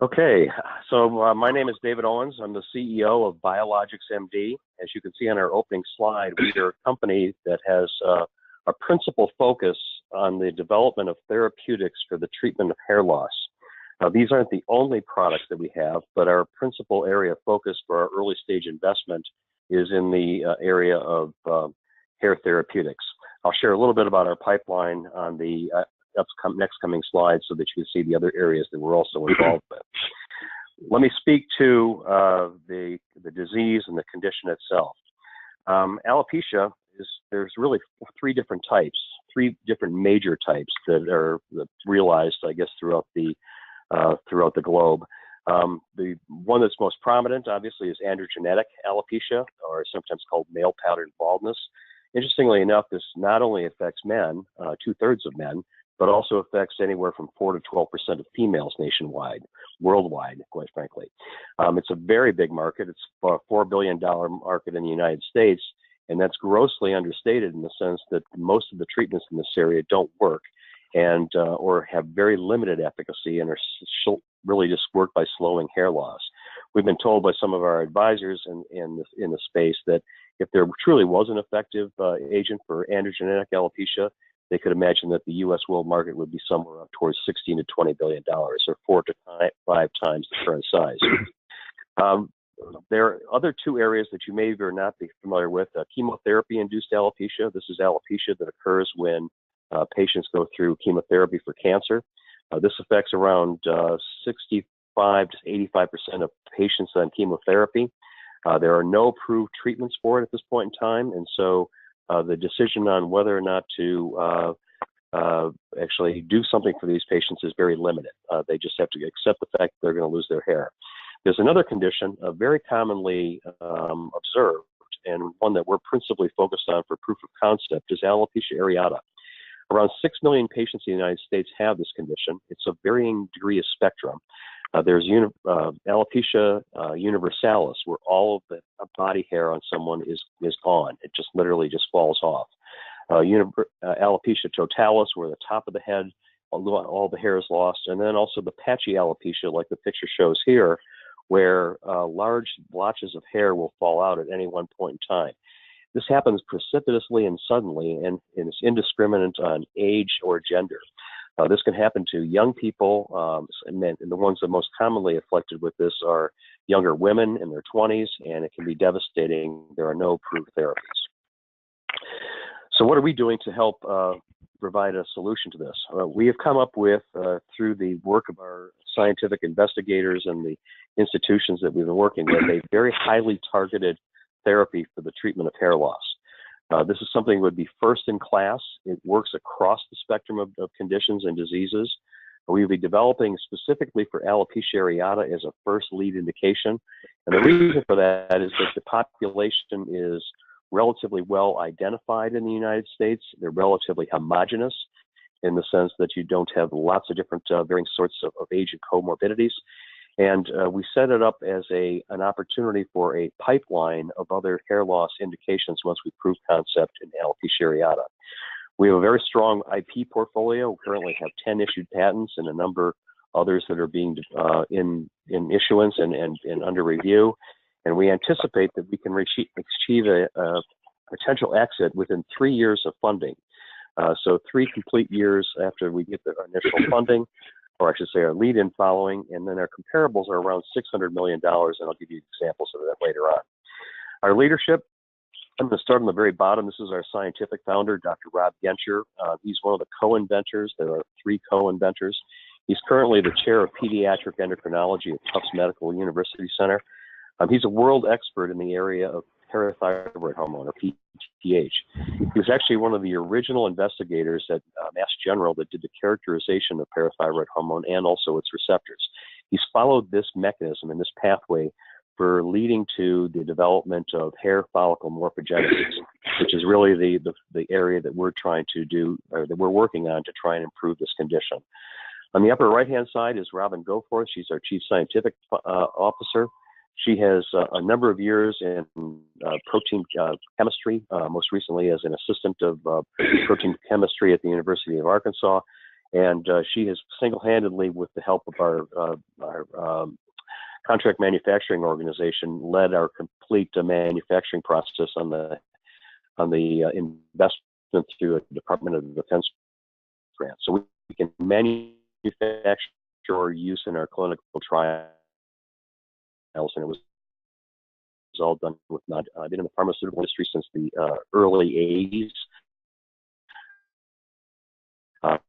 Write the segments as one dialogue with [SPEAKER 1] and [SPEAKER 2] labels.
[SPEAKER 1] Okay, so my name is David Owens. I'm the CEO of BiologicsMD. As you can see on our opening slide, we are a company that has a principal focus on the development of therapeutics for the treatment of hair loss. These aren't the only products that we have, but our principal area of focus for our early stage investment is in the area of hair therapeutics. I'll share a little bit about our pipeline on the next coming slides so that you can see the other areas that we're also involved with. Let me speak to the disease and the condition itself. Alopecia there's really three different major types that are realized, I guess, throughout the globe. The one that's most prominent, obviously, is androgenetic alopecia, or sometimes called male pattern baldness. Interestingly enough, this not only affects men, 2/3 of men, but also affects anywhere from 4 to 12% of females worldwide, quite frankly. It's a very big market. It's a $4 billion market in the United States, and that's grossly understated in the sense that most of the treatments in this area don't work and or have very limited efficacy and are really just work by slowing hair loss. We've been told by some of our advisors in the space that if there truly was an effective agent for androgenetic alopecia, they could imagine that the U.S. world market would be somewhere up towards $16 to $20 billion, or 4 to 5 times the current size. There are other two areas that you may or not be familiar with. Chemotherapy-induced alopecia. This is alopecia that occurs when patients go through chemotherapy for cancer. This affects around 65 to 85% of patients on chemotherapy. There are no approved treatments for it at this point in time, and so the decision on whether or not to actually do something for these patients is very limited. They just have to accept the fact that they're going to lose their hair. There's another condition very commonly observed, and one that we're principally focused on for proof of concept, is alopecia areata. Around 6 million patients in the United States have this condition. It's a varying degree of spectrum. There's alopecia universalis, where all of the body hair on someone is gone. It just literally just falls off. Alopecia totalis, where the top of the head, all the hair is lost. And then also the patchy alopecia, like the picture shows here, where large blotches of hair will fall out at any one point in time. This happens precipitously and suddenly, and it's indiscriminate on age or gender. This can happen to young people, and the ones that are most commonly afflicted with this are younger women in their 20s, and it can be devastating. There are no approved therapies. So what are we doing to help provide a solution to this? We have come up with, through the work of our scientific investigators and the institutions that we've been working with, a very highly targeted therapy for the treatment of hair loss. This is something that would be first in class. It works across the spectrum of conditions and diseases. We'll be developing specifically for alopecia areata as a first lead indication. And the reason for that is that the population is relatively well identified in the United States. They're relatively homogeneous in the sense that you don't have lots of different varying sorts of age and comorbidities. And we set it up as an opportunity for a pipeline of other hair loss indications once we prove concept in alopecia areata. We have a very strong IP portfolio. We currently have 10 issued patents and a number others that are being in issuance and under review. And we anticipate that we can achieve a potential exit within 3 years of funding. So 3 complete years after we get our initial funding, or I should say our lead-in following, and then our comparables are around $600 million, and I'll give you examples of that later on. Our leadership, I'm going to start on the very bottom. This is our scientific founder, Dr. Rob Genscher. He's one of the co-inventors. There are 3 co-inventors. He's currently the chair of pediatric endocrinology at Tufts Medical University Center. He's a world expert in the area of parathyroid hormone, or PTH. He was actually one of the original investigators at Mass General that did the characterization of parathyroid hormone and also its receptors. He's followed this mechanism and this pathway for leading to the development of hair follicle morphogenesis, which is really the area that we're trying to do, or that we're working on to try and improve this condition. On the upper right-hand side is Robin Goforth. She's our chief scientific officer. She has a number of years in protein chemistry, most recently as an assistant of protein chemistry at the University of Arkansas. And she has single-handedly, with the help of our contract manufacturing organization, led our complete manufacturing process on the investment through a Department of Defense grant. So we can manufacture or use in our clinical trials, and it was all done with not. I've been in the pharmaceutical industry since the early 80s. I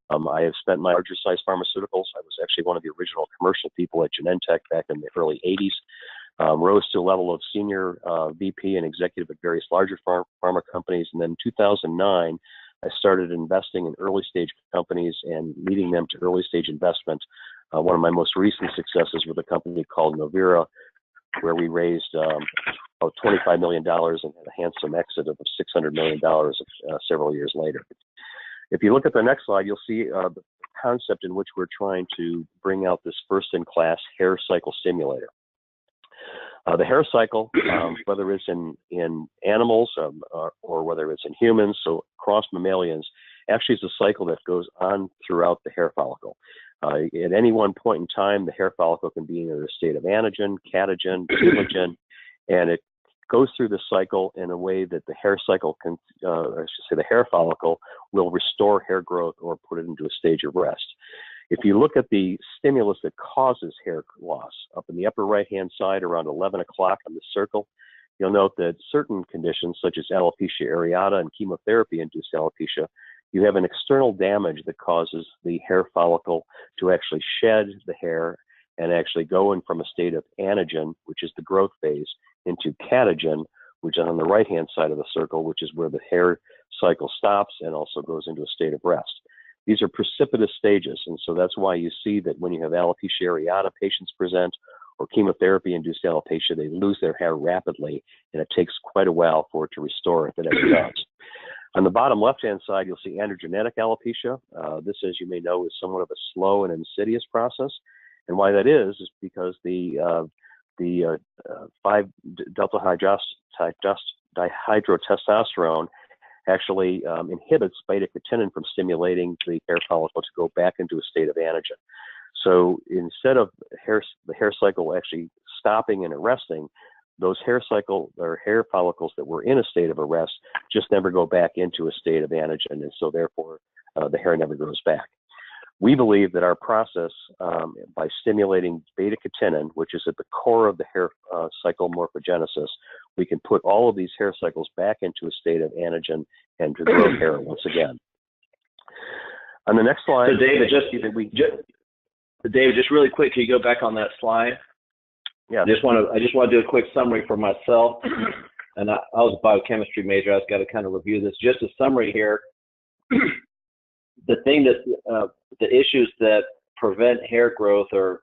[SPEAKER 1] have spent my larger size pharmaceuticals. I was actually one of the original commercial people at Genentech back in the early 80s. Rose to a level of senior VP and executive at various larger pharma companies. And then in 2009, I started investing in early stage companies and leading them to early stage investment. One of my most recent successes with a company called Novira, where we raised about $25 million and had a handsome exit of $600 million several years later. If you look at the next slide, you'll see the concept in which we're trying to bring out this first-in-class hair cycle stimulator. The hair cycle, whether it's in animals or whether it's in humans, so across mammalians, actually is a cycle that goes on throughout the hair follicle. At any one point in time, the hair follicle can be in a state of anagen, catagen, telogen, and it goes through the cycle in a way that the hair cycle can, or I should say the hair follicle, will restore hair growth or put it into a stage of rest. If you look at the stimulus that causes hair loss, up in the upper right-hand side around 11 o'clock on the circle, you'll note that certain conditions such as alopecia areata and chemotherapy-induced alopecia, you have an external damage that causes the hair follicle to actually shed the hair and actually go in from a state of anagen, which is the growth phase, into catagen, which is on the right-hand side of the circle, which is where the hair cycle stops and also goes into a state of rest. These are precipitous stages, and so that's why you see that when you have alopecia areata patients present or chemotherapy-induced alopecia, they lose their hair rapidly, and it takes quite a while for it to restore if it ever does. On the bottom left-hand side, you'll see androgenetic alopecia. This, as you may know, is somewhat of a slow and insidious process, and why that is because the 5-dihydrotestosterone actually inhibits beta-catenin from stimulating the hair follicle to go back into a state of anagen. So instead of the hair cycle actually stopping and arresting, those hair follicles that were in a state of arrest just never go back into a state of anagen, and so therefore the hair never grows back. We believe that our process, by stimulating beta-catenin, which is at the core of the hair cycle morphogenesis, we can put all of these hair cycles back into a state of anagen and to grow hair once again. On the next slide,
[SPEAKER 2] so David, just really quick, can you go back on that slide?
[SPEAKER 1] Yeah.
[SPEAKER 2] I just want to do a quick summary for myself. And I was a biochemistry major. I was got to kind of review this. Just a summary here. The thing that the issues that prevent hair growth or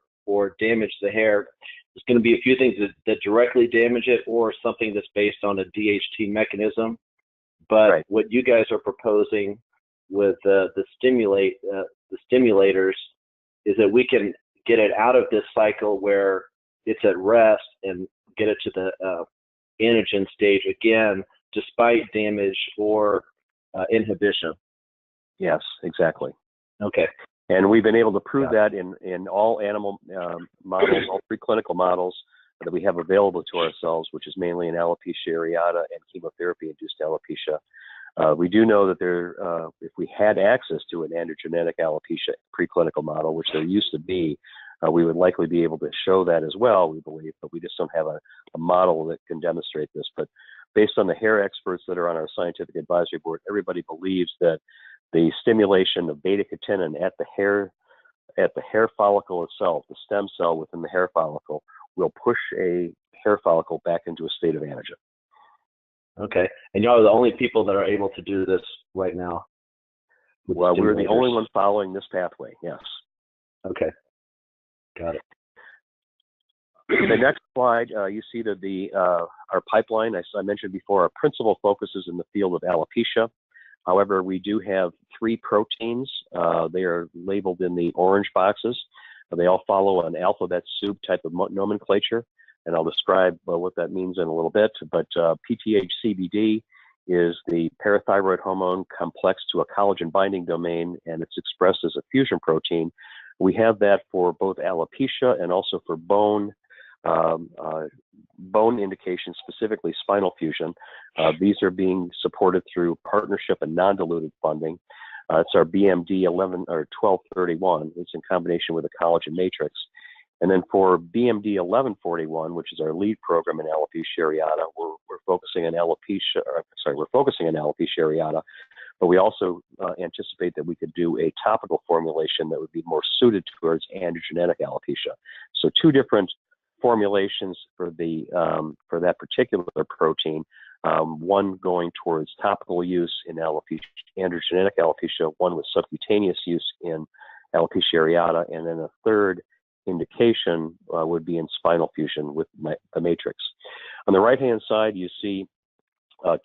[SPEAKER 2] damage the hair is going to be a few things that directly damage it, or something that's based on a DHT mechanism. But
[SPEAKER 1] right.
[SPEAKER 2] What you guys are proposing with the stimulators is that we can get it out of this cycle where it's at rest and get it to the anagen stage again, despite damage or inhibition.
[SPEAKER 1] Yes, exactly.
[SPEAKER 2] Okay.
[SPEAKER 1] And we've been able to prove that in all animal models, all preclinical models that we have available to ourselves, which is mainly in alopecia areata and chemotherapy-induced alopecia. We do know that if we had access to an androgenetic alopecia preclinical model, which there used to be, we would likely be able to show that as well, we believe, but we just don't have a model that can demonstrate this. But based on the hair experts that are on our scientific advisory board, everybody believes that the stimulation of beta-catenin at the hair follicle itself, the stem cell within the hair follicle, will push a hair follicle back into a state of anagen.
[SPEAKER 2] Okay. And y'all are the only people that are able to do this right now?
[SPEAKER 1] Well, we're the only one following this pathway, yes.
[SPEAKER 2] Okay. Got it.
[SPEAKER 1] The next slide, you see that our pipeline, as I mentioned before, our principal focus is in the field of alopecia. However, we do have 3 proteins. They are labeled in the orange boxes. They all follow an alphabet soup type of nomenclature, and I'll describe what that means in a little bit. But PTH-CBD is the parathyroid hormone complex to a collagen binding domain, and it's expressed as a fusion protein. We have that for both alopecia and also for bone indications, specifically spinal fusion. These are being supported through partnership and non-dilutive funding. It's our BMD 1231. It's in combination with a collagen matrix. And then for BMD 1141, which is our lead program in alopecia areata, we're focusing on alopecia areata, but we also anticipate that we could do a topical formulation that would be more suited towards androgenetic alopecia. So two different formulations for that particular protein. One going towards topical use in androgenetic alopecia, one with subcutaneous use in alopecia areata, and then a third indication would be in spinal fusion with the matrix. On the right-hand side, you see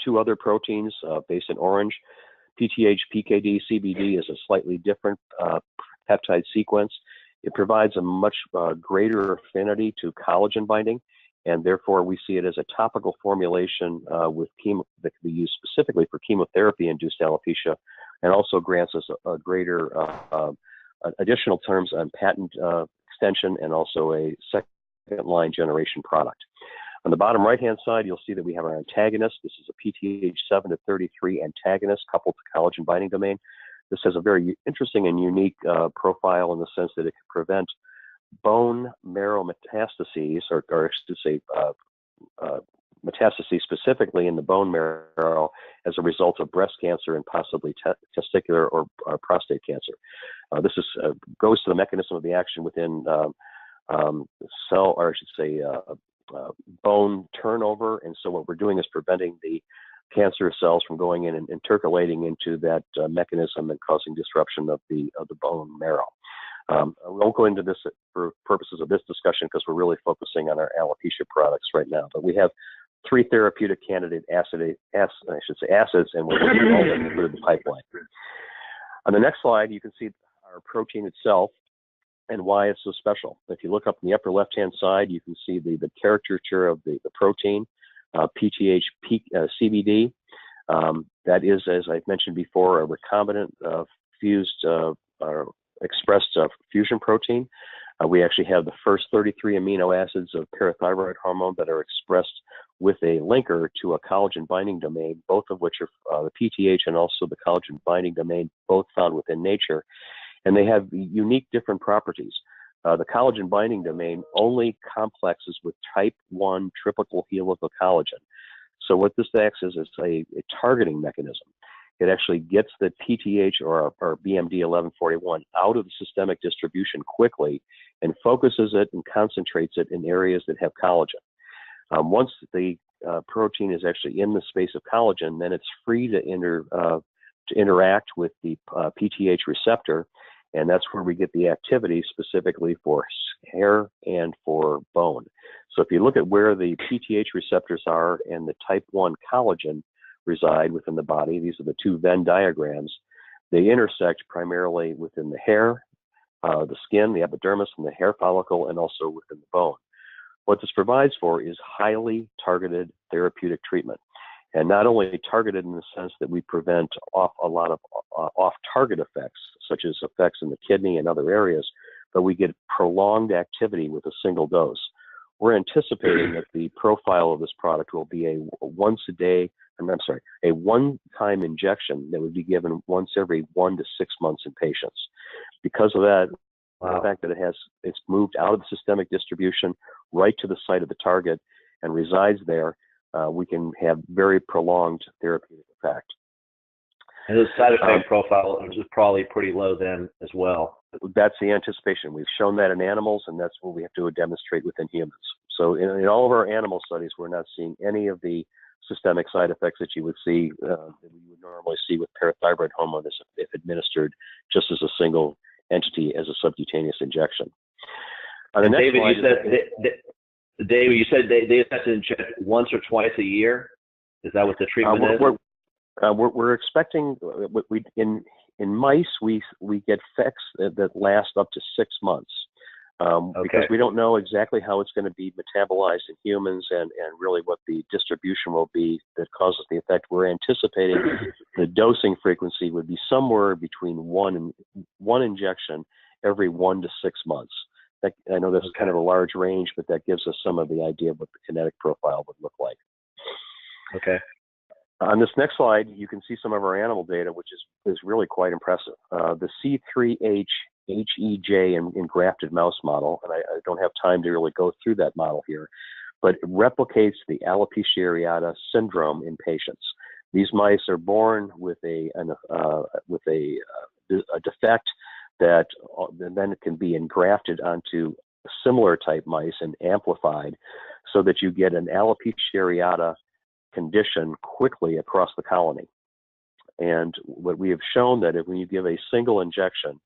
[SPEAKER 1] two other proteins based in orange. PTH, PKD, CBD is a slightly different peptide sequence. It provides a much greater affinity to collagen binding, and therefore we see it as a topical formulation with chemo that can be used specifically for chemotherapy-induced alopecia, and also grants us a greater additional terms on patent extension and also a second-line generation product. On the bottom right-hand side, you'll see that we have our antagonist. This is a PTH 7-33 antagonist coupled to collagen binding domain. This has a very interesting and unique profile in the sense that it can prevent bone marrow metastases, or I should say metastases specifically in the bone marrow as a result of breast cancer and possibly testicular or prostate cancer. This goes to the mechanism of the action within bone turnover, and so what we're doing is preventing the cancerous cells from going in and intercalating into that mechanism and causing disruption of the bone marrow. I won't go into this for purposes of this discussion because we're really focusing on our alopecia products right now, but we have 3 therapeutic candidate acids, and we're working all of them through the pipeline. On the next slide, you can see our protein itself and why it's so special. If you look up in the upper left-hand side, you can see the caricature of the protein, PTH CBD. That is, as I've mentioned before, a recombinant fused expressed fusion protein. We actually have the first 33 amino acids of parathyroid hormone that are expressed with a linker to a collagen binding domain, both of which are the PTH and also the collagen binding domain, both found within nature. And they have unique different properties. The collagen binding domain only complexes with type 1 triple helical collagen. So what this acts as is a targeting mechanism. It actually gets the PTH or BMD 1141 out of the systemic distribution quickly and focuses it and concentrates it in areas that have collagen. Once the protein is actually in the space of collagen, then it's free to interact with the PTH receptor, and that's where we get the activity specifically for hair and for bone. So if you look at where the PTH receptors are and the type 1 collagen reside within the body, these are the 2 Venn diagrams, they intersect primarily within the hair, the skin, the epidermis, and the hair follicle, and also within the bone. What this provides for is highly targeted therapeutic treatment. And not only targeted in the sense that we prevent a lot of off-target effects, such as effects in the kidney and other areas, but we get prolonged activity with a single dose. We're anticipating that the profile of this product will be a one-time injection that would be given once every 1 to 6 months in patients. Because of that, the fact that it's moved out of the systemic distribution right to the site of the target and resides there, we can have very prolonged therapeutic effect.
[SPEAKER 2] And the side effect profile is probably pretty low then as well.
[SPEAKER 1] That's the anticipation. We've shown that in animals, and that's what we have to demonstrate within humans. So in all of our animal studies, we're not seeing any of the systemic side effects that you would see, that we would normally see with parathyroid hormone if administered just as a single entity as a subcutaneous injection.
[SPEAKER 2] And David, you said they have to inject once or twice a year. Is that what the treatment is?
[SPEAKER 1] We're expecting in mice we get effects that last up to 6 months. because we don't know exactly how it's going to be metabolized in humans and really what the distribution will be that causes the effect. We're anticipating the dosing frequency would be somewhere between one injection every 1 to 6 months. I know that's kind of a large range, but that gives us some of the idea of what the kinetic profile would look like.
[SPEAKER 2] Okay.
[SPEAKER 1] On this next slide, you can see some of our animal data, which is really quite impressive. The C3H HEJ in grafted mouse model, and I don't have time to really go through that model here, but it replicates the alopecia areata syndrome in patients. These mice are born with a defect that then it can be engrafted onto similar type mice and amplified so that you get an alopecia areata condition quickly across the colony. And what we have shown that if when you give a single injection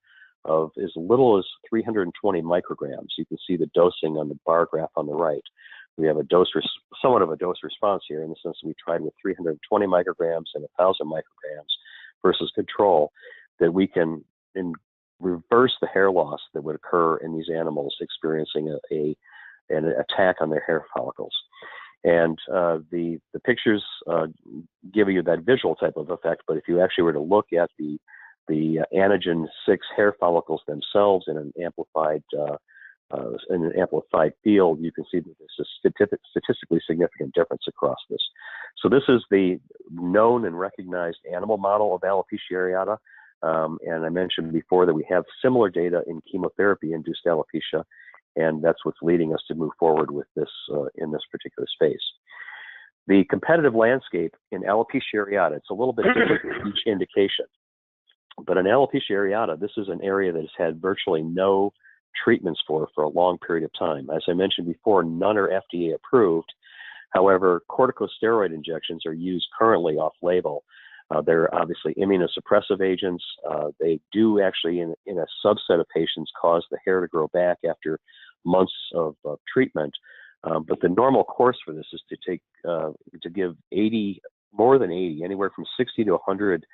[SPEAKER 1] of as little as 320 micrograms, you can see the dosing on the bar graph on the right. We have somewhat of a dose response here in the sense that we tried with 320 micrograms and 1,000 micrograms versus control, that we can reverse the hair loss that would occur in these animals experiencing an attack on their hair follicles. And the pictures give you that visual type of effect, but if you actually were to look at the anagen 6 hair follicles themselves in an amplified field, you can see that there's a statistically significant difference across this. So this is the known and recognized animal model of alopecia areata. And I mentioned before that we have similar data in chemotherapy-induced alopecia, and that's what's leading us to move forward with this in this particular space. The competitive landscape in alopecia areata, it's a little bit different for each indication. But in alopecia areata, this is an area that has had virtually no treatments for a long period of time. As I mentioned before, none are FDA approved. However, corticosteroid injections are used currently off-label. They're obviously immunosuppressive agents. They do actually, in a subset of patients, cause the hair to grow back after months of treatment. But the normal course for this is to give more than 80, anywhere from 60 to 100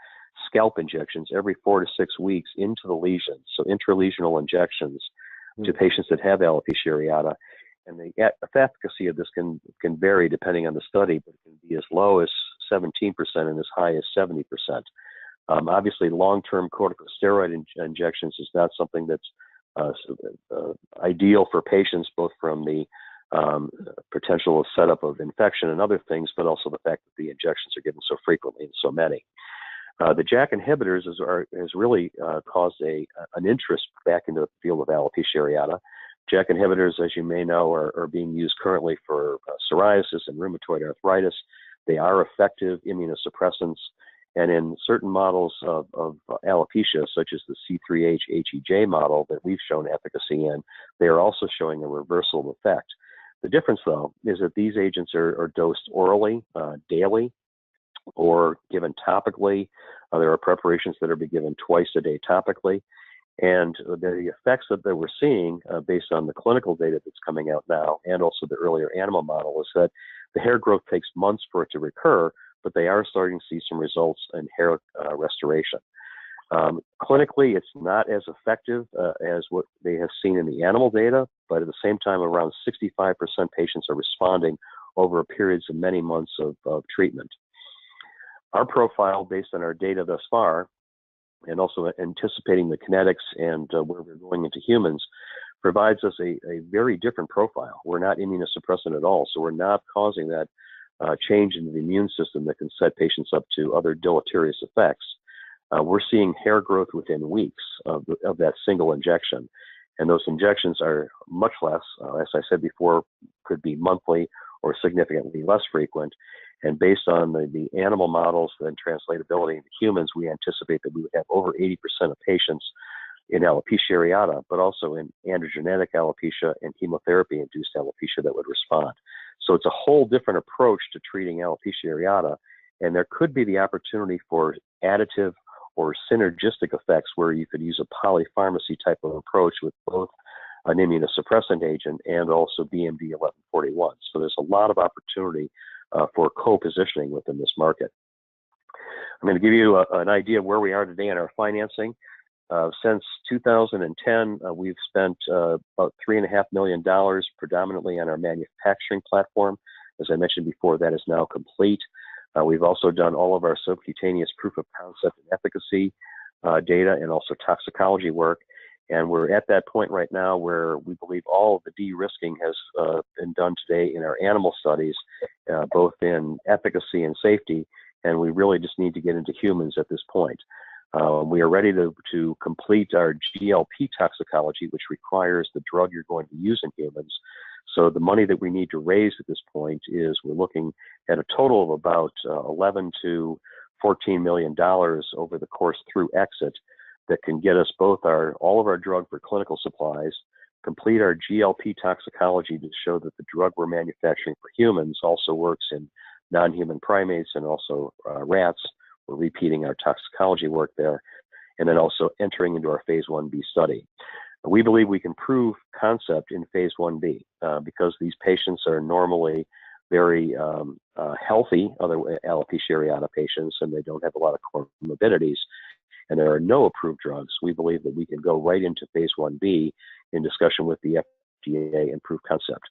[SPEAKER 1] scalp injections every 4 to 6 weeks into the lesions, so intralesional injections to patients that have alopecia areata. And the efficacy of this can vary depending on the study, but it can be as low as 17% and as high as 70%. Obviously, long-term corticosteroid injections is not something that's ideal for patients, both from the potential of setup of infection and other things, but also the fact that the injections are given so frequently and so many. The JAK inhibitors has really caused an interest back into the field of alopecia areata. JAK inhibitors, as you may know, are being used currently for psoriasis and rheumatoid arthritis. They are effective immunosuppressants, and in certain models of alopecia, such as the C3H HEJ model that we've shown efficacy in, they are also showing a reversal effect. The difference, though, is that these agents are dosed orally, daily, or given topically. There are preparations that are being given twice a day topically. And the effects that we're seeing based on the clinical data that's coming out now and also the earlier animal model is that the hair growth takes months for it to recur, but they are starting to see some results in hair restoration. Clinically, it's not as effective as what they have seen in the animal data, but at the same time, around 65% patients are responding over periods of many months of treatment. Our profile, based on our data thus far, and also anticipating the kinetics and where we're going into humans, provides us a very different profile. We're not immunosuppressant at all, so we're not causing that change in the immune system that can set patients up to other deleterious effects. We're seeing hair growth within weeks of that single injection, and those injections are much less, as I said before, could be monthly or significantly less frequent. And based on the animal models and translatability into humans, we anticipate that we would have over 80% of patients in alopecia areata, but also in androgenetic alopecia and chemotherapy-induced alopecia that would respond. So it's a whole different approach to treating alopecia areata, and there could be the opportunity for additive or synergistic effects where you could use a polypharmacy type of approach with both an immunosuppressant agent and also BMD 1141. So there's a lot of opportunity for co-positioning within this market. I'm going to give you an idea of where we are today in our financing. Since 2010, we've spent about $3.5 million predominantly on our manufacturing platform. As I mentioned before, that is now complete. We've also done all of our subcutaneous proof of concept and efficacy data and also toxicology work. And we're at that point right now where we believe all of the de-risking has been done today in our animal studies, both in efficacy and safety, and we really just need to get into humans at this point. We are ready to complete our GLP toxicology, which requires the drug you're going to use in humans. So the money that we need to raise at this point is we're looking at a total of about $11 to $14 million over the course through exit that can get us both all of our drug for clinical supplies, complete our GLP toxicology to show that the drug we're manufacturing for humans also works in non-human primates and also rats. We're repeating our toxicology work there, and then also entering into our phase 1B study. We believe we can prove concept in phase 1B because these patients are normally very healthy, other alopecia areata patients, and they don't have a lot of comorbidities, and there are no approved drugs. We believe that we can go right into phase 1B in discussion with the FDA and prove concept.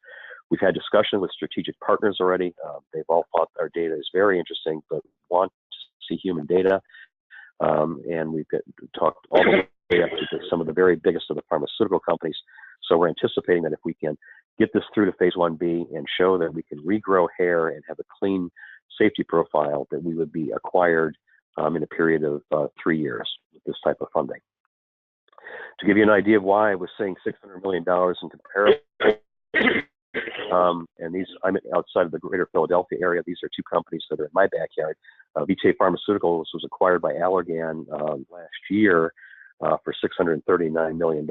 [SPEAKER 1] We've had discussion with strategic partners already. They've all thought our data is very interesting, but want to see human data. And we've talked all the way up to some of the very biggest of the pharmaceutical companies. So we're anticipating that if we can get this through to phase 1B and show that we can regrow hair and have a clean safety profile, that we would be acquired in a period of 3 years with this type of funding. To give you an idea of why I was saying $600 million in comparison, and these, I'm outside of the greater Philadelphia area. These are two companies that are in my backyard. Vitae Pharmaceuticals was acquired by Allergan last year for $639 million.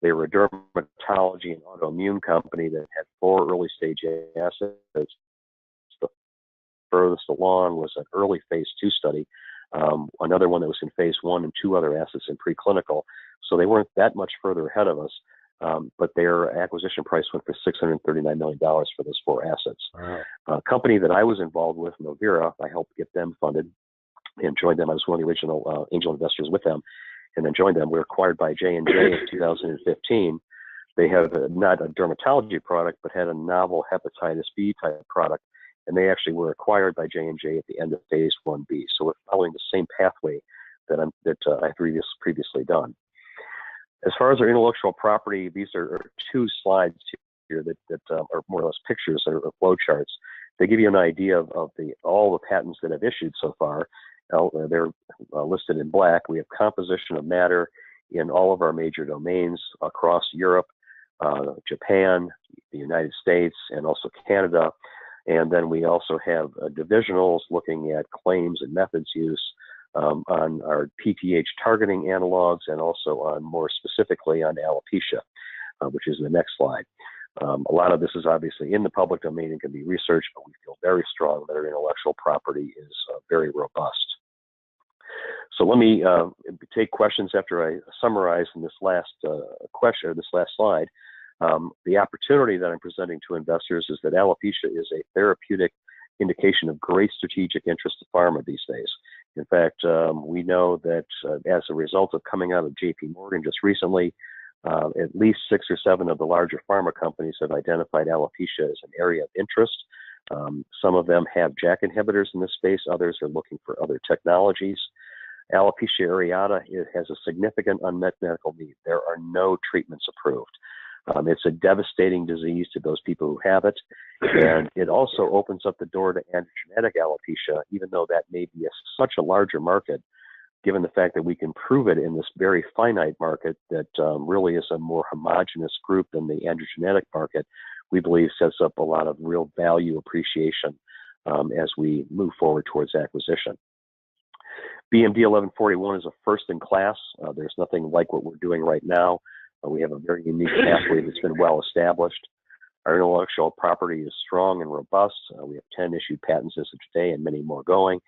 [SPEAKER 1] They were a dermatology and autoimmune company that had 4 early stage assets. The furthest along was an early phase 2 study, another one that was in phase 1, and 2 other assets in preclinical. So they weren't that much further ahead of us. But their acquisition price went for $639 million for those 4 assets.
[SPEAKER 2] Wow.
[SPEAKER 1] A company that I was involved with, Novira, I helped get them funded and joined them. I was one of the original angel investors with them, and then joined them. We were acquired by J&J in 2015. They have not a dermatology product, but had a novel hepatitis B type product, and they actually were acquired by J&J at the end of phase 1B. So we're following the same pathway that I've previously done. As far as our intellectual property, these are 2 slides here that are more or less pictures or flow charts. They give you an idea of all the patents that have issued so far. They're listed in black. We have composition of matter in all of our major domains across Europe, Japan, the United States, and also Canada. And then we also have divisionals looking at claims and methods use on our PTH targeting analogs, and also on more specifically on alopecia, which is the next slide. A lot of this is obviously in the public domain and can be researched, but we feel very strong that our intellectual property is very robust. So let me take questions after I summarize in this last question, or this last slide. The opportunity that I'm presenting to investors is that alopecia is a therapeutic indication of great strategic interest to pharma these days. In fact, we know that as a result of coming out of JP Morgan just recently, at least 6 or 7 of the larger pharma companies have identified alopecia as an area of interest. Some of them have JAK inhibitors in this space. Others are looking for other technologies. Alopecia areata has a significant unmet medical need. There are no treatments approved. It's a devastating disease to those people who have it, and it also opens up the door to androgenetic alopecia, even though that may be such a larger market, given the fact that we can prove it in this very finite market that really is a more homogeneous group than the androgenetic market. We believe sets up a lot of real value appreciation as we move forward towards acquisition. BMD 1141 is a first in class. There's nothing like what we're doing right now. We have a very unique pathway that's been well established. Our intellectual property is strong and robust. We have 10 issued patents as of today and many more going.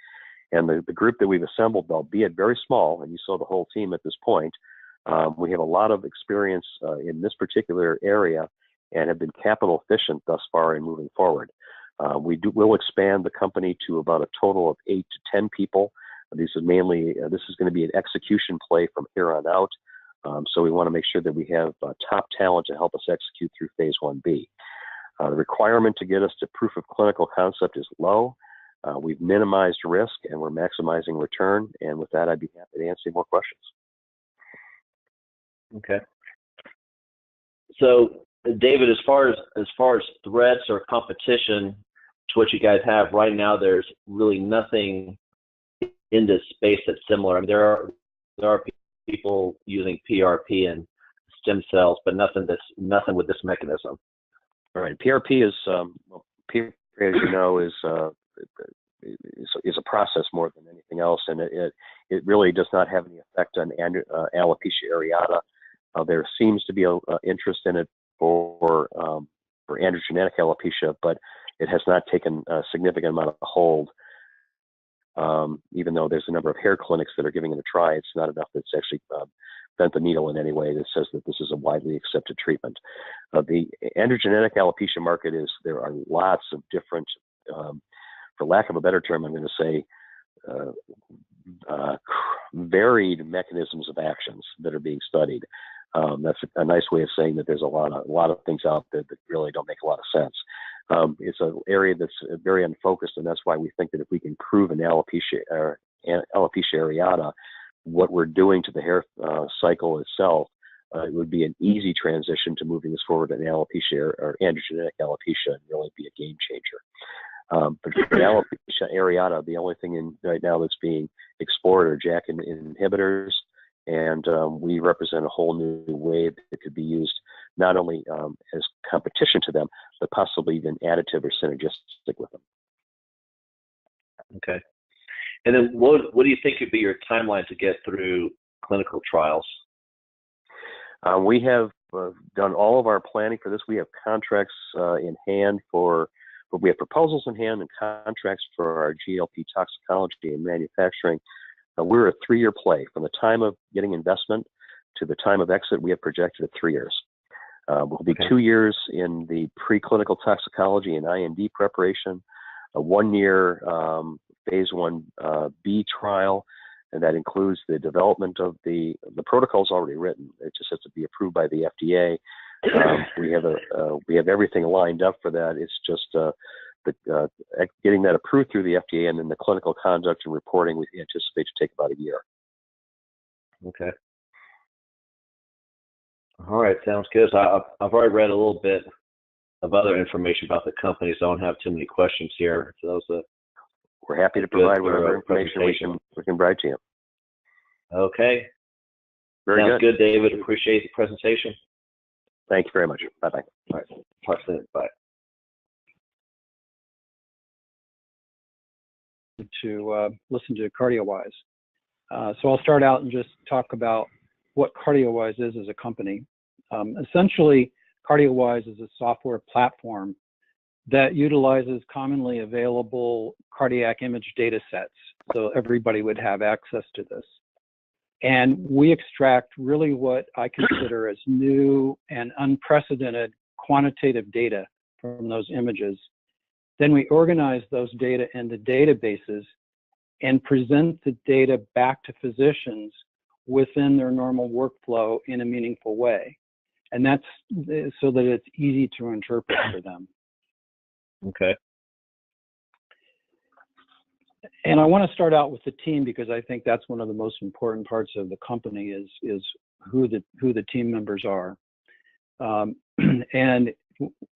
[SPEAKER 1] And the group that we've assembled, albeit very small, and you saw the whole team at this point, we have a lot of experience in this particular area and have been capital efficient thus far in moving forward. We'll expand the company to about a total of 8 to 10 people These are mainly, this is going to be an execution play from here on out. So we want to make sure that we have top talent to help us execute through phase 1B. The requirement to get us to proof of clinical concept is low. We've minimized risk and we're maximizing return. And with that, I'd be happy to answer more questions.
[SPEAKER 2] Okay. So, David, as far as threats or competition to what you guys have right now, there's really nothing in this space that's similar. I mean, there are people using PRP and stem cells, but nothing with this mechanism.
[SPEAKER 1] All right. PRP is, PRP, as you know, is a process more than anything else, and it really does not have any effect on alopecia areata. There seems to be an interest in it for androgenic alopecia, but it has not taken a significant amount of hold. Even though there's a number of hair clinics that are giving it a try, it's not enough that's actually bent the needle in any way that says that this is a widely accepted treatment. The androgenic alopecia market there are lots of different, for lack of a better term, I'm going to say, varied mechanisms of actions that are being studied. That's a nice way of saying that there's a lot of things out there that really don't make a lot of sense. It's an area that's very unfocused, and that's why we think that if we can prove an alopecia areata, what we're doing to the hair cycle itself, it would be an easy transition to moving this forward in alopecia or androgenic alopecia and really be a game changer. But for alopecia areata, the only thing right now that's being explored are JAK inhibitors, and we represent a whole new way that could be used not only as competition to them, but possibly even additive or synergistic with them.
[SPEAKER 2] Okay. And then what do you think would be your timeline to get through clinical trials?
[SPEAKER 1] We have done all of our planning for this. We have contracts in hand we have proposals in hand and contracts for our GLP toxicology and manufacturing. We're a 3-year play. From the time of getting investment to the time of exit, we have projected at 3 years. We'll be 2 years in the preclinical toxicology and IND preparation, a 1-year phase 1B trial, and that includes the development of the protocol's already written. It just has to be approved by the FDA. We have everything lined up for that. It's just getting that approved through the FDA, and then the clinical conduct and reporting we anticipate to take about a year.
[SPEAKER 2] Okay. All right, sounds good. So I've already read a little bit of other information about the company, so I don't have too many questions here. So
[SPEAKER 1] we're happy to provide whatever information we can provide to you.
[SPEAKER 2] Okay.
[SPEAKER 1] Very
[SPEAKER 2] Sounds
[SPEAKER 1] good,
[SPEAKER 2] David. Appreciate the presentation.
[SPEAKER 1] Thank you very much. Bye-bye.
[SPEAKER 2] All right. Talk soon. Bye.
[SPEAKER 3] To listen to CardioWise. So I'll start out and just talk about what CardioWise is as a company. Essentially, CardioWise is a software platform that utilizes commonly available cardiac image data sets, so everybody would have access to this. And we extract really what I consider as new and unprecedented quantitative data from those images. Then we organize those data into databases and present the data back to physicians within their normal workflow in a meaningful way. And that's so that it's easy to interpret for them.
[SPEAKER 2] Okay.
[SPEAKER 3] And I want to start out with the team because I think that's one of the most important parts of the company is who the team members are. And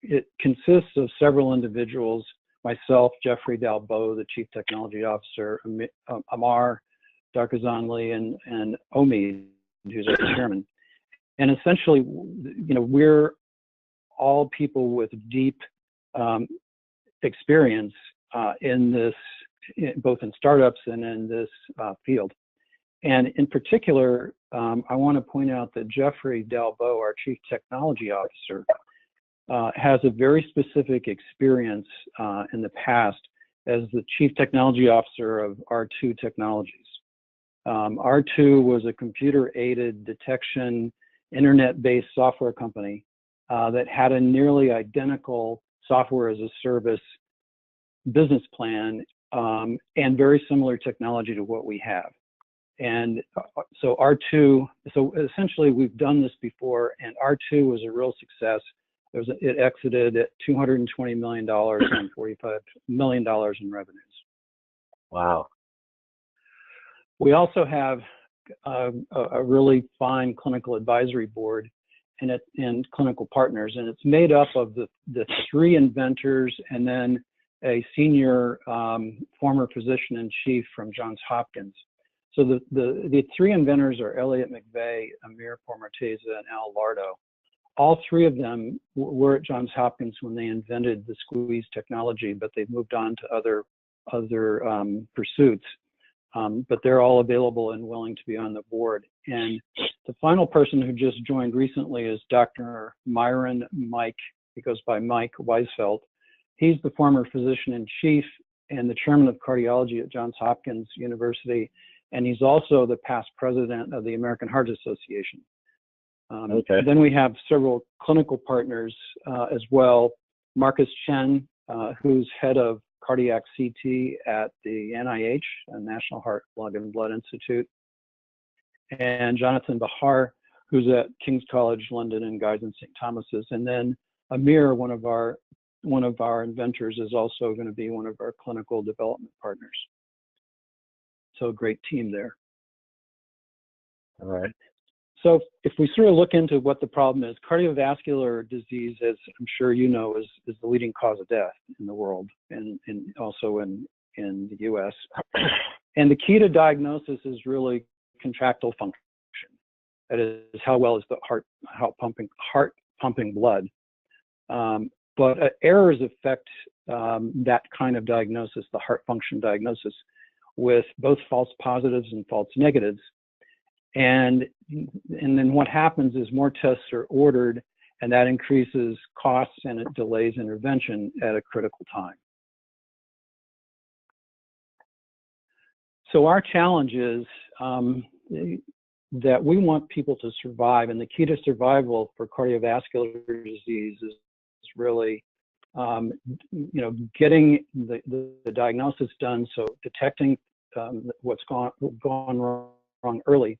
[SPEAKER 3] it consists of several individuals, myself, Jeffrey Dalbeau, the Chief Technology Officer, Amar Darkazanli, and Omi, who's our chairman. And essentially, we're all people with deep experience in this, both in startups and in this field. And in particular, I want to point out that Jeffrey Dalbeau, our Chief Technology Officer, has a very specific experience in the past as the Chief Technology Officer of R2 Technologies. R2 was a computer-aided detection, internet-based software company that had a nearly identical software as a service business plan and very similar technology to what we have. And so R2, so essentially we've done this before, and R2 was a real success. It exited at $220 million and $45 million in revenues.
[SPEAKER 2] Wow.
[SPEAKER 3] We also have a really fine clinical advisory board and clinical partners, and it's made up of the three inventors and then a senior former physician-in-chief from Johns Hopkins. So the three inventors are Elliot McVeigh, Amir Pormarteza, and Al Lardo. All three of them were at Johns Hopkins when they invented the squeeze technology, but they've moved on to other pursuits. But they're all available and willing to be on the board. And the final person who just joined recently is Dr. Myron Mike, he goes by Mike Weisfeld. He's the former physician-in-chief and the chairman of cardiology at Johns Hopkins University, and he's also the past president of the American Heart Association.
[SPEAKER 2] Okay.
[SPEAKER 3] Then we have several clinical partners as well. Marcus Chen, who's head of cardiac CT at the NIH, National Heart, Lung, and Blood Institute, and Jonathan Bahar, who's at King's College London and Guy's and St. Thomas's. And then Amir, one of our inventors, is also going to be one of our clinical development partners. So a great team there.
[SPEAKER 2] All right.
[SPEAKER 3] So if we sort of look into what the problem is, cardiovascular disease, as I'm sure you know, is the leading cause of death in the world and also in the US. And the key to diagnosis is really contractile function. That is, how well is the heart pumping blood. But errors affect that kind of diagnosis, the heart function diagnosis, with both false positives and false negatives. And then what happens is more tests are ordered, and that increases costs and it delays intervention at a critical time. So our challenge is that we want people to survive, and the key to survival for cardiovascular disease is really getting the diagnosis done, so detecting what's gone wrong early,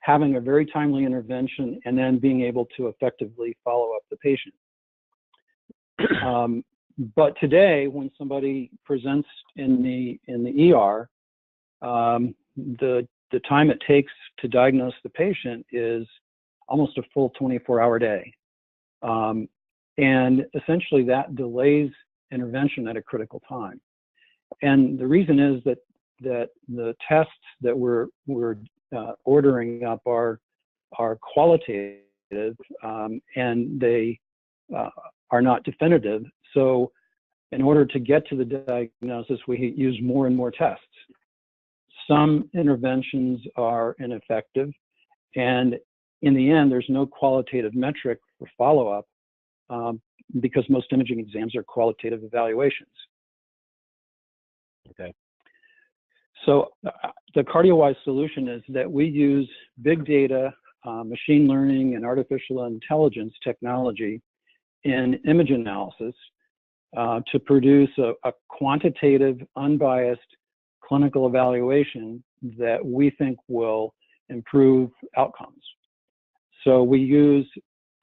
[SPEAKER 3] having a very timely intervention, and then being able to effectively follow up the patient. But today, when somebody presents in the ER, the time it takes to diagnose the patient is almost a full 24-hour day. And essentially that delays intervention at a critical time. And the reason is that the tests that we're ordering up are qualitative, and they are not definitive. So in order to get to the diagnosis, we use more and more tests. Some interventions are ineffective, and in the end, there's no qualitative metric for follow-up because most imaging exams are qualitative evaluations.
[SPEAKER 2] Okay.
[SPEAKER 3] So the CardioWise solution is that we use big data, machine learning, and artificial intelligence technology in image analysis to produce a quantitative, unbiased clinical evaluation that we think will improve outcomes. So we use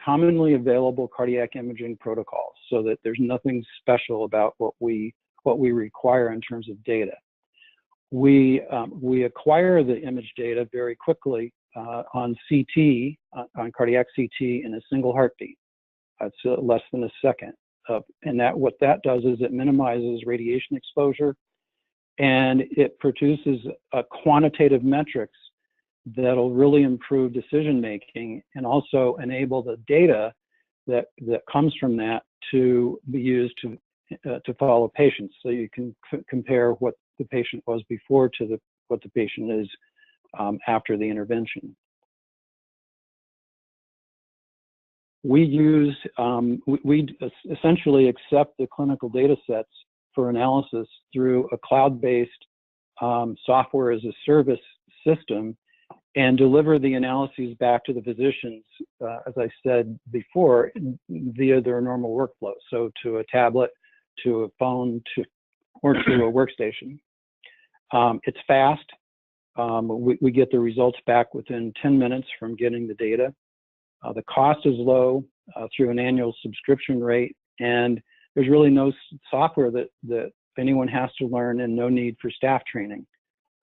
[SPEAKER 3] commonly available cardiac imaging protocols so that there's nothing special about what we require in terms of data. We acquire the image data very quickly on CT, on cardiac CT, in a single heartbeat. That's less than a second. And what that does is it minimizes radiation exposure, and it produces quantitative metrics that'll really improve decision making and also enable the data that comes from that to be used to follow patients. So you can compare what the patient was before to what the patient is after the intervention. We use, we essentially accept the clinical data sets for analysis through a cloud-based software as a service system and deliver the analyses back to the physicians, as I said before, via their normal workflow. So to a tablet, to a phone, or to a workstation. It's fast. We get the results back within 10 minutes from getting the data. The cost is low through an annual subscription rate, and there's really no software that anyone has to learn and no need for staff training.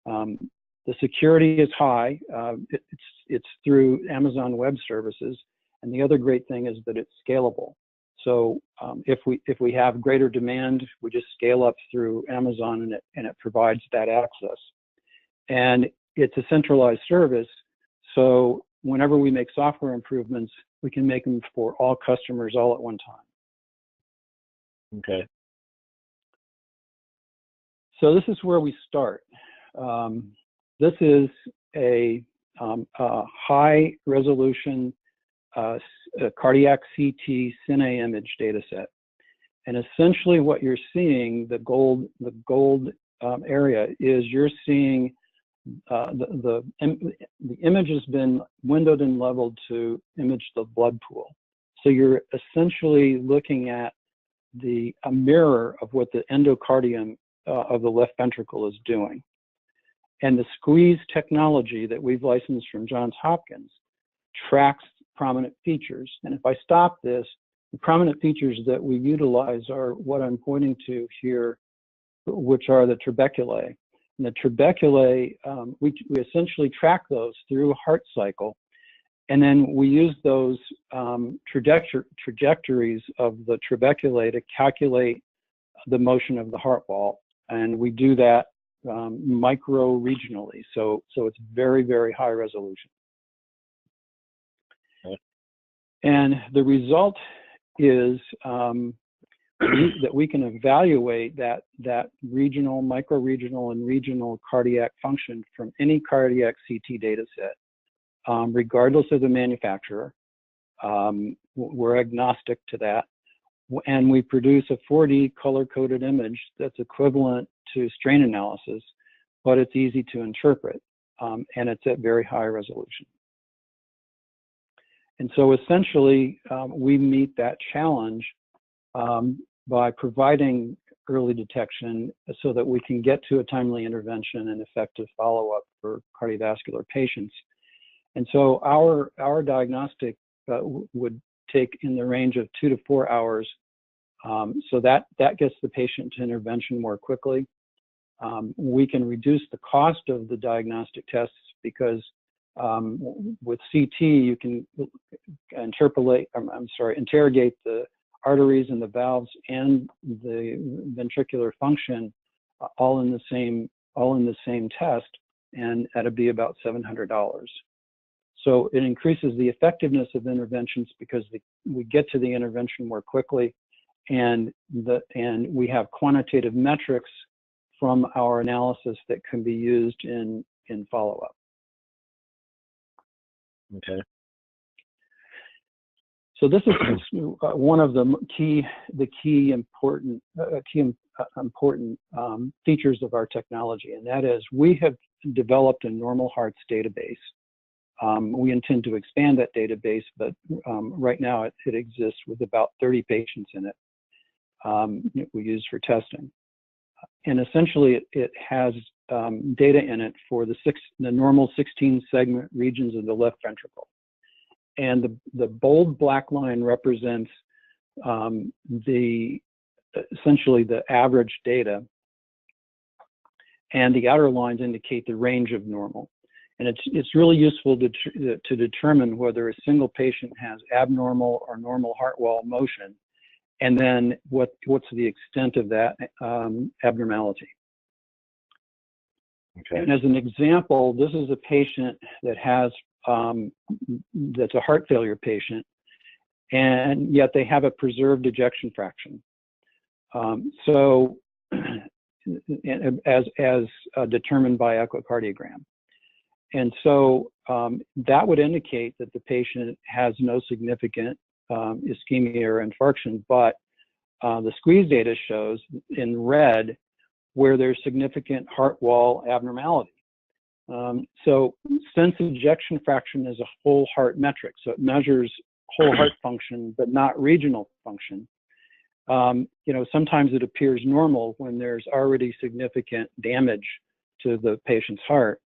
[SPEAKER 3] The security is high. It's through Amazon Web Services, and the other great thing is that it's scalable. So if we have greater demand, we just scale up through Amazon, and it provides that access. And it's a centralized service, so whenever we make software improvements, we can make them for all customers all at one time.
[SPEAKER 2] Okay.
[SPEAKER 3] So this is where we start. This is a high resolution cardiac CT Cine image data set. And essentially what you're seeing, the gold area, is you're seeing the image has been windowed and leveled to image the blood pool. So you're essentially looking at a mirror of what the endocardium of the left ventricle is doing. And the squeeze technology that we've licensed from Johns Hopkins tracks prominent features. And if I stop this, the prominent features that we utilize are what I'm pointing to here, which are the trabeculae. And the trabeculae, we essentially track those through a heart cycle, and then we use those trajectories of the trabeculae to calculate the motion of the heart wall, and we do that micro-regionally, so it's very, very high resolution.
[SPEAKER 2] Okay.
[SPEAKER 3] And the result is that we can evaluate that regional, micro-regional, and regional cardiac function from any cardiac CT data set, regardless of the manufacturer. We're agnostic to that. And we produce a 4D color-coded image that's equivalent to strain analysis, but it's easy to interpret, and it's at very high resolution. And so essentially, we meet that challenge by providing early detection so that we can get to a timely intervention and effective follow-up for cardiovascular patients. And so our diagnostic would take in the range of 2 to 4 hours. So that gets the patient to intervention more quickly. We can reduce the cost of the diagnostic tests because with CT, you can interrogate the arteries and the valves and the ventricular function all in the same test, and that'd be about $700. So it increases the effectiveness of interventions because we get to the intervention more quickly, and we have quantitative metrics from our analysis that can be used in follow-up.
[SPEAKER 2] Okay.
[SPEAKER 3] So this is one of the key important features of our technology, and that is we have developed a normal hearts database. We intend to expand that database, but right now it exists with about 30 patients in it we use for testing. And essentially it has data in it for the normal 16 segment regions of the left ventricle. And the bold black line represents essentially the average data, and the outer lines indicate the range of normal. And it's really useful to determine whether a single patient has abnormal or normal heart wall motion, and then what's the extent of that abnormality.
[SPEAKER 2] Okay.
[SPEAKER 3] And as an example, this is a patient that has that's a heart failure patient, and yet they have a preserved ejection fraction. So as determined by echocardiogram. And so that would indicate that the patient has no significant ischemia or infarction, but the squeeze data shows in red where there's significant heart wall abnormality. So since ejection fraction is a whole heart metric, so it measures whole heart function, but not regional function, sometimes it appears normal when there's already significant damage to the patient's heart.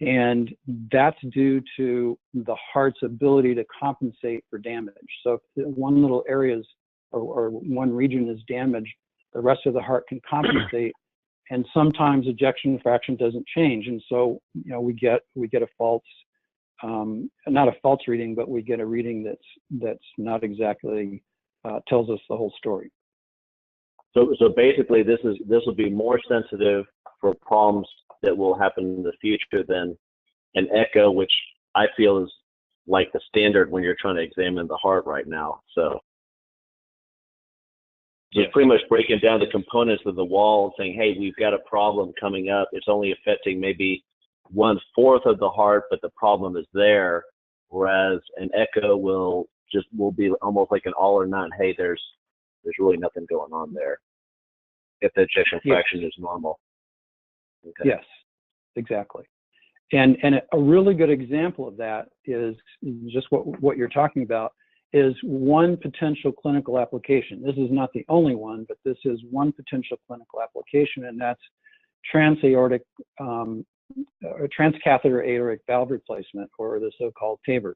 [SPEAKER 3] And that's due to the heart's ability to compensate for damage. So if one little area is, or one region is damaged, the rest of the heart can compensate. And sometimes ejection fraction doesn't change. And so, we get a false, not a false reading, but we get a reading that's not exactly, tells us the whole story.
[SPEAKER 2] So basically, this will be more sensitive for problems that will happen in the future than an echo, which I feel is like the standard when you're trying to examine the heart right now. So just pretty much breaking down the components of the wall and saying, hey, we've got a problem coming up. It's only affecting maybe 1/4 of the heart, but the problem is there. Whereas an echo will be almost like an all or none. Hey, there's really nothing going on there if the ejection fraction is normal. Okay.
[SPEAKER 3] Yes, exactly. And a really good example of that is just what you're talking about, is one potential clinical application. This is not the only one, but this is one potential clinical application, and that's transaortic, transcatheter aortic valve replacement, or the so-called TAVR.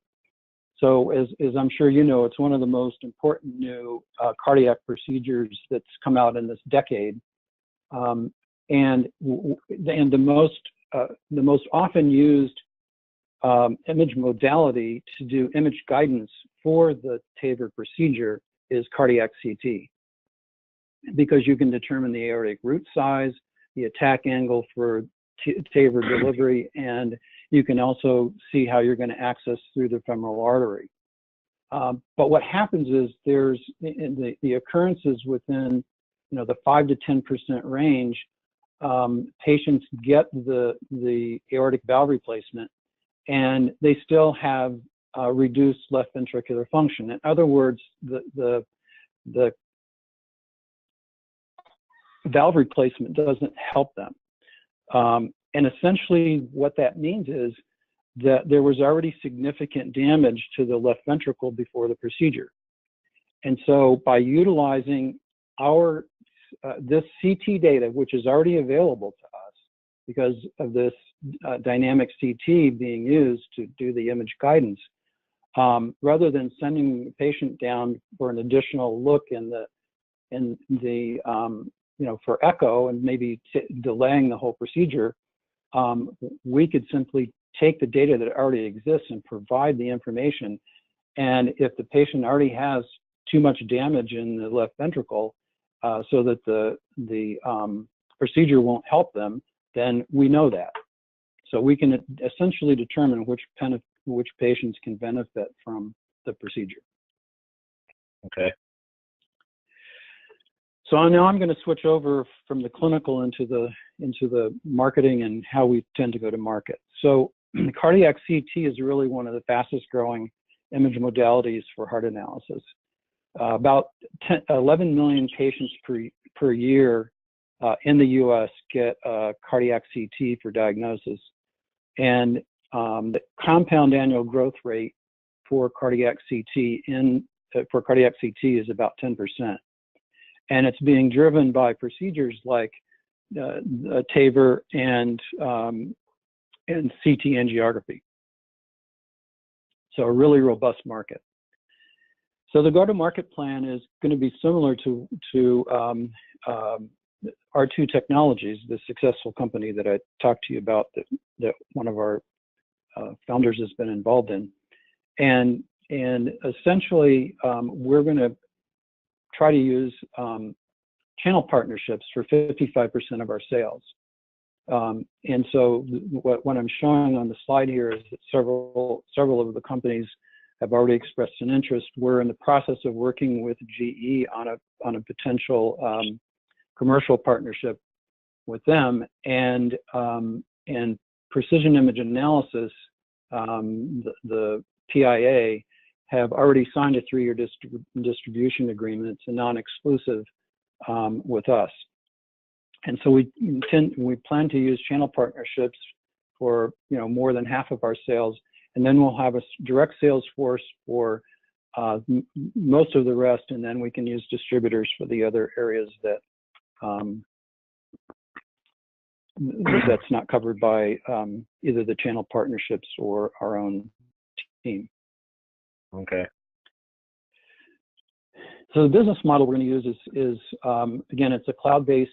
[SPEAKER 3] So as I'm sure you know, it's one of the most important new cardiac procedures that's come out in this decade. And the most often used image modality to do image guidance for the TAVR procedure is cardiac CT, because you can determine the aortic root size, the attack angle for TAVR delivery, and you can also see how you're going to access through the femoral artery. But what happens is there's the occurrences within the 5 to 10% range. Patients get the aortic valve replacement, and they still have reduced left ventricular function. In other words, the valve replacement doesn't help them. And essentially what that means is that there was already significant damage to the left ventricle before the procedure. And so by utilizing this CT data, which is already available to us because of this dynamic CT being used to do the image guidance, rather than sending the patient down for an additional look for echo and maybe delaying the whole procedure, we could simply take the data that already exists and provide the information. And if the patient already has too much damage in the left ventricle, so that the procedure won't help them, then we know that. So we can essentially determine which patients can benefit from the procedure.
[SPEAKER 2] Okay.
[SPEAKER 3] So now I'm going to switch over from the clinical into the marketing and how we tend to go to market. So cardiac CT is really one of the fastest growing image modalities for heart analysis. About 11 million patients per year in the U.S. get cardiac CT for diagnosis, and the compound annual growth rate for cardiac CT is about 10%, and it's being driven by procedures like TAVR and CT angiography. So a really robust market. So the go-to-market plan is going to be similar to R2 Technologies, the successful company that I talked to you about that one of our founders has been involved in. And essentially, we're going to try to use channel partnerships for 55% of our sales. And so what I'm showing on the slide here is that several of the companies have already expressed an interest. We're in the process of working with GE on a potential commercial partnership with them, and Precision Image Analysis, the PIA, have already signed a 3-year distribution agreement. It's a non-exclusive with us, and so we plan to use channel partnerships for more than half of our sales. And then we'll have a direct sales force for most of the rest, and then we can use distributors for the other areas that that's not covered by either the channel partnerships or our own team.
[SPEAKER 2] Okay.
[SPEAKER 3] So the business model we're going to use is again, it's a cloud-based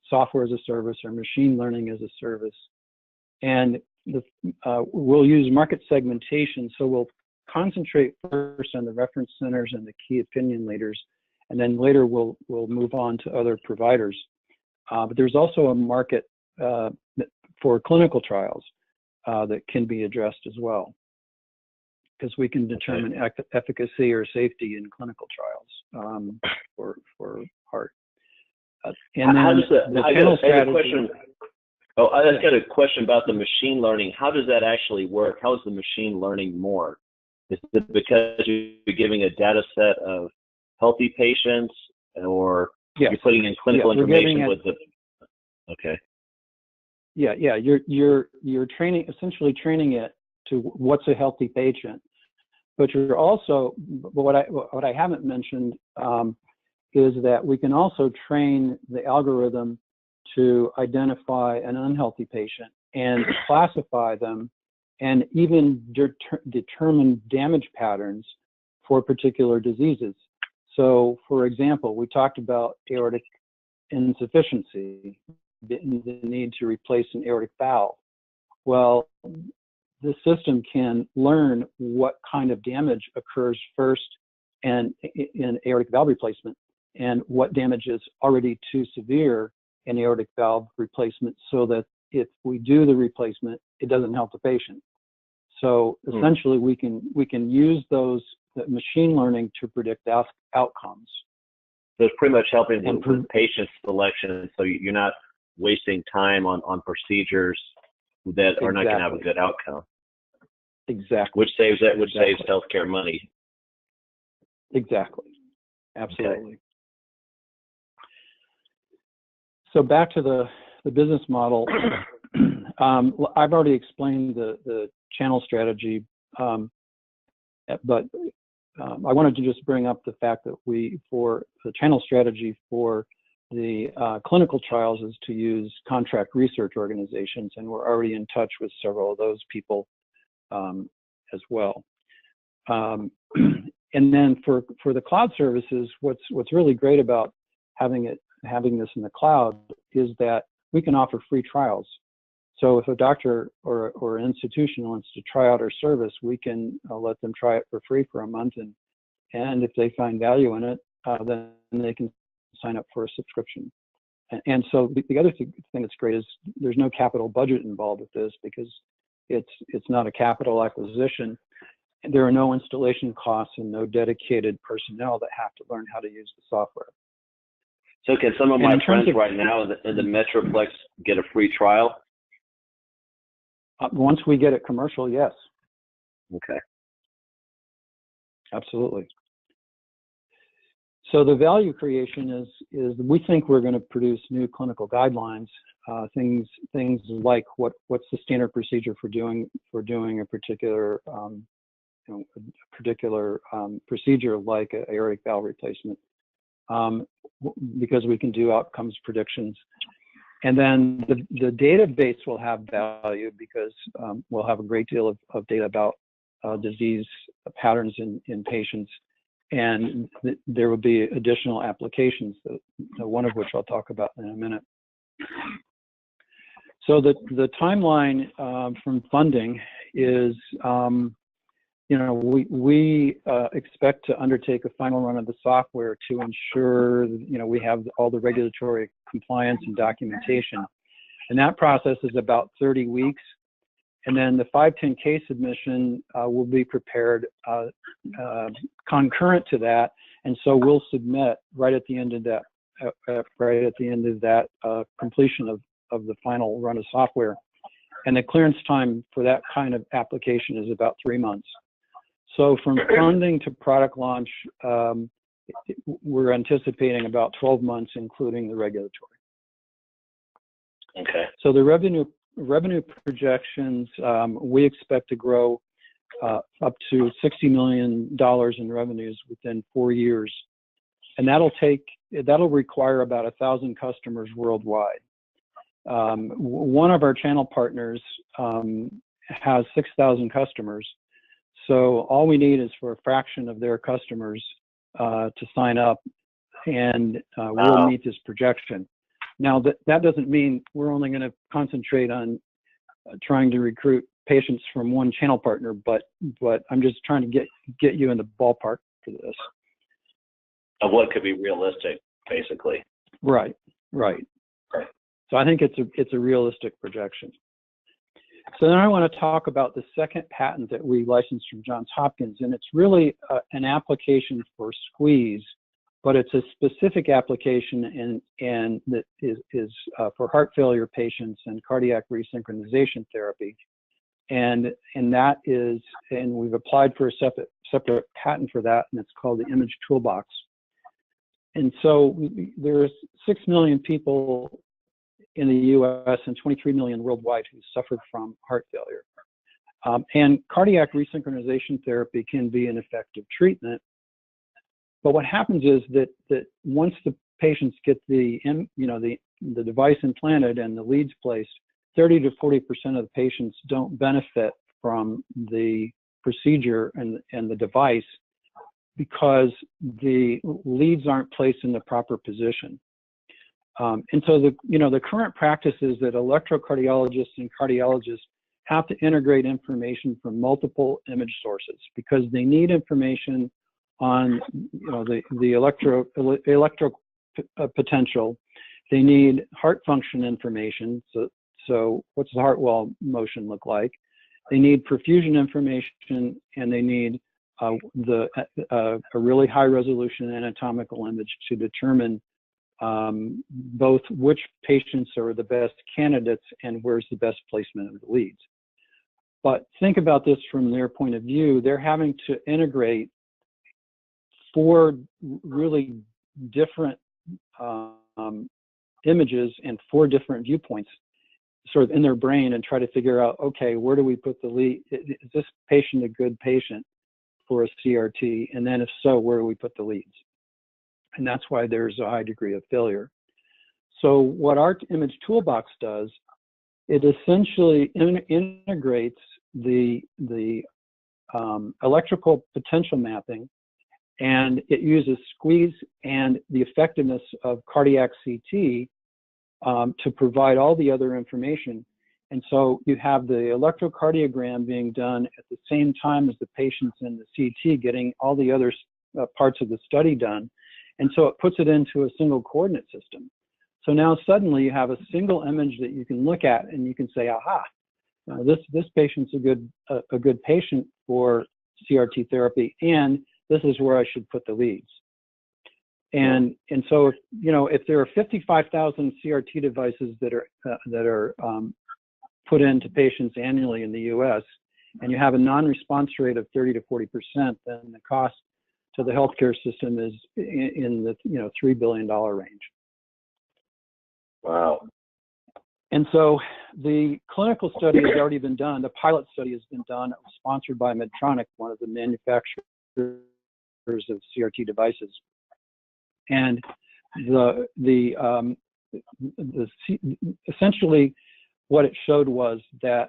[SPEAKER 3] software as a service or machine learning as a service. And we'll use market segmentation. So we'll concentrate first on the reference centers and the key opinion leaders, and then later we'll move on to other providers. But there's also a market for clinical trials that can be addressed as well, because we can determine efficacy or safety in clinical trials for heart. And
[SPEAKER 2] how
[SPEAKER 3] then
[SPEAKER 2] does the channel strategy. I just got a question about the machine learning. How does that actually work? How is the machine learning more? Is it because you're giving a data set of healthy patients, or you're putting in clinical information with the? Okay.
[SPEAKER 3] Yeah. You're training, essentially training it to what's a healthy patient, but you're also, what I haven't mentioned is that we can also train the algorithm to identify an unhealthy patient and classify them, and even determine damage patterns for particular diseases. So, for example, we talked about aortic insufficiency, the need to replace an aortic valve. Well, the system can learn what kind of damage occurs first and in aortic valve replacement, and what damage is already too severe in aortic valve replacement, so that if we do the replacement, it doesn't help the patient. So essentially, we can use those machine learning to predict outcomes.
[SPEAKER 2] So it's pretty much helping with patient selection, so you're not wasting time on procedures that are not going to have a good outcome.
[SPEAKER 3] Exactly.
[SPEAKER 2] Which saves healthcare money.
[SPEAKER 3] Exactly. Absolutely. Okay. So back to the business model. I've already explained the channel strategy, but I wanted to just bring up the fact that for the channel strategy for the clinical trials is to use contract research organizations, and we're already in touch with several of those people as well. And then for the cloud services, what's really great about having this in the cloud is that we can offer free trials. So if a doctor or an institution wants to try out our service, we can let them try it for free for a month, and if they find value in it, then they can sign up for a subscription. And so the other thing that's great is there's no capital budget involved with this, because it's not a capital acquisition. There are no installation costs and no dedicated personnel that have to learn how to use the software.
[SPEAKER 2] So can some of my friends right now in the Metroplex get a free trial?
[SPEAKER 3] Once we get it commercial, yes.
[SPEAKER 2] Okay.
[SPEAKER 3] Absolutely. So the value creation is we think we're going to produce new clinical guidelines, things like what's the standard procedure for doing a particular procedure like an aortic valve replacement, because we can do outcomes predictions. And then the database will have value, because we'll have a great deal of data about disease patterns in patients, and there will be additional applications, one of which I'll talk about in a minute. So the timeline from funding is, we expect to undertake a final run of the software to ensure, we have all the regulatory compliance and documentation. And that process is about 30 weeks. And then the 510(k) submission will be prepared concurrent to that. And so we'll submit right at the end of that, completion of the final run of software. And the clearance time for that kind of application is about 3 months. So from funding to product launch, we're anticipating about 12 months, including the regulatory.
[SPEAKER 2] Okay.
[SPEAKER 3] So the revenue projections, we expect to grow up to $60 million in revenues within 4 years. And that'll require about 1,000 customers worldwide. One of our channel partners has 6,000 customers. So all we need is for a fraction of their customers to sign up, and we'll meet this projection. Now, that doesn't mean we're only going to concentrate on trying to recruit patients from one channel partner, but I'm just trying to get you in the ballpark for this.
[SPEAKER 2] Of what could be realistic, basically.
[SPEAKER 3] Right. So I think it's a realistic projection. So then I want to talk about the second patent that we licensed from Johns Hopkins, and it's really an application for squeeze, but it's a specific application and that is for heart failure patients and cardiac resynchronization therapy. And we've applied for a separate patent for that, and it's called the Image Toolbox. And so there's 6 million people in the US and 23 million worldwide who suffer from heart failure. And cardiac resynchronization therapy can be an effective treatment. But what happens is that once the patients get the device implanted and the leads placed, 30 to 40% of the patients don't benefit from the procedure and the device because the leads aren't placed in the proper position. And so the current practice is that electrocardiologists and cardiologists have to integrate information from multiple image sources because they need information on the electro potential. They need heart function information. So what's the heart wall motion look like? They need perfusion information, and they need a really high resolution anatomical image to determine both which patients are the best candidates and where's the best placement of the leads. But think about this from their point of view. They're having to integrate 4 really different images and 4 different viewpoints sort of in their brain and try to figure out, okay, where do we put the lead? Is this patient a good patient for a CRT? And then if so, where do we put the leads? And that's why there's a high degree of failure. So what our Image Toolbox does, it essentially integrates the electrical potential mapping, and it uses squeeze and the effectiveness of cardiac CT to provide all the other information. And so you have the electrocardiogram being done at the same time as the patients in the CT getting all the other parts of the study done. And so it puts it into a single coordinate system. So now suddenly you have a single image that you can look at and you can say, aha, this patient's a good patient for CRT therapy, and this is where I should put the leads. And so if there are 55,000 CRT devices that are put into patients annually in the US, and you have a non-response rate of 30 to 40%, then the cost to the healthcare system is in the $3 billion range.
[SPEAKER 2] Wow. And
[SPEAKER 3] so the clinical study has already been done. The pilot study has been done. It was sponsored by Medtronic, one of the manufacturers of CRT devices. And essentially what it showed was that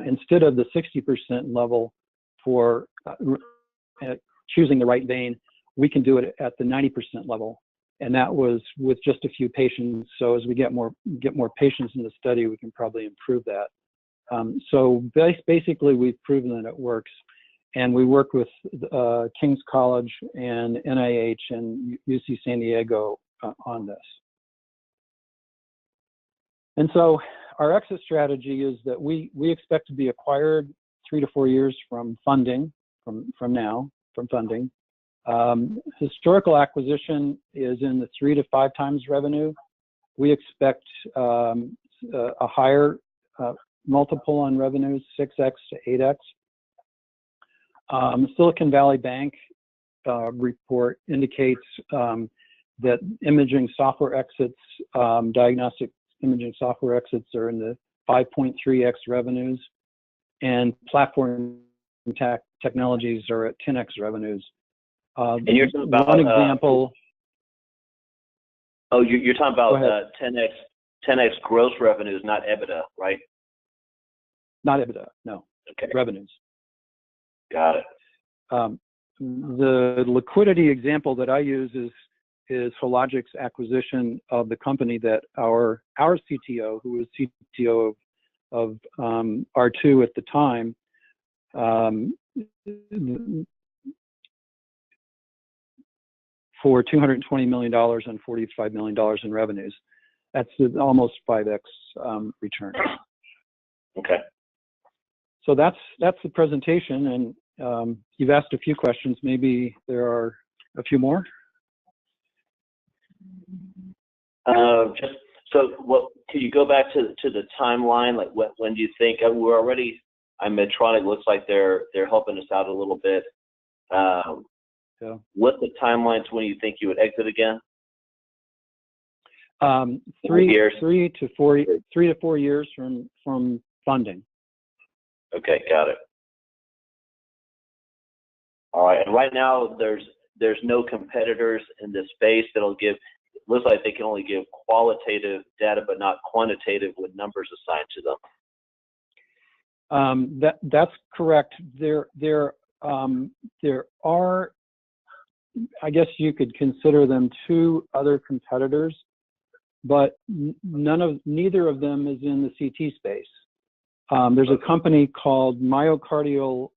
[SPEAKER 3] instead of the 60% level for choosing the right vein, we can do it at the 90% level. And that was with just a few patients. So as we get more patients in the study, we can probably improve that. So basically, we've proven that it works. And we work with King's College and NIH and UC San Diego on this. And so our exit strategy is that we expect to be acquired 3 to 4 years from funding, from funding. Historical acquisition is in the 3 to 5 times revenue. We expect a higher multiple on revenues, 6x to 8x. Silicon Valley Bank report indicates that imaging software exits, diagnostic imaging software exits are in the 5.3x revenues, and platform technologies are at 10x revenues.
[SPEAKER 2] And you're talking about
[SPEAKER 3] one example.
[SPEAKER 2] You're talking about 10x gross revenues, not EBITDA, right?
[SPEAKER 3] Not EBITDA, no.
[SPEAKER 2] Okay.
[SPEAKER 3] Revenues.
[SPEAKER 2] Got it.
[SPEAKER 3] The liquidity example that I use is Hologic's acquisition of the company that our CTO, who was CTO of R2 at the time, for $220 million and $45 million in revenues. That's almost 5x return.
[SPEAKER 2] Okay.
[SPEAKER 3] So that's the presentation, and you've asked a few questions. Maybe there are a few more.
[SPEAKER 2] Can you go back to the timeline? Like, when do you think we're already? Medtronic looks like they're helping us out a little bit.
[SPEAKER 3] Yeah.
[SPEAKER 2] What's the timeline to when you think you would exit again?
[SPEAKER 3] 3 to 4 years from funding.
[SPEAKER 2] Okay, got it. All right, and right now there's no competitors in this space that'll give. It looks like they can only give qualitative data, but not quantitative with numbers assigned to them.
[SPEAKER 3] That's correct. There are, I guess you could consider them 2 other competitors, but neither of them is in the CT space. There's a company called Myocardial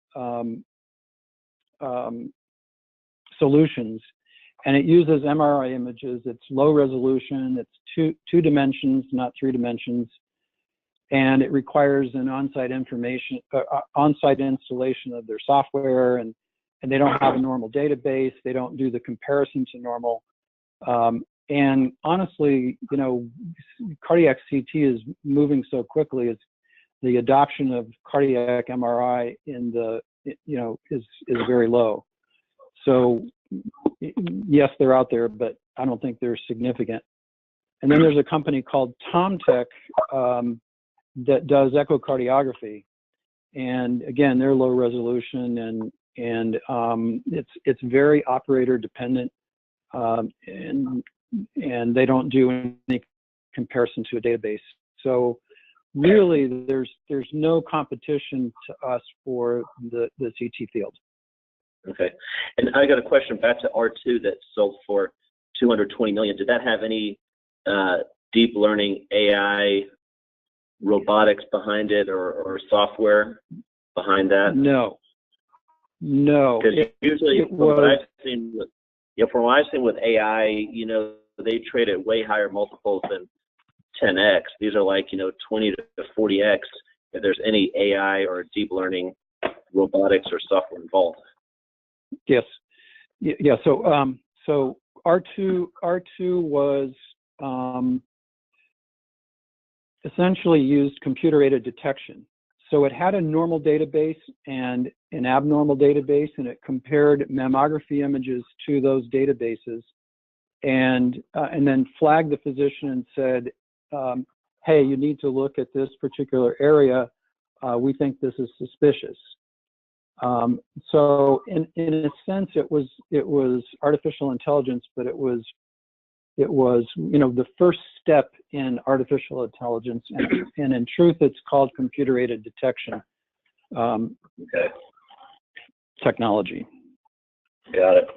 [SPEAKER 3] Solutions, and it uses MRI images. It's low resolution. It's two dimensions, not 3 dimensions, and it requires an on-site installation of their software, and they don't have a normal database. They don't do the comparison to normal. And honestly, cardiac CT is moving so quickly. It's the adoption of cardiac MRI is very low. So yes, they're out there, but I don't think they're significant. And then there's a company called TomTech that does echocardiography, and again, they're low resolution, and it's very operator dependent, and they don't do any comparison to a database. So really, there's no competition to us for the CT field.
[SPEAKER 2] Okay, and I got a question back to R2 that sold for $220 million. Did that have any deep learning AI robotics behind it, or software behind that?
[SPEAKER 3] No.
[SPEAKER 2] Because usually, from what I've seen with AI, they trade at way higher multiples than 10x. These are like 20 to 40x if there's any AI or deep learning robotics or software involved.
[SPEAKER 3] Yes. Yeah. So R2 was essentially used computer-aided detection. So it had a normal database and an abnormal database, and it compared mammography images to those databases, and then flagged the physician and said, "Hey, you need to look at this particular area. We think this is suspicious." So in a sense, it was artificial intelligence, but it was the first step in artificial intelligence, and in truth, it's called computer-aided detection technology.
[SPEAKER 2] Got it.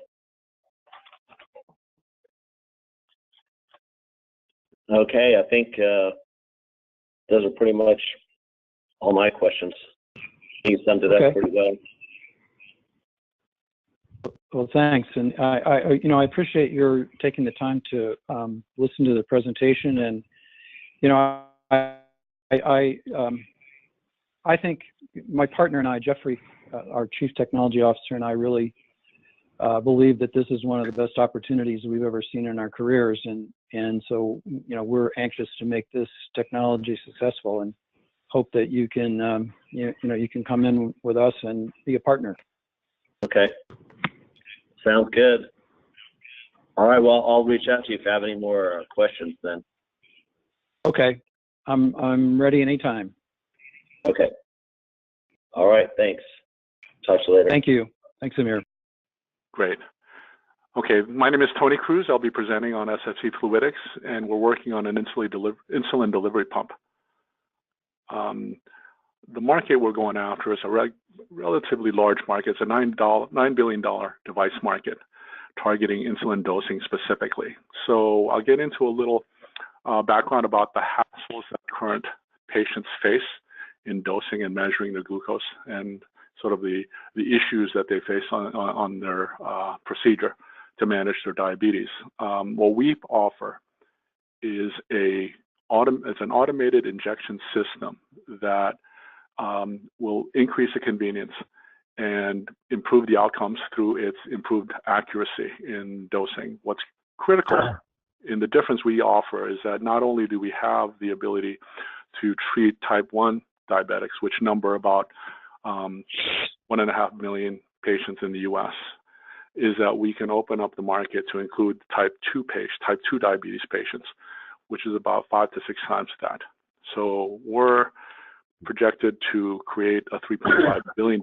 [SPEAKER 2] Okay, I think those are pretty much all my questions. You summed it up pretty well.
[SPEAKER 3] Well, thanks, and I appreciate your taking the time to listen to the presentation, and I think my partner and I, Jeffrey, our Chief Technology Officer, and I really believe that this is one of the best opportunities we've ever seen in our careers, and so we're anxious to make this technology successful, and hope that you can you can come in with us and be a partner.
[SPEAKER 2] Okay. Sounds good. All right. Well, I'll reach out to you if you have any more questions then.
[SPEAKER 3] Okay. I'm ready anytime.
[SPEAKER 2] Okay. All right. Thanks. Talk to you later.
[SPEAKER 3] Thank you. Thanks, Amir.
[SPEAKER 4] Great. Okay, my name is Tony Cruz. I'll be presenting on SFC fluidics, and we're working on an insulin delivery pump. The market we're going after is a relatively large market. It's a $9 billion device market targeting insulin dosing specifically. So I'll get into a little background about the hassles that current patients face in dosing and measuring their glucose, and sort of the issues that they face on their procedure to manage their diabetes. What we offer is it's an automated injection system that will increase the convenience and improve the outcomes through its improved accuracy in dosing. What's critical in the difference we offer is that not only do we have the ability to treat type 1 diabetics, which number about 1.5 million patients in the US, is that we can open up the market to include type 2 diabetes patients, which is about 5 to 6 times that. So we're projected to create a $3.5 billion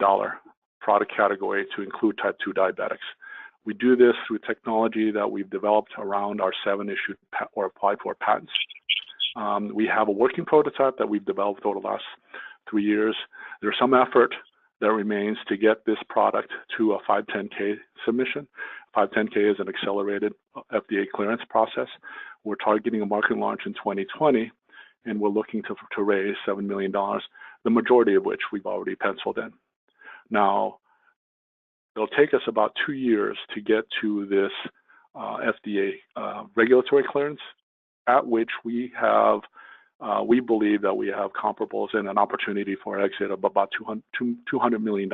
[SPEAKER 4] product category to include type 2 diabetics. We do this through technology that we've developed around our 7 issued or applied for patents. We have a working prototype that we've developed over the last 3 years. There's some effort that remains to get this product to a 510K submission. 510K is an accelerated FDA clearance process. We're targeting a market launch in 2020, and we're looking to raise $7 million, the majority of which we've already penciled in. Now, it'll take us about 2 years to get to this FDA regulatory clearance, at which we believe that we have comparables and an opportunity for exit of about $200 million,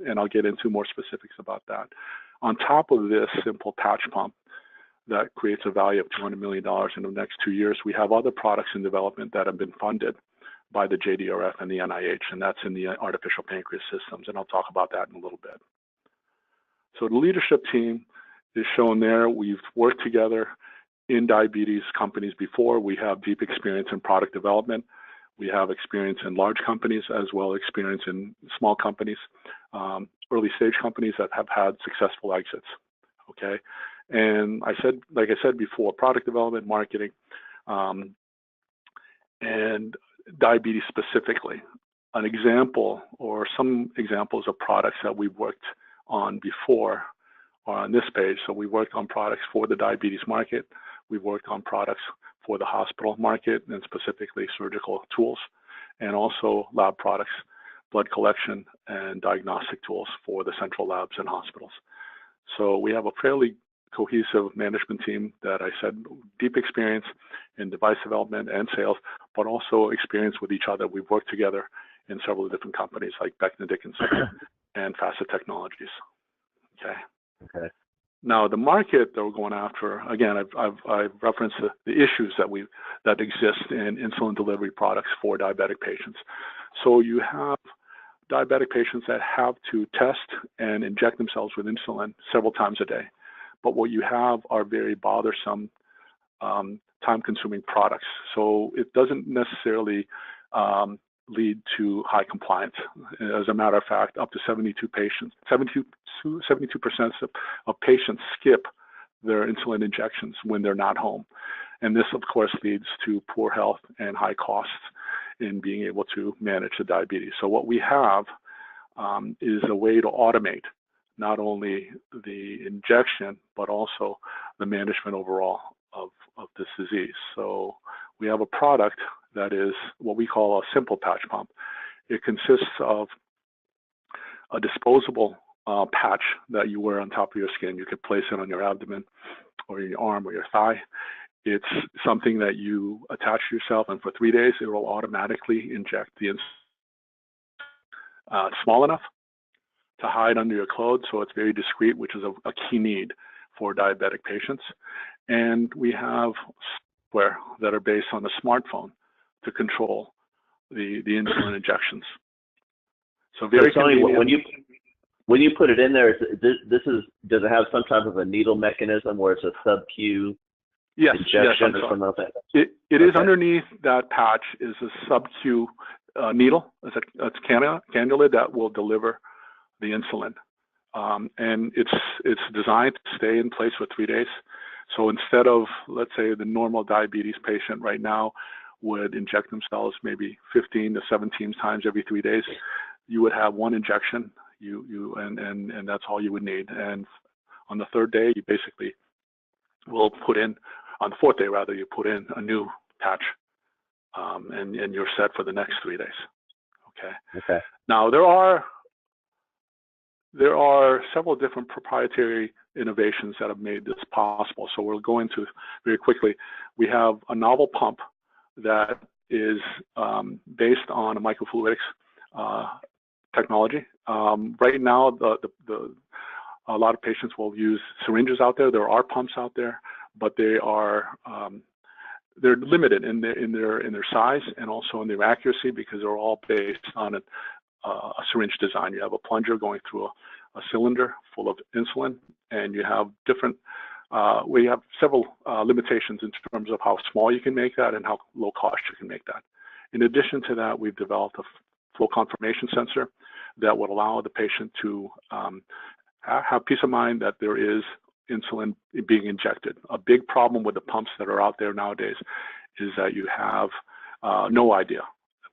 [SPEAKER 4] and I'll get into more specifics about that. On top of this simple patch pump that creates a value of $200 million in the next 2 years, we have other products in development that have been funded by the JDRF and the NIH, and that's in the artificial pancreas systems, and I'll talk about that in a little bit. So the leadership team is shown there. We've worked together in diabetes companies before. We have deep experience in product development. We have experience in large companies as well as experience in small companies, early stage companies that have had successful exits, okay? And like I said before, product development, marketing, and diabetes specifically. An example or some examples of products that we've worked on before are on this page. So we worked on products for the diabetes market. We've worked on products for the hospital market, and specifically surgical tools, and also lab products, blood collection and diagnostic tools for the central labs and hospitals. So we have a fairly cohesive management team that I said, deep experience in device development and sales, but also experience with each other. We've worked together in several different companies like Becton Dickinson and Facet Technologies. Okay. Now the market that we're going after, again, I've referenced the issues that exist in insulin delivery products for diabetic patients. So you have diabetic patients that have to test and inject themselves with insulin several times a day. But what you have are very bothersome, time-consuming products. So it doesn't necessarily lead to high compliance. As a matter of fact, up to 72% of patients skip their insulin injections when they're not home. And this, of course, leads to poor health and high costs in being able to manage the diabetes. So what we have is a way to automate not only the injection, but also the management overall of this disease. So we have a product that is what we call a simple patch pump. It consists of a disposable patch that you wear on top of your skin. You could place it on your abdomen or your arm or your thigh. It's something that you attach to yourself, and for 3 days, it will automatically inject the insulin. Small enough to hide under your clothes, so it's very discreet, which is a key need for diabetic patients. And we have software that are based on the smartphone to control the insulin injections. So very convenient.
[SPEAKER 2] When you put it in there, does it have some type of a needle mechanism where it's a sub-Q injection or something like that?
[SPEAKER 4] It is underneath that patch is a sub-Q needle. It's cannula that will deliver the insulin. And it's designed to stay in place for 3 days. So instead of, let's say, the normal diabetes patient right now would inject themselves maybe 15 to 17 times every 3 days, you would have one injection, and that's all you would need. And on the third day, you basically will put in, on the fourth day rather, you put in a new patch, and you're set for the next 3 days. Okay. Now there are several different proprietary innovations that have made this possible. So we'll go into very quickly. We have a novel pump that is based on a microfluidics technology. Right now, a lot of patients will use syringes out there. There are pumps out there, but they're limited in their size and also in their accuracy because they're all based on a syringe design. You have a plunger going through a cylinder full of insulin, and you have different, we have several limitations in terms of how small you can make that and how low cost you can make that. In addition to that, we've developed a flow confirmation sensor that would allow the patient to have peace of mind that there is insulin being injected. A big problem with the pumps that are out there nowadays is that you have no idea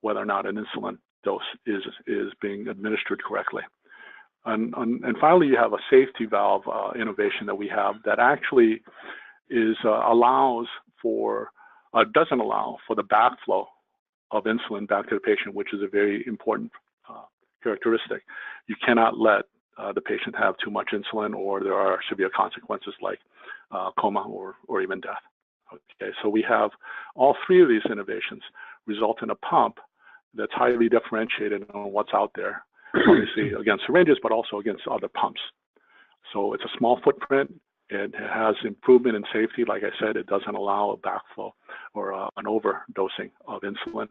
[SPEAKER 4] whether or not an insulin dose is being administered correctly. And finally, you have a safety valve innovation that we have that actually doesn't allow for the backflow of insulin back to the patient, which is a very important characteristic. You cannot let the patient have too much insulin, or there are severe consequences like coma or even death. Okay, so we have all three of these innovations result in a pump that's highly differentiated on what's out there, obviously against syringes, but also against other pumps. So it's a small footprint. It has improvement in safety. Like I said, it doesn't allow a backflow or an overdosing of insulin.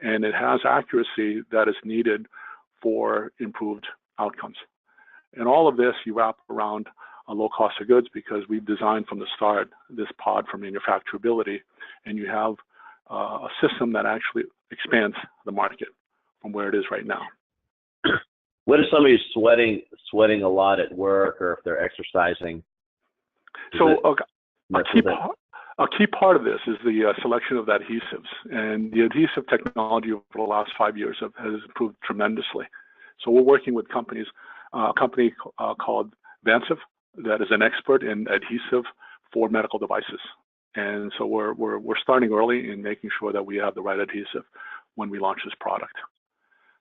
[SPEAKER 4] And it has accuracy that is needed for improved outcomes. And all of this you wrap around a low cost of goods because we've designed from the start this pod for manufacturability, and you have a system that actually expands the market from where it is right now.
[SPEAKER 2] What if somebody's sweating a lot at work or if they're exercising?
[SPEAKER 4] So a key part of this is the selection of the adhesives, and the adhesive technology over the last 5 years has improved tremendously. So we're working with a company called Vanciv that is an expert in adhesive for medical devices. And so we're starting early in making sure that we have the right adhesive when we launch this product.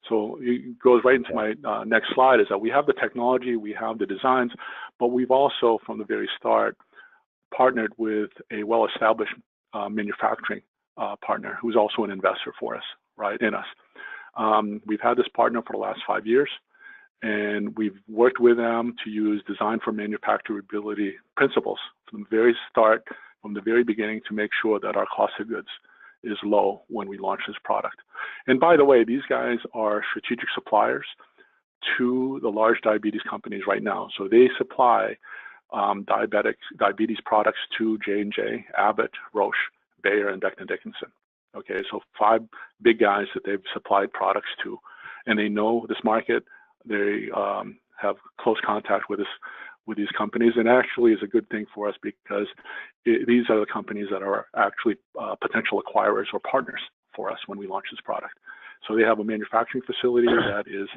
[SPEAKER 4] So it goes right into my next slide, is that we have the technology, we have the designs, but we've also from the very start partnered with a well-established manufacturing partner who's also an investor for us, right, in us. We've had this partner for the last 5 years, and we've worked with them to use design for manufacturability principles from the very start, from the very beginning, to make sure that our cost of goods is low when we launch this product. And by the way, these guys are strategic suppliers to the large diabetes companies right now. So they supply diabetes products to J&J, Abbott, Roche, Bayer, and Becton Dickinson. Okay, so 5 big guys that they've supplied products to, and they know this market. They have close contact with these companies, and actually is a good thing for us because these are the companies that are actually potential acquirers or partners for us when we launch this product. So they have a manufacturing facility that is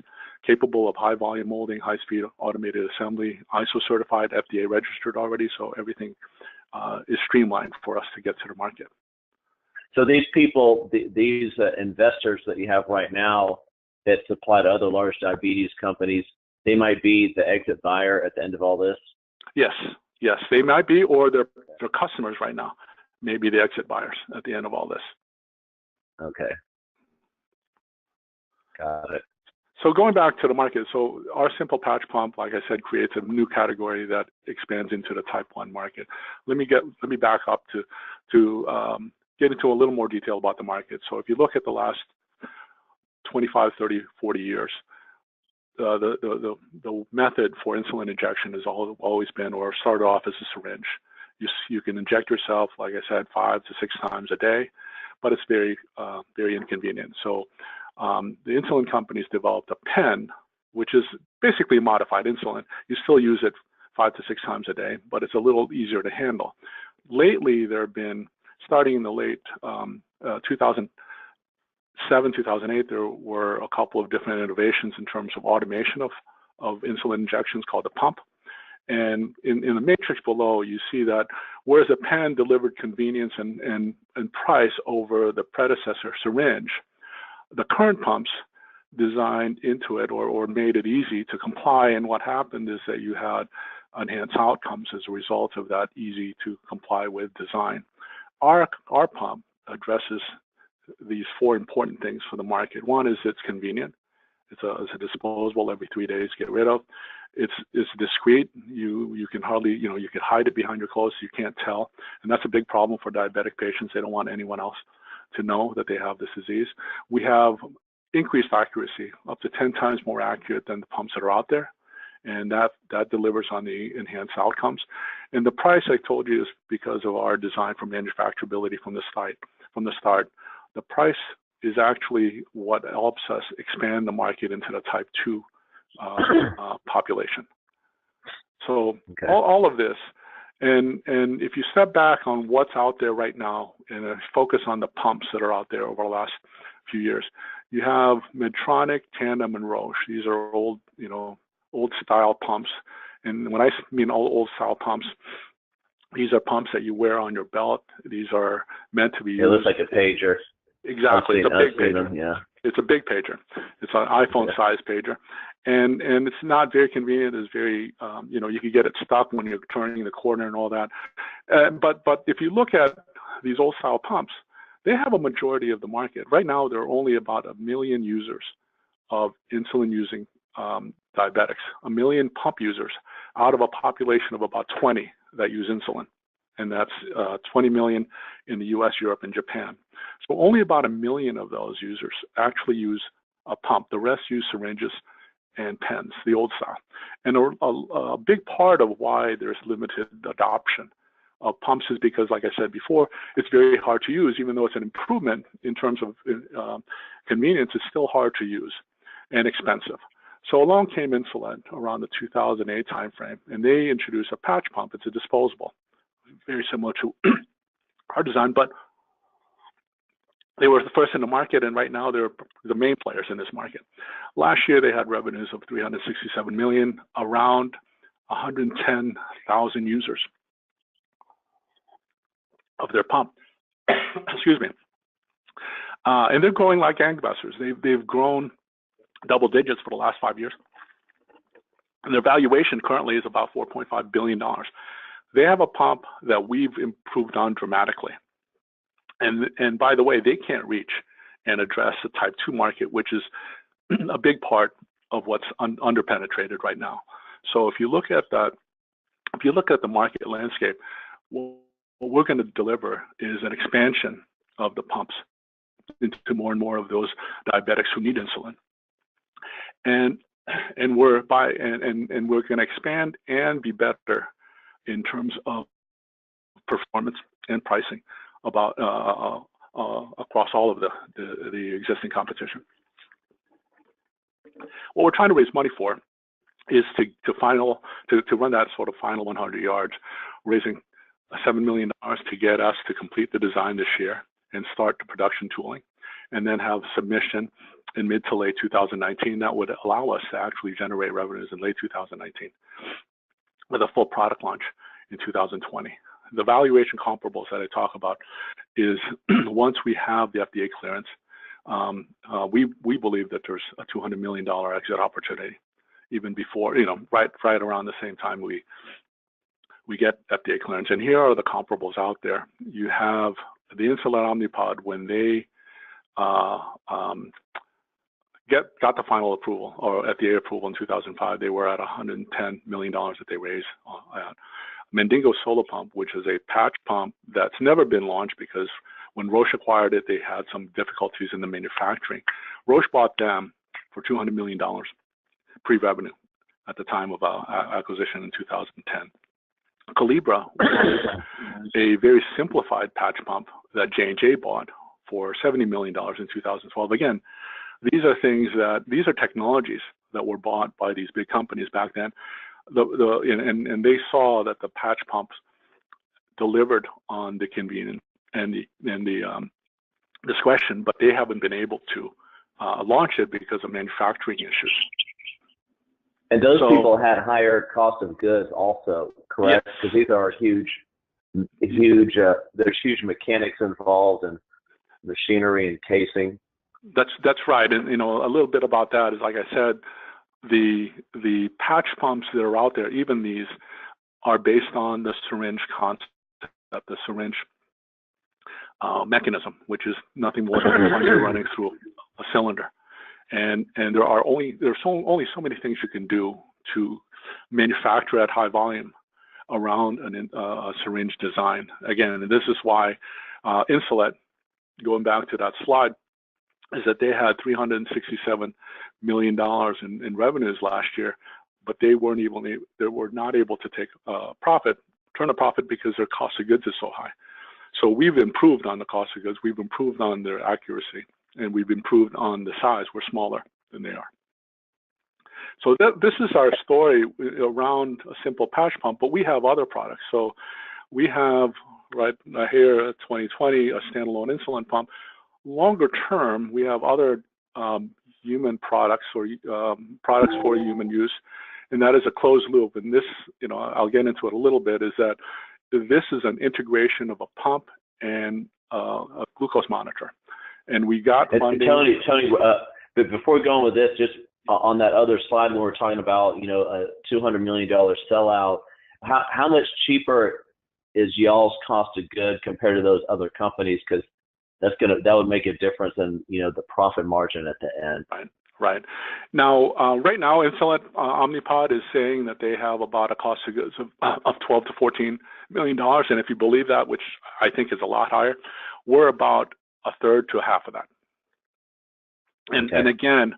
[SPEAKER 4] capable of high volume molding, high speed automated assembly, ISO certified, FDA registered already, so everything is streamlined for us to get to the market.
[SPEAKER 2] So these people, these investors that you have right now that supply to other large diabetes companies, they might be the exit buyer at the end of all this?
[SPEAKER 4] Yes, they might be, or their customers right now may be the exit buyers at the end of all this.
[SPEAKER 2] Okay. Got it.
[SPEAKER 4] So going back to the market, so our simple patch pump, like I said, creates a new category that expands into the type 1 market. Let me back up to get into a little more detail about the market. So if you look at the last 25, 30, 40 years, the method for insulin injection has always been, or started off as a syringe. You can inject yourself, like I said, 5 to 6 times a day, but it's very inconvenient. So the insulin companies developed a pen which is basically modified insulin. You still use it 5 to 6 times a day, but it's a little easier to handle. Lately, there have been, starting in the late 2007, 2008, there were a couple of different innovations in terms of automation of insulin injections called the pump. And in the matrix below, you see that whereas a pen delivered convenience and price over the predecessor syringe, the current pumps designed into it or made it easy to comply. And what happened is that you had enhanced outcomes as a result of that easy to comply with design. Our pump addresses these 4 important things for the market. One is it's convenient. It's a disposable every 3 days, get rid of. It's discreet. You can hardly, you can hide it behind your clothes so you can't tell. And that's a big problem for diabetic patients. They don't want anyone else to know that they have this disease. We have increased accuracy, up to 10 times more accurate than the pumps that are out there. And that delivers on the enhanced outcomes. And the price I told you is because of our design for manufacturability from the start. The price is actually what helps us expand the market into the type 2 population. So okay. all of this, and if you step back on what's out there right now and focus on the pumps that are out there over the last few years, you have Medtronic, Tandem, and Roche. These are old style pumps. And when I mean old style pumps, these are pumps that you wear on your belt. These are meant to be used.
[SPEAKER 2] It looks like a pager.
[SPEAKER 4] Exactly, it's a big pager.
[SPEAKER 2] Them, yeah.
[SPEAKER 4] It's a big pager. It's an iPhone-sized pager, and it's not very convenient. It's very, you could get it stuck when you're turning the corner and all that. But if you look at these old-style pumps, they have a majority of the market. Right now, there are only about 1 million users of insulin-using diabetics, 1 million pump users out of a population of about 20 that use insulin. And that's 20 million in the US, Europe, and Japan. So only about 1 million of those users actually use a pump. The rest use syringes and pens, the old style. And a big part of why there's limited adoption of pumps is because, like I said before, it's very hard to use. Even though it's an improvement in terms of convenience, it's still hard to use and expensive. So along came Insulet around the 2008 timeframe, and they introduced a patch pump. It's a disposable, very similar to our design, but they were the first in the market, and right now they're the main players in this market. Last year, they had revenues of $367 million, around 110,000 users of their pump. Excuse me. And they're growing like gangbusters. They've grown double digits for the last 5 years. And their valuation currently is about $4.5 billion. They have a pump that we've improved on dramatically. And by the way, they can't reach and address the type 2 market, which is a big part of what's underpenetrated right now. So if you look at that, if you look at the market landscape, what we're going to deliver is an expansion of the pumps into more and more of those diabetics who need insulin. And we're going to expand and be better in terms of performance and pricing about across all of the existing competition. What we're trying to raise money for is to run that sort of final 100 yards, raising $7 million to get us to complete the design this year and start the production tooling, and then have submission in mid to late 2019. That would allow us to actually generate revenues in late 2019 with a full product launch in 2020. The valuation comparables that I talk about is once we have the FDA clearance, we believe that there's a $200 million exit opportunity, even before, right around the same time we get FDA clearance. And here are the comparables out there. You have the Insulet Omnipod when they got the final approval or FDA approval in 2005. They were at $110 million that they raised. Mendingo Solo Pump, which is a patch pump that's never been launched because when Roche acquired it, they had some difficulties in the manufacturing. Roche bought them for $200 million pre-revenue at the time of acquisition in 2010. Calibra was a very simplified patch pump that J&J bought for $70 million in 2012. Again, these are technologies that were bought by these big companies back then, and they saw that the patch pumps delivered on the convenience and the discretion, but they haven't been able to launch it because of manufacturing issues.
[SPEAKER 2] And those people had higher cost of goods also, correct?
[SPEAKER 4] Yes.
[SPEAKER 2] Because these are there's huge mechanics involved and machinery and casing.
[SPEAKER 4] That's right. And a little bit about that is, like I said, the patch pumps that are out there, even these, are based on the syringe concept, the syringe mechanism, which is nothing more than a plunger running through a cylinder. And there's only so many things you can do to manufacture at high volume around a syringe design. Again, and this is why Insulet, going back to that slide, is that they had $367 million in revenues last year, but they were not able to take turn a profit because their cost of goods is so high. So we've improved on the cost of goods, we've improved on their accuracy, and we've improved on the size. We're smaller than they are. So this is our story around a simple patch pump, but we have other products. So we have right here, 2020, a standalone insulin pump. Longer term, we have other human products or products for human use, and that is a closed loop. And this, I'll get into it a little bit, is that this is an integration of a pump and a glucose monitor. And we got funding.
[SPEAKER 2] Tony, but before we go on with this, just on that other slide when we're talking about, a $200 million sellout, how much cheaper is y'all's cost of good compared to those other companies? Because that would make a difference in the profit margin at the end.
[SPEAKER 4] Right. Now, right now, Insulet Omnipod is saying that they have about a cost of goods of $12 to $14 million, and if you believe that, which I think is a lot higher, we're about a third to a half of that. And again,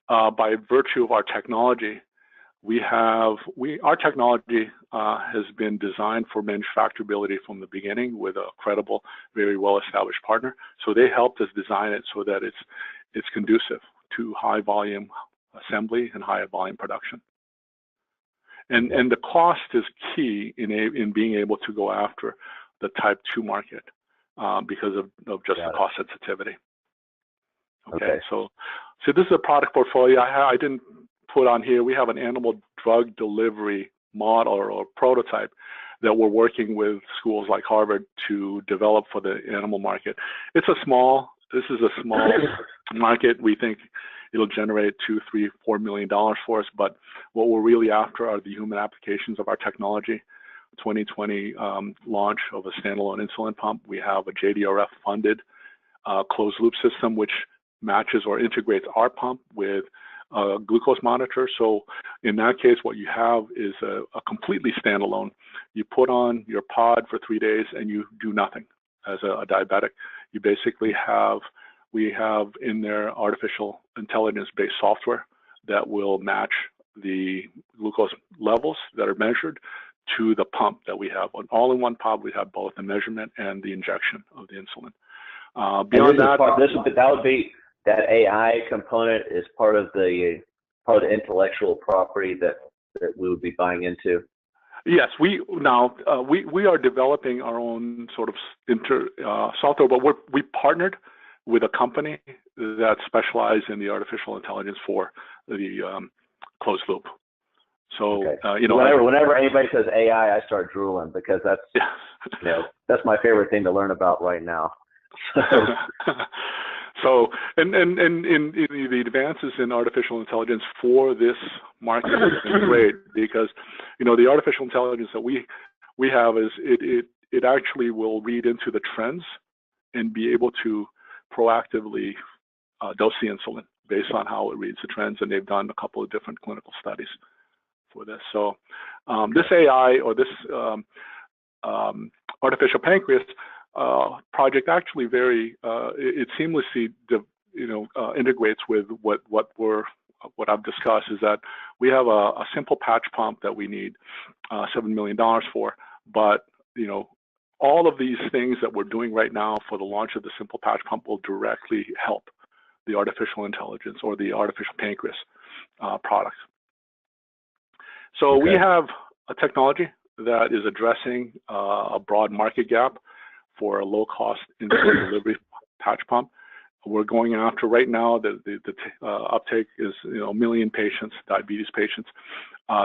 [SPEAKER 4] by virtue of our technology, our technology has been designed for manufacturability from the beginning with a credible, very well-established partner. So they helped us design it so that it's conducive to high volume assembly and high volume production. And the cost is key in being able to go after the type 2 market because of just the cost sensitivity. Okay. So this is a product portfolio. I didn't put on here. We have an animal drug delivery model or prototype that we're working with schools like Harvard to develop for the animal market. This is a small market. We think it'll generate $2, $3, $4 million for us, but what we're really after are the human applications of our technology. 2020 launch of a standalone insulin pump. We have a JDRF funded closed loop system which matches or integrates our pump with a glucose monitor. So in that case, what you have is a completely standalone. You put on your pod for 3 days and you do nothing as a diabetic. You basically we have in there artificial intelligence-based software that will match the glucose levels that are measured to the pump that we have. On all-in-one pump, we have both the measurement and the injection of the insulin. Beyond that,
[SPEAKER 2] that AI component is part of the intellectual property that we would be buying into.
[SPEAKER 4] Yes, we are developing our own sort of software, but we partnered with a company that specializes in the artificial intelligence for the closed loop. So
[SPEAKER 2] whenever anybody says AI, I start drooling because that's my favorite thing to learn about right now.
[SPEAKER 4] So, and the advances in artificial intelligence for this market has been great because, the artificial intelligence that we have is it actually will read into the trends and be able to proactively dose the insulin based on how it reads the trends. And they've done a couple of different clinical studies for this. So this AI or this artificial pancreas project actually it seamlessly integrates with what I've discussed, is that we have a simple patch pump that we need $7 million for, but all of these things that we're doing right now for the launch of the simple patch pump will directly help the artificial intelligence or the artificial pancreas products. So we have a technology that is addressing a broad market gap for a low-cost insulin delivery patch pump. We're going after right now, the uptake is 1 million patients, diabetes patients,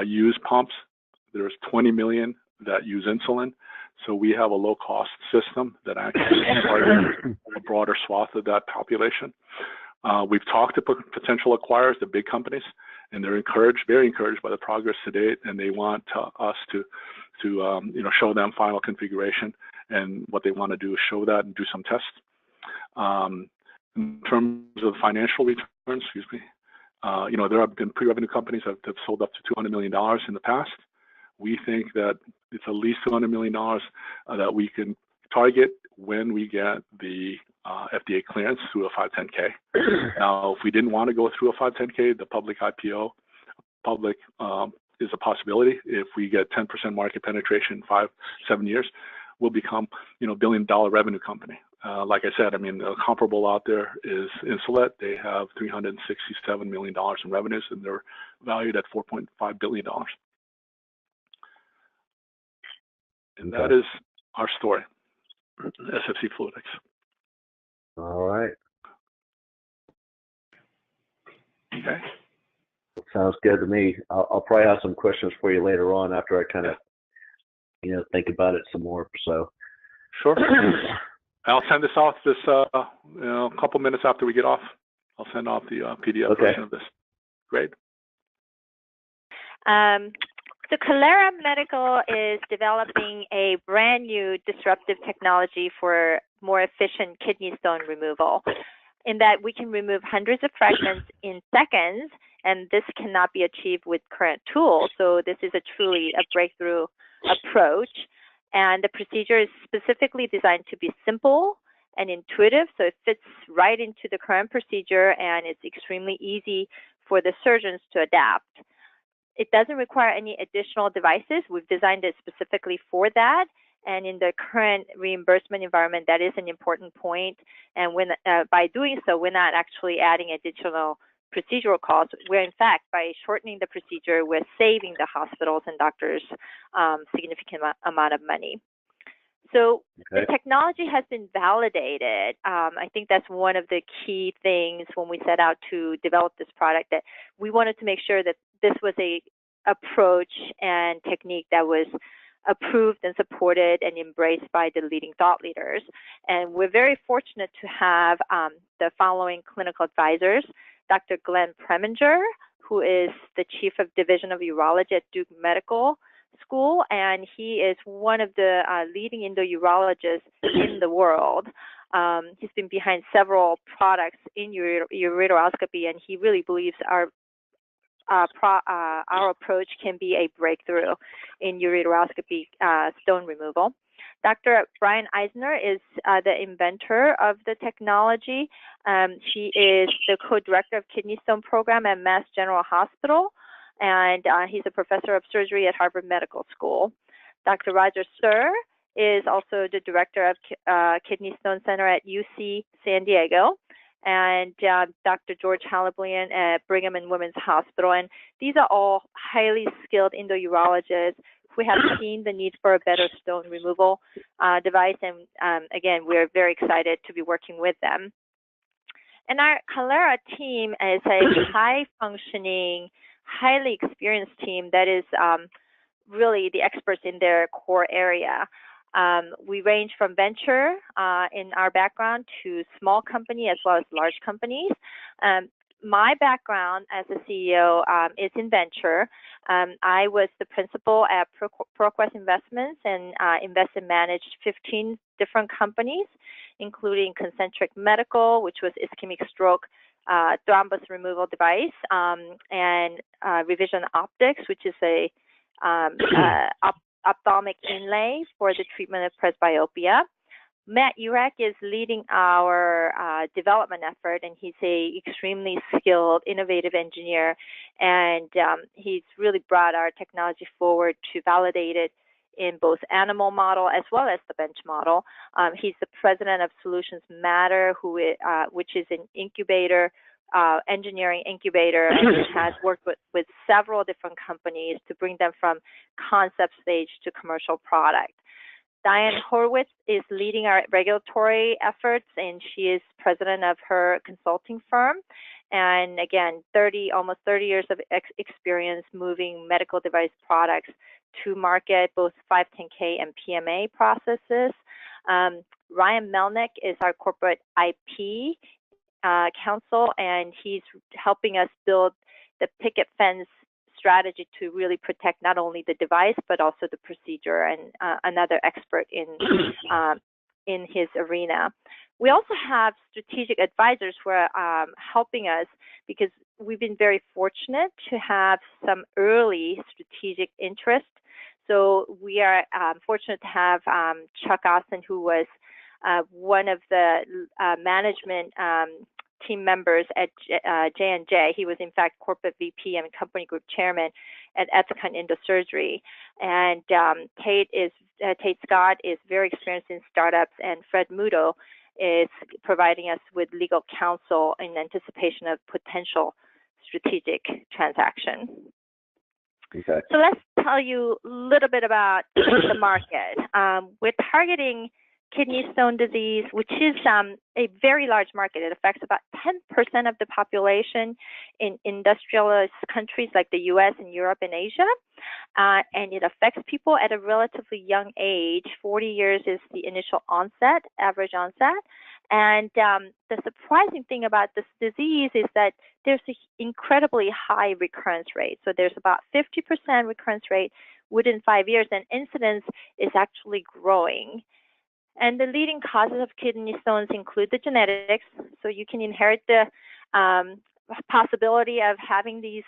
[SPEAKER 4] use pumps. There's 20 million that use insulin. So we have a low-cost system that actually targets a broader swath of that population. We've talked to potential acquirers, the big companies, and they're very encouraged by the progress to date, and they want us to show them final configuration. And what they want to do is show that and do some tests. In terms of financial returns, there have been pre-revenue companies that have sold up to $200 million in the past. We think that it's at least $200 million that we can target when we get the FDA clearance through a 510K. Now, if we didn't want to go through a 510K, the public IPO, is a possibility. If we get 10% market penetration in 5-7 years, we'll become, $1 billion revenue company. Like I said, the comparable out there is Insulet. They have $367 million in revenues, and they're valued at $4.5 billion. And that is our story, SFC Fluidics.
[SPEAKER 2] All right.
[SPEAKER 4] Okay.
[SPEAKER 2] Sounds good to me. I'll probably have some questions for you later on after I kind of, think about it some more. So.
[SPEAKER 4] Sure. I'll send this off a couple minutes after we get off. I'll send off the PDF version of this. Great.
[SPEAKER 5] So Calera Medical is developing a brand new disruptive technology for more efficient kidney stone removal, in that we can remove hundreds of fragments in seconds, and this cannot be achieved with current tools. So this is truly a breakthrough approach. And the procedure is specifically designed to be simple and intuitive, so it fits right into the current procedure, and it's extremely easy for the surgeons to adapt. It doesn't require any additional devices. We've designed it specifically for that. And in the current reimbursement environment, that is an important point. And by doing so, we're not actually adding additional procedural costs. We're, in fact, by shortening the procedure, we're saving the hospitals and doctors significant amount of money. So the technology has been validated. I think that's one of the key things when we set out to develop this product, that we wanted to make sure that this was a approach and technique that was approved and supported and embraced by the leading thought leaders. And we're very fortunate to have the following clinical advisors: Dr. Glenn Preminger, who is the Chief of Division of Urology at Duke Medical School, and he is one of the leading endourologists in the world. He's been behind several products in ureteroscopy, and he really believes our approach can be a breakthrough in ureteroscopy stone removal. Dr. Brian Eisner is the inventor of the technology. She is the co-director of kidney stone program at Mass General Hospital, and he's a professor of surgery at Harvard Medical School. Dr. Roger Sir is also the director of Kidney Stone Center at UC San Diego, and Dr. George Halablian at Brigham and Women's Hospital. And these are all highly skilled endourologists who have seen the need for a better stone removal device. And again, we're very excited to be working with them. And our Calera team is a high-functioning, highly experienced team that is really the experts in their core area. We range from venture in our background to small company as well as large companies. My background as a CEO is in venture. I was the principal at ProQuest Investments and invested and managed 15 different companies, including Concentric Medical, which was ischemic stroke thrombus removal device, and Revision Optics, which is a ophthalmic inlay for the treatment of presbyopia. Matt Urek is leading our development effort, and he's a extremely skilled, innovative engineer, and he's really brought our technology forward to validate it in both animal model as well as the bench model. He's the president of Solutions Matter, which is an incubator, engineering incubator, and has worked with several different companies to bring them from concept stage to commercial product. Diane Horowitz is leading our regulatory efforts, and she is president of her consulting firm. And again, almost 30 years of experience moving medical device products to market, both 510K and PMA processes. Ryan Melnick is our corporate IP counsel, and he's helping us build the picket fence strategy to really protect not only the device but also the procedure, and another expert in his arena. We also have strategic advisors who are helping us, because we've been very fortunate to have some early strategic interest. So we are fortunate to have Chuck Austin, who was one of the management team members at J&J. He was in fact corporate VP and company group chairman at Ethicon Endosurgery. And Tate Scott is very experienced in startups, and Fred Muto is providing us with legal counsel in anticipation of potential strategic transaction.
[SPEAKER 2] Okay.
[SPEAKER 5] So let's tell you a little bit about the market. We're targeting kidney stone disease, which is a very large market. It affects about 10% of the population in industrialized countries like the US and Europe and Asia. And it affects people at a relatively young age. 40 years is the initial onset, average onset. And the surprising thing about this disease is that there's an incredibly high recurrence rate. So there's about 50% recurrence rate within 5 years, and incidence is actually growing. And the leading causes of kidney stones include the genetics. So you can inherit the possibility of having these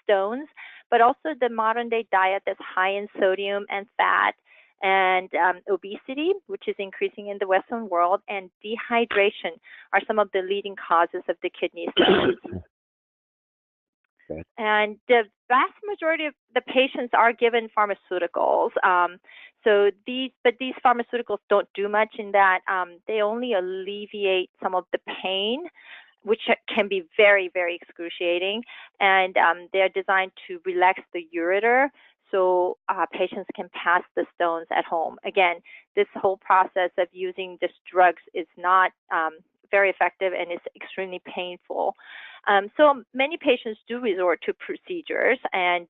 [SPEAKER 5] stones, but also the modern day diet that's high in sodium and fat, and obesity, which is increasing in the Western world, and dehydration are some of the leading causes of the kidney stones. Okay. And the vast majority of the patients are given pharmaceuticals. But these pharmaceuticals don't do much in that they only alleviate some of the pain, which can be very, very excruciating. And they're designed to relax the ureter so patients can pass the stones at home. Again, this whole process of using these drugs is not very effective, and it's extremely painful. So many patients do resort to procedures, and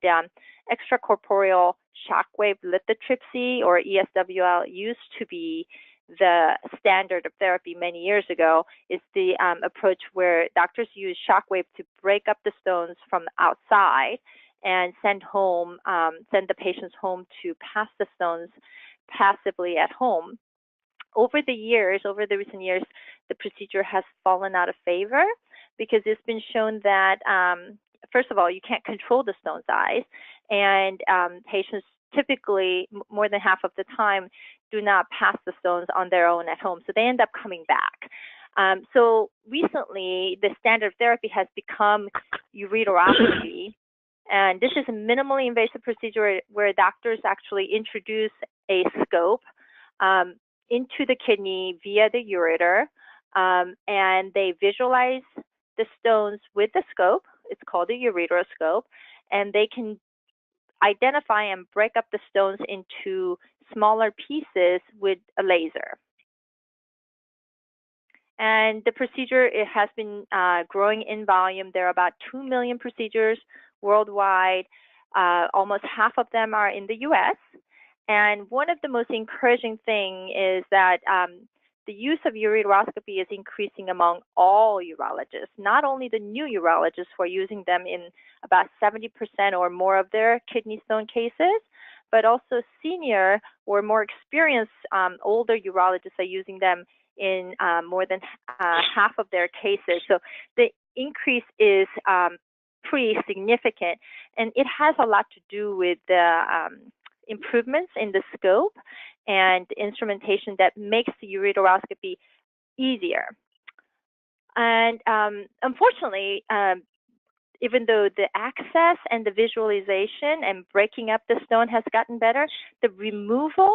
[SPEAKER 5] extracorporeal shockwave lithotripsy, or ESWL, used to be the standard of therapy many years ago. Is the approach where doctors use shockwave to break up the stones from the outside and send the patients home to pass the stones passively at home. Over the recent years, the procedure has fallen out of favor because it's been shown that, first of all, you can't control the stone size, and patients typically, more than half of the time, do not pass the stones on their own at home, so they end up coming back. So recently, the standard therapy has become ureteroscopy, and this is a minimally invasive procedure where doctors actually introduce a scope into the kidney via the ureter, and they visualize the stones with the scope. It's called a ureteroscope, and they can identify and break up the stones into smaller pieces with a laser. And the procedure, it has been growing in volume. There are about 2 million procedures worldwide. Almost half of them are in the US. And one of the most encouraging things is that the use of ureteroscopy is increasing among all urologists, not only the new urologists who are using them in about 70% or more of their kidney stone cases, but also senior or more experienced older urologists are using them in more than half of their cases. So the increase is pretty significant, and it has a lot to do with the improvements in the scope and instrumentation that makes the ureteroscopy easier. And unfortunately, even though the access and the visualization and breaking up the stone has gotten better, the removal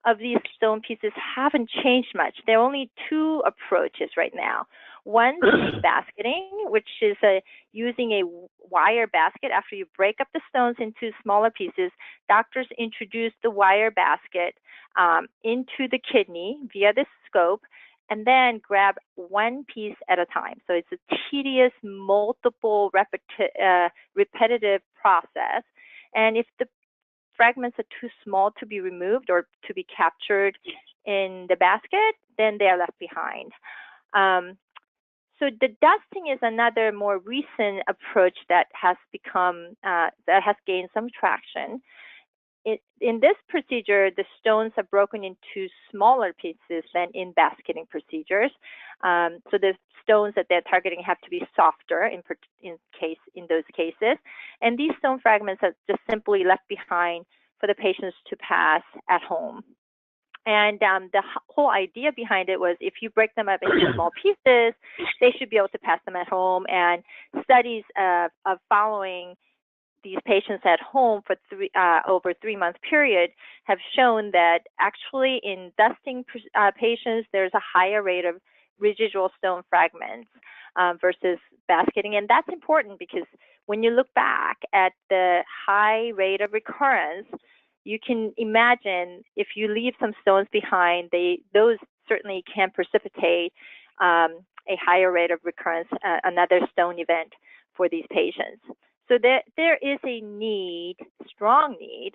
[SPEAKER 5] of these stone pieces haven't changed much. There are only two approaches right now. One is basketing, which is using a wire basket. After you break up the stones into smaller pieces, doctors introduce the wire basket into the kidney via the scope, and then grab one piece at a time. So it's a tedious, multiple, repetitive process. And if the fragments are too small to be removed or to be captured in the basket, then they are left behind. So the dusting is another more recent approach that has gained some traction. In this procedure, the stones are broken into smaller pieces than in basketing procedures. So the stones that they're targeting have to be softer in those cases. And these stone fragments are just simply left behind for the patients to pass at home. And the whole idea behind it was if you break them up into small pieces, they should be able to pass them at home. And studies of following these patients at home for over 3-month period have shown that actually in dusting patients, there's a higher rate of residual stone fragments versus basketing. And that's important because when you look back at the high rate of recurrence, you can imagine if you leave some stones behind, those certainly can precipitate a higher rate of recurrence, another stone event for these patients. So there is a need, strong need,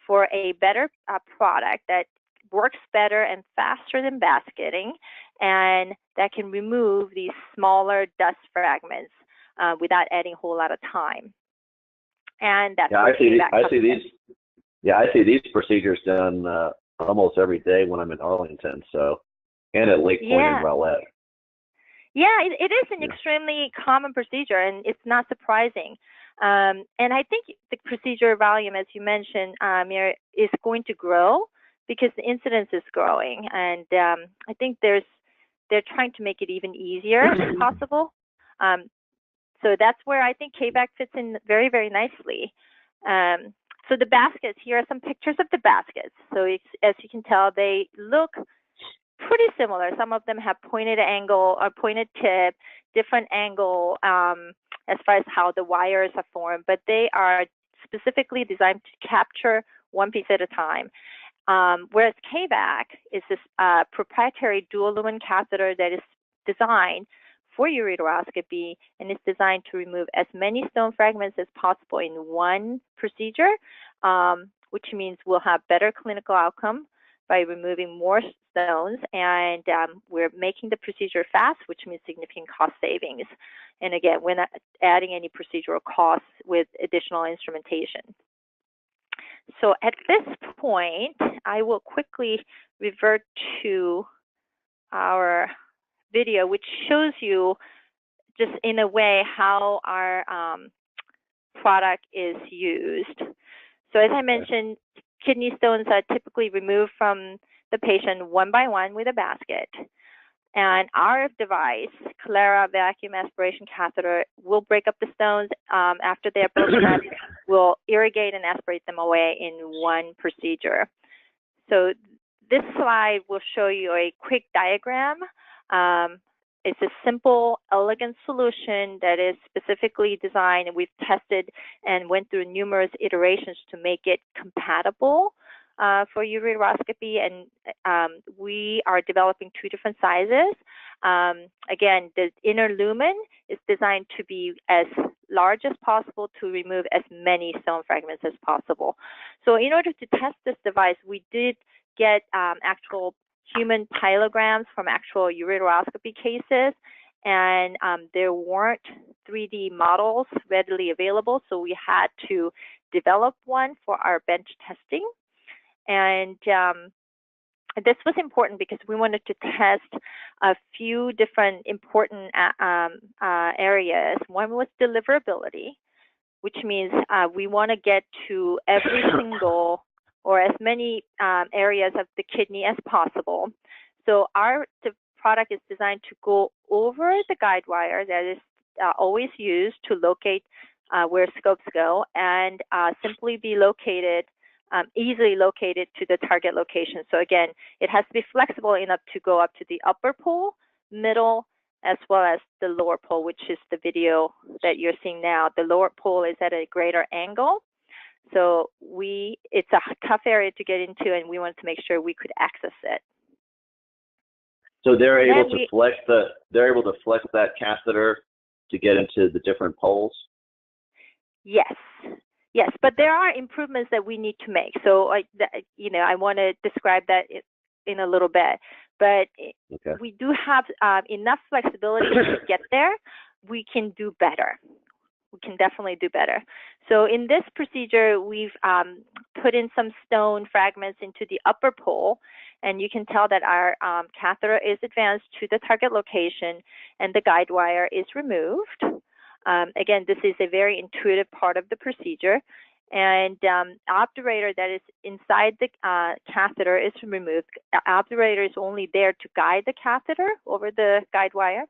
[SPEAKER 5] for a better product that works better and faster than basketing, and that can remove these smaller dust fragments without adding a whole lot of time. And that's
[SPEAKER 2] I see these procedures done almost every day when I'm in Arlington, and at Lake Point and Rowlett.
[SPEAKER 5] Yeah, it is an extremely common procedure, and it's not surprising. And I think the procedure volume, as you mentioned, Amir, is going to grow because the incidence is growing. And I think they're trying to make it even easier if possible. So that's where I think KVAC fits in very, very nicely. So the baskets, here are some pictures of the baskets. So as you can tell, they look pretty similar. Some of them have pointed angle or pointed tip, different angle as far as how the wires are formed, but they are specifically designed to capture one piece at a time. Whereas KVAC is this proprietary dual lumen catheter that is designed for ureteroscopy and is designed to remove as many stone fragments as possible in one procedure, which means we'll have better clinical outcome by removing more stones, and we're making the procedure fast, which means significant cost savings. And again, we're not adding any procedural costs with additional instrumentation. So at this point, I will quickly revert to our video, which shows you just in a way how our product is used. So as I mentioned, kidney stones are typically removed from the patient one by one with a basket. And our device, Clara vacuum aspiration catheter, will break up the stones after they're broken up, will irrigate and aspirate them away in one procedure. So this slide will show you a quick diagram. It's a simple, elegant solution that is specifically designed, and we've tested and went through numerous iterations to make it compatible for ureteroscopy, and we are developing 2 different sizes. Again, the inner lumen is designed to be as large as possible to remove as many stone fragments as possible. So in order to test this device, we did get actual human pyelograms from actual ureteroscopy cases, and there weren't 3D models readily available, so we had to develop one for our bench testing. And this was important because we wanted to test a few different important areas. One was deliverability, which means we want to get to every single or as many areas of the kidney as possible. So the product is designed to go over the guide wire, that is always use to locate where scopes go, and simply be located, easily located to the target location. So again, it has to be flexible enough to go up to the upper pole, middle, as well as the lower pole, which is the video that you're seeing now. The lower pole is at a greater angle. So it's a tough area to get into, and we wanted to make sure we could access it.
[SPEAKER 2] So they're able to flex that catheter to get into the different poles?
[SPEAKER 5] Yes. Yes, but there are improvements that we need to make. So, I want to describe that in a little bit. But okay, we do have enough flexibility to get there. We can do better. We can definitely do better. So in this procedure, we've put in some stone fragments into the upper pole, and you can tell that our catheter is advanced to the target location, and the guide wire is removed. Again, this is a very intuitive part of the procedure, and obturator that is inside the catheter is removed. Obturator is only there to guide the catheter over the guide wire,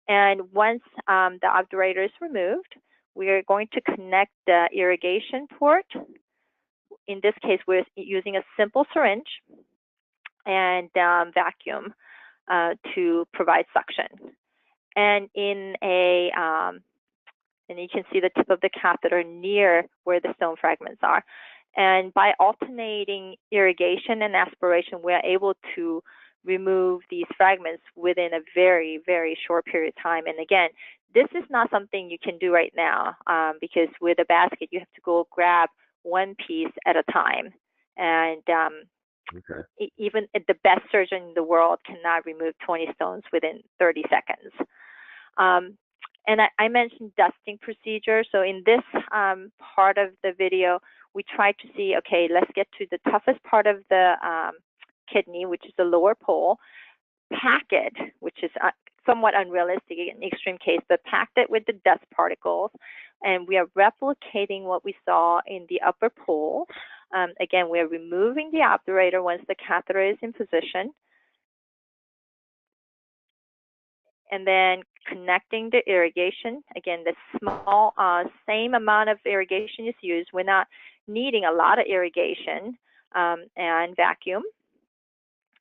[SPEAKER 5] and once the obturator is removed, we are going to connect the irrigation port. In this case, we're using a simple syringe and vacuum to provide suction. And and you can see the tip of the catheter near where the stone fragments are. And by alternating irrigation and aspiration, we're able to remove these fragments within a very, very short period of time. And again, this is not something you can do right now because with a basket, you have to go grab one piece at a time. And okay, even the best surgeon in the world cannot remove 20 stones within 30 seconds. And I mentioned dusting procedure. So in this part of the video, we tried to see, okay, let's get to the toughest part of the kidney, which is the lower pole, pack it, which is somewhat unrealistic in extreme case, but packed it with the dust particles. And we are replicating what we saw in the upper pole. Again, we are removing the obturator once the catheter is in position, and then connecting the irrigation. Again, the small, same amount of irrigation is used. We're not needing a lot of irrigation and vacuum.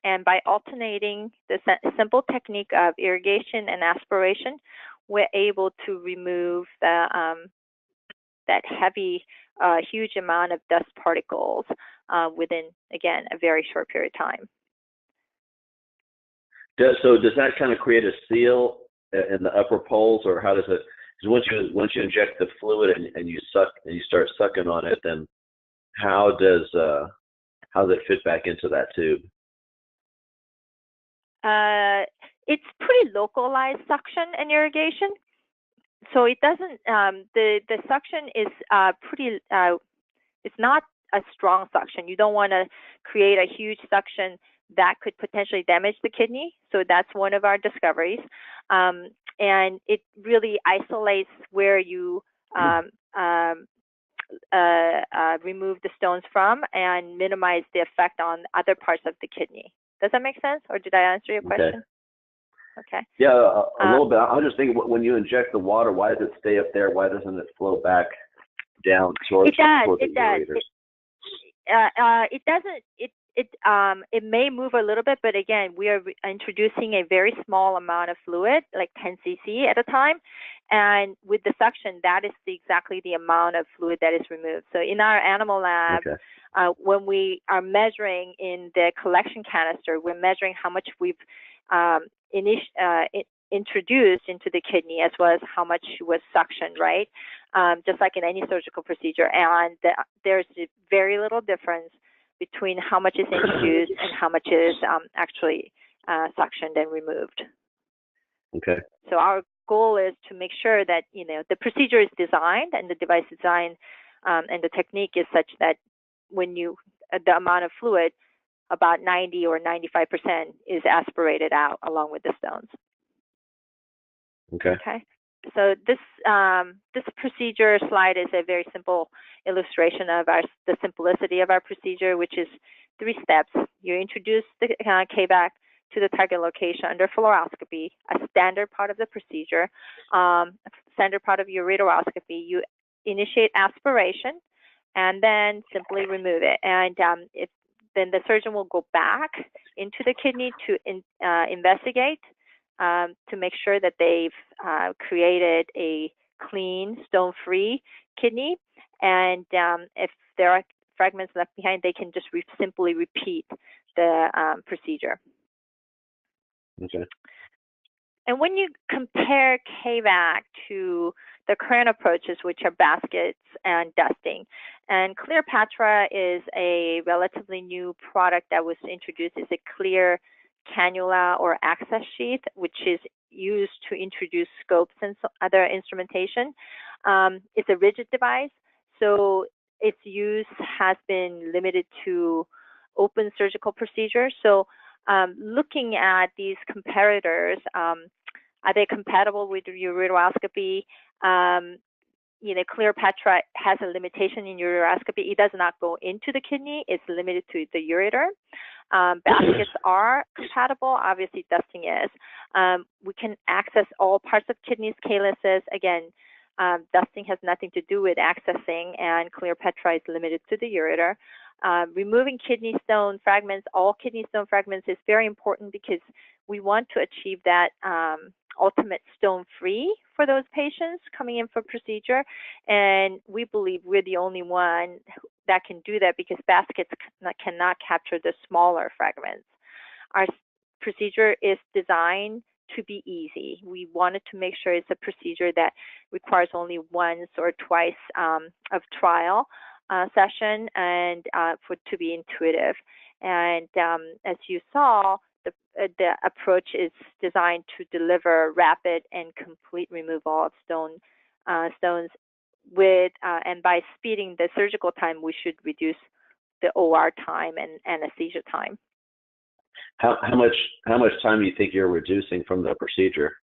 [SPEAKER 5] And by alternating the simple technique of irrigation and aspiration, we're able to remove the, that heavy, huge amount of dust particles within, again, a very short period of time.
[SPEAKER 2] So does that kind of create a seal in the upper poles, or how does it? Because once you inject the fluid and you start sucking on it, then how does it fit back into that tube?
[SPEAKER 5] It's pretty localized suction and irrigation, so it doesn't. The suction is pretty. It's not a strong suction. You don't want to create a huge suction that could potentially damage the kidney. So that's one of our discoveries. And it really isolates where you remove the stones from and minimize the effect on other parts of the kidney. Does that make sense? Or did I answer your question? Okay.
[SPEAKER 2] Yeah, a little bit. I was just thinking, when you inject the water, why does it stay up there? Why doesn't it flow back down towards the irrigators?
[SPEAKER 5] It doesn't. It may move a little bit, but again, we are introducing a very small amount of fluid, like 10 cc at a time. And with the suction, that is exactly the amount of fluid that is removed. So in our animal lab, when we are measuring in the collection canister, we're measuring how much we've introduced into the kidney, as well as how much was suctioned, right? Just like in any surgical procedure. And there's very little difference between how much is introduced and how much is actually suctioned and removed.
[SPEAKER 2] Okay.
[SPEAKER 5] So our goal is to make sure that, the procedure is designed and the device design and the technique is such that when the amount of fluid, about 90 or 95% is aspirated out along with the stones. Okay. So this procedure slide is a very simple illustration of the simplicity of our procedure, which is 3 steps. You introduce the K-back, to the target location under fluoroscopy, a standard part of the procedure, standard part of ureteroscopy. You initiate aspiration and then simply remove it. And then the surgeon will go back into the kidney to investigate to make sure that they've created a clean, stone-free kidney. And if there are fragments left behind, they can just simply repeat the procedure.
[SPEAKER 2] Okay.
[SPEAKER 5] And when you compare KVAC to the current approaches, which are baskets and dusting, and Cleopatra is a relatively new product that was introduced. It's a clear cannula or access sheath, which is used to introduce scopes and other instrumentation. It's a rigid device, so its use has been limited to open surgical procedures. So looking at these comparators, are they compatible with ureteroscopy? Cleopatra has a limitation in ureteroscopy. It does not go into the kidney. It's limited to the ureter. Baskets are compatible. Obviously, dusting is. We can access all parts of kidneys, calyces. Again, dusting has nothing to do with accessing, and Cleopatra is limited to the ureter. Removing kidney stone fragments, all kidney stone fragments, is very important because we want to achieve that ultimate stone-free for those patients coming in for procedure. And we believe we're the only one that can do that because baskets cannot capture the smaller fragments. Our procedure is designed to be easy. We wanted to make sure it's a procedure that requires only once or twice of trial session and to be intuitive. And as you saw, the approach is designed to deliver rapid and complete removal of stones with, and by speeding the surgical time, we should reduce the OR time and anesthesia time.
[SPEAKER 2] How much time do you think you're reducing from the procedure?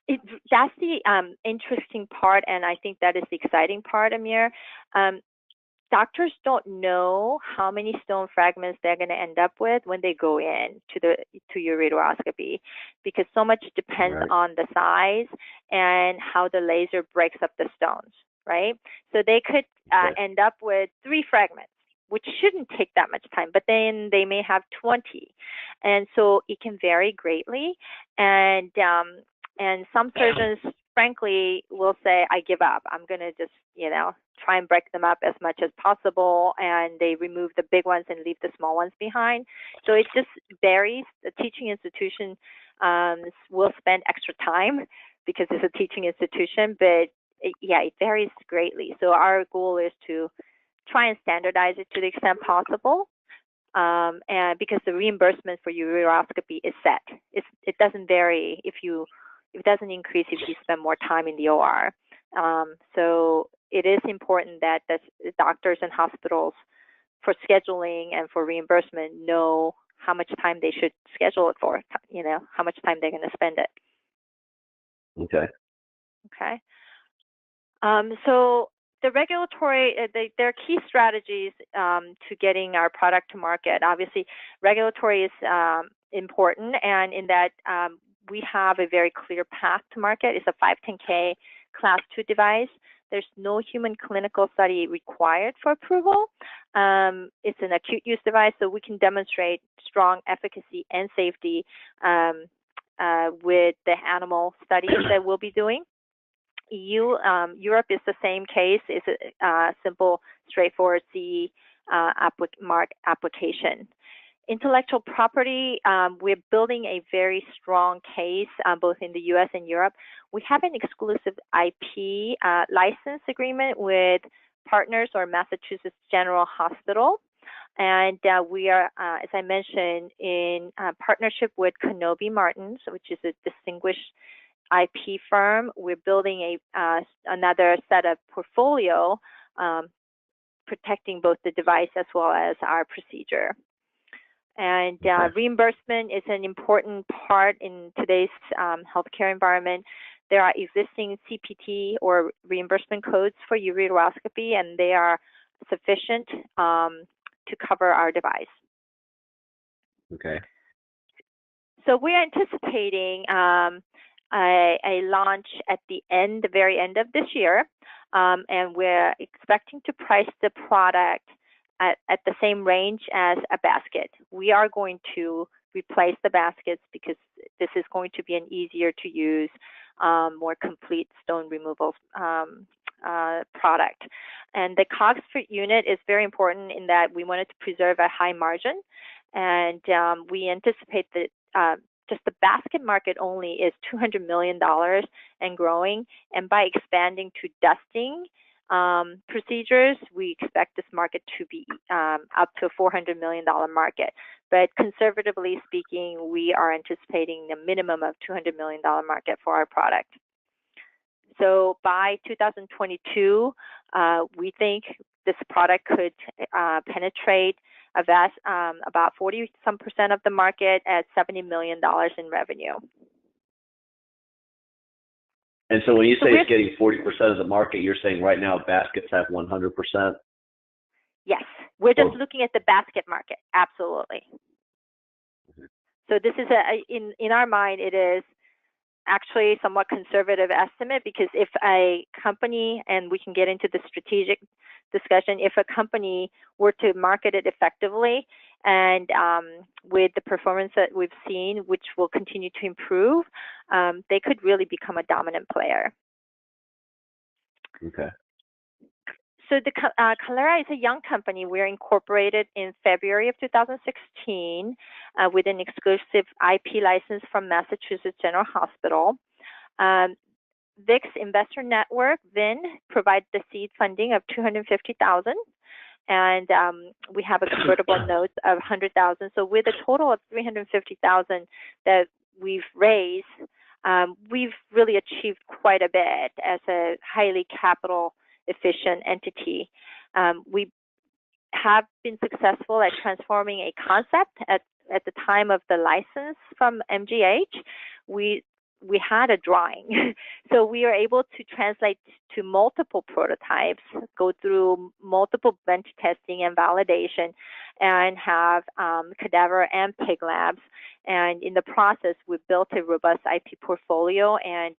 [SPEAKER 5] That's the interesting part, and I think that is the exciting part, Amir. Doctors don't know how many stone fragments they're going to end up with when they go in to ureteroscopy, because so much depends on the size and how the laser breaks up the stones, right? So they could end up with 3 fragments, which shouldn't take that much time, but then they may have 20. And so it can vary greatly. And some surgeons, frankly, will say, I give up. I'm going to just, try and break them up as much as possible. And they remove the big ones and leave the small ones behind. So it just varies. The teaching institution will spend extra time because it's a teaching institution, but it varies greatly. So our goal is to try and standardize it to the extent possible. And because the reimbursement for ureteroscopy is set. It doesn't vary it doesn't increase if you spend more time in the OR. So it is important that the doctors and hospitals, for scheduling and for reimbursement, know how much time they should schedule it for, how much time they're going to spend it.
[SPEAKER 2] Okay.
[SPEAKER 5] Okay. So the regulatory, there are key strategies to getting our product to market. Obviously, regulatory is important, and in that we have a very clear path to market. It's a 510K Class 2 device. There's no human clinical study required for approval. It's an acute use device, so we can demonstrate strong efficacy and safety with the animal studies that we'll be doing. Europe is the same case. It's a simple, straightforward CE mark application. Intellectual property, we're building a very strong case both in the US and Europe. We have an exclusive IP license agreement with partners or Massachusetts General Hospital. And we are, as I mentioned, in partnership with Kenobi Martins, which is a distinguished IP firm. We're building another set of portfolio protecting both the device as well as our procedure. And reimbursement is an important part in today's healthcare environment. There are existing CPT or reimbursement codes for ureteroscopy, and they are sufficient to cover our device.
[SPEAKER 2] Okay.
[SPEAKER 5] So we're anticipating a launch at the very end of this year, and we're expecting to price the product at the same range as a basket. We are going to replace the baskets because this is going to be an easier to use, more complete stone removal product. And the COGS per unit is very important in that we wanted to preserve a high margin, and we anticipate that just the basket market only is $200 million and growing. And by expanding to dusting procedures, we expect this market to be up to a $400 million market. But conservatively speaking, we are anticipating a minimum of $200 million market for our product. So by 2022, we think this product could penetrate about 40-some% of the market at $70 million in revenue.
[SPEAKER 2] And so when you say it's getting 40% of the market, you're saying right now baskets have 100%?
[SPEAKER 5] Yes, we're just looking at the basket market, absolutely. So this is in our mind, it is actually somewhat conservative estimate, because if a company, and we can get into the strategic discussion, if a company were to market it effectively and with the performance that we've seen, which will continue to improve, they could really become a dominant player.
[SPEAKER 2] Okay.
[SPEAKER 5] So the Kalera is a young company. We're incorporated in February of 2016 with an exclusive IP license from Massachusetts General Hospital. VIX Investor Network, VIN, provides the seed funding of $250,000, and we have a convertible note of $100,000. So with a total of $350,000 that we've raised, we've really achieved quite a bit as a highly capital efficient entity. We have been successful at transforming a concept at the time of the license from MGH. We had a drawing, so we are able to translate to multiple prototypes, go through multiple bench testing and validation, and have cadaver and pig labs. And in the process, we've built a robust IP portfolio and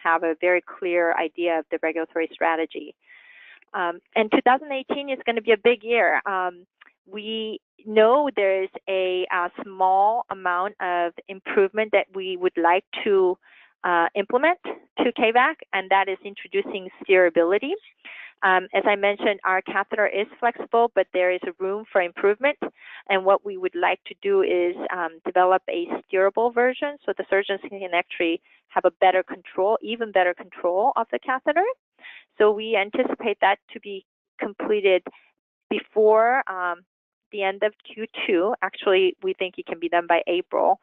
[SPEAKER 5] have a very clear idea of the regulatory strategy. And 2018 is going to be a big year. We know there's a small amount of improvement that we would like to implement to KVAC, and that is introducing steerability. As I mentioned, our catheter is flexible, but there is a room for improvement. And what we would like to do is develop a steerable version so the surgeons can actually have a better control, even better control of the catheter. So we anticipate that to be completed before the end of Q2. Actually, we think it can be done by April.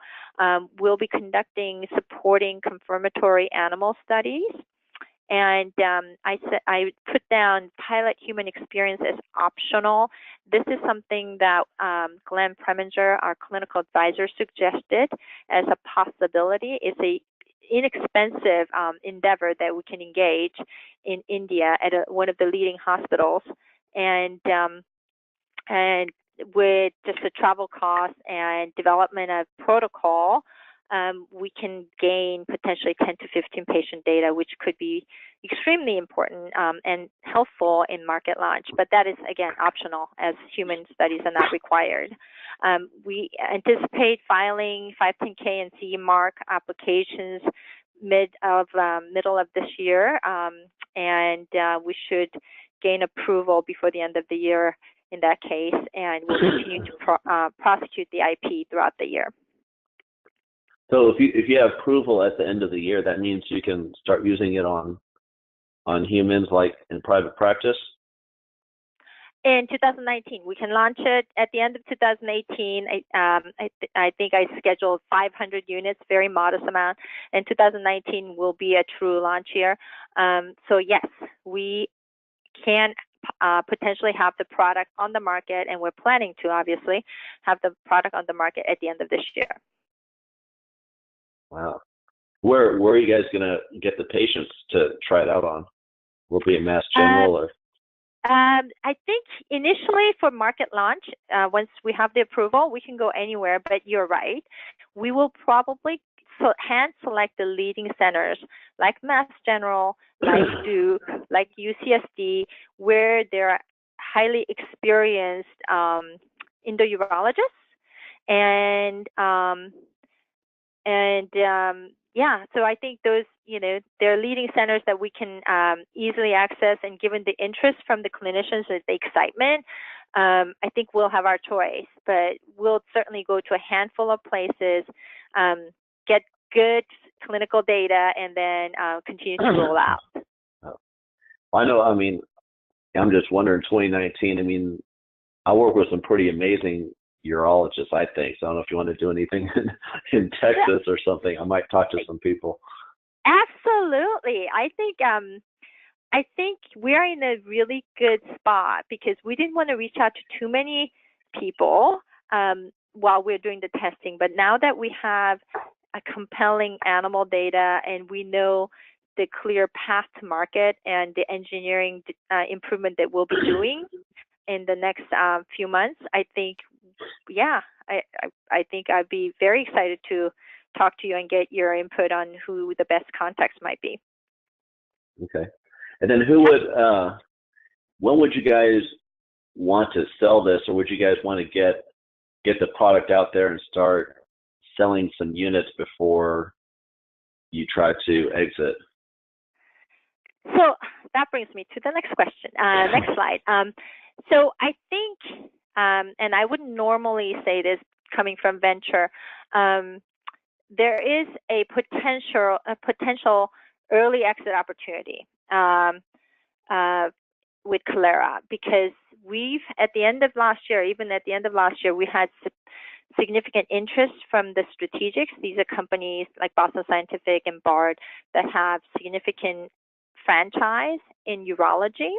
[SPEAKER 5] We'll be conducting supporting confirmatory animal studies. And I put down pilot human experience as optional. This is something that Glenn Preminger, our clinical advisor, suggested as a possibility. It's a inexpensive endeavor that we can engage in India at one of the leading hospitals, and with just the travel costs and development of protocol, we can gain potentially 10 to 15 patient data, which could be extremely important and helpful in market launch. But that is, again, optional, as human studies are not required. We anticipate filing 510K and CE mark applications middle of this year, and we should gain approval before the end of the year in that case, and we'll continue to prosecute the IP throughout the year.
[SPEAKER 2] So if you have approval at the end of the year, that means you can start using it on humans, like in private practice?
[SPEAKER 5] In 2019, we can launch it at the end of 2018. I think I scheduled 500 units, very modest amount, and 2019 will be a true launch year. So yes, we can potentially have the product on the market, and we're planning to obviously have the product on the market at the end of this year.
[SPEAKER 2] Wow. Where are you guys going to get the patients to try it out on? Will it be a Mass General or?
[SPEAKER 5] I think initially for market launch, once we have the approval, we can go anywhere, but you're right. We will probably hand select the leading centers like Mass General, like Duke, like UCSD, where there are highly experienced endourologists yeah, so I think those, they're leading centers that we can easily access, and given the interest from the clinicians and the excitement, I think we'll have our choice, but we'll certainly go to a handful of places, get good clinical data, and then continue to roll out.
[SPEAKER 2] I know, I mean, I'm just wondering, 2019, I mean, I work with some pretty amazing urologists, I think. So I don't know if you want to do anything in Texas or something. I might talk to some people.
[SPEAKER 5] Absolutely. I think we're in a really good spot because we didn't want to reach out to too many people while we're doing the testing. But now that we have a compelling animal data and we know the clear path to market and the engineering improvement that we'll be doing in the next few months, I think, I think I'd be very excited to talk to you and get your input on who the best contacts might be.
[SPEAKER 2] Okay. And then who would, when would you guys want to sell this, or would you guys want to get the product out there and start selling some units before you try to exit?
[SPEAKER 5] So that brings me to the next question, next slide. So I think, and I wouldn't normally say this coming from venture, there is a potential early exit opportunity with Kalera, because at the end of last year, we had significant interest from the strategics. These are companies like Boston Scientific and Bard that have significant franchise in urology,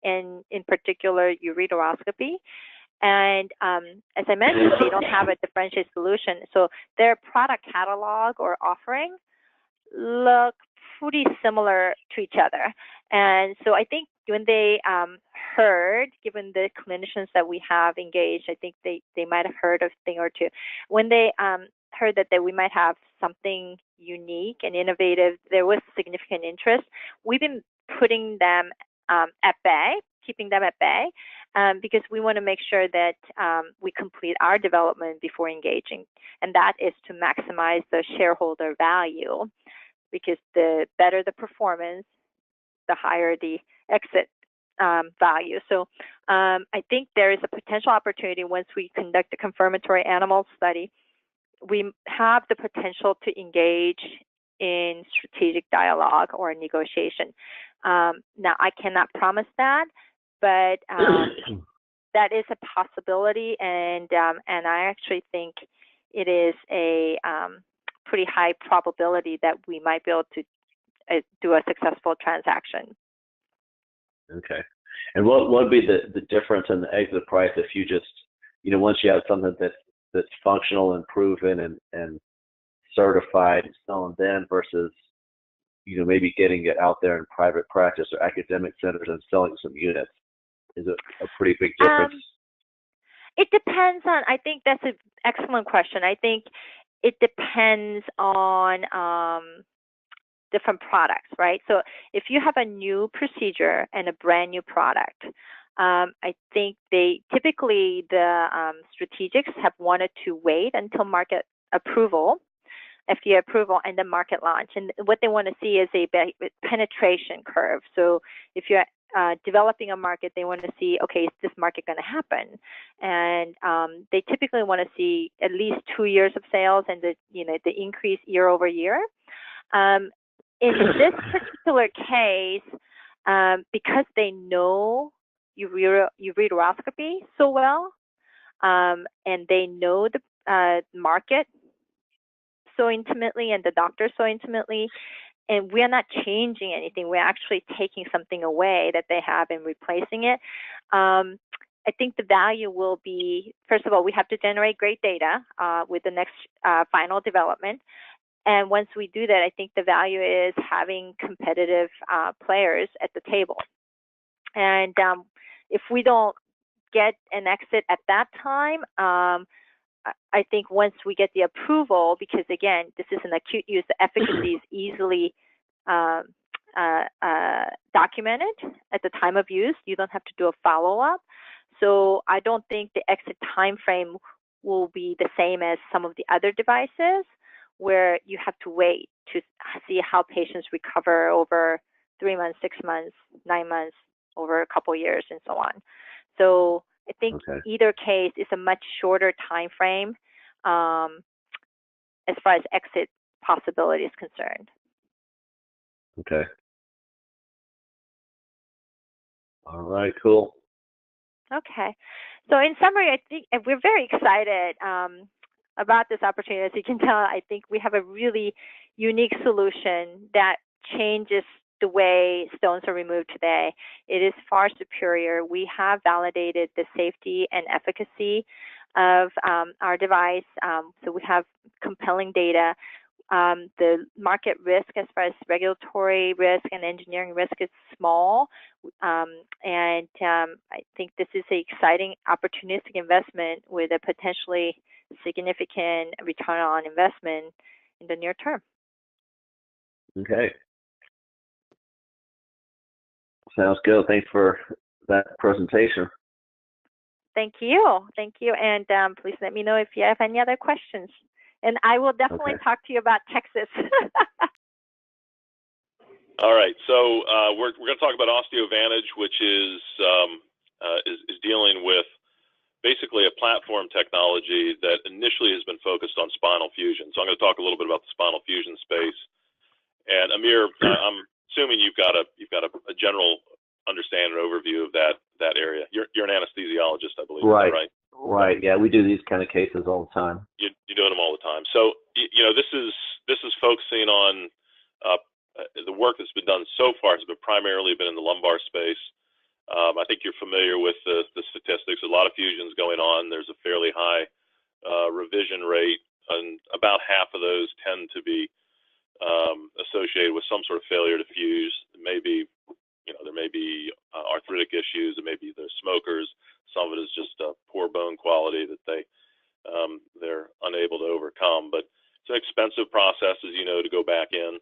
[SPEAKER 5] and in particular ureteroscopy. And as I mentioned, they don't have a differentiated solution. So their product catalog or offering look pretty similar to each other. And so I think when they heard, given the clinicians that we have engaged, I think they might have heard a thing or two. When they heard that we might have something unique and innovative, there was significant interest. We've been putting them at bay, keeping them at bay, because we want to make sure that we complete our development before engaging. And that is to maximize the shareholder value, because the better the performance, the higher the exit value. So I think there is a potential opportunity once we conduct a confirmatory animal study. We have the potential to engage in strategic dialogue or negotiation. Now, I cannot promise that, but that is a possibility, and I actually think it is a pretty high probability that we might be able to do a successful transaction.
[SPEAKER 2] Okay. And what would be the difference in the exit price if you just, once you have something that's functional and proven and certified, selling then versus, maybe getting it out there in private practice or academic centers and selling some units? Is it a pretty big difference?
[SPEAKER 5] It depends on, I think that's an excellent question. I think it depends on different products, right? So if you have a new procedure and a brand new product, I think typically the strategics have wanted to wait until market approval, FDA approval, and then market launch. And what they want to see is a penetration curve. So if you're developing a market, they want to see, okay, is this market going to happen? And they typically want to see at least 2 years of sales and the increase year over year. In this particular case, because they know ureteroscopy so well, and they know the market so intimately and the doctor so intimately, and we're not changing anything. We're actually taking something away that they have and replacing it. I think the value will be, first of all, we have to generate great data with the next final development. And once we do that, I think the value is having competitive players at the table. And if we don't get an exit at that time, I think once we get the approval, because again, this is an acute use, the efficacy is easily documented at the time of use. You don't have to do a follow-up. So I don't think the exit time frame will be the same as some of the other devices, where you have to wait to see how patients recover over 3 months, 6 months, 9 months, over a couple of years, and so on. So I think either case is a much shorter time frame as far as exit possibility is concerned.
[SPEAKER 2] Okay. All right, cool.
[SPEAKER 5] Okay. So in summary, I think we're very excited about this opportunity. As you can tell, I think we have a really unique solution that changes the way stones are removed today. It is far superior. We have validated the safety and efficacy of our device. So we have compelling data. The market risk as far as regulatory risk and engineering risk is small. And I think this is an exciting opportunistic investment with a potentially significant return on investment in the near term.
[SPEAKER 2] Okay. Sounds good. Thanks for that presentation.
[SPEAKER 5] Thank you. Thank you. And please let me know if you have any other questions. And I will definitely talk to you about Texas.
[SPEAKER 6] All right. So we're going to talk about OsteoVantage, which is dealing with basically a platform technology that initially has been focused on spinal fusion. So I'm going to talk a little bit about the spinal fusion space. And Amir, I'm assuming you've got a general understanding or overview of that area. You're an anesthesiologist, I believe.
[SPEAKER 2] Right.
[SPEAKER 6] Is that right?
[SPEAKER 2] Right. Yeah, we do these kind of cases all the time.
[SPEAKER 6] You're doing them all the time. So this is focusing on the work that's been done so far has been primarily in the lumbar space. I think you're familiar with the statistics. A lot of fusions going on. There's a fairly high revision rate, and about half of those tend to be associated with some sort of failure to fuse. Maybe there may be arthritic issues. It may be the smokers. Some of it is just poor bone quality that they're unable to overcome. But it's an expensive process, as you know, to go back in.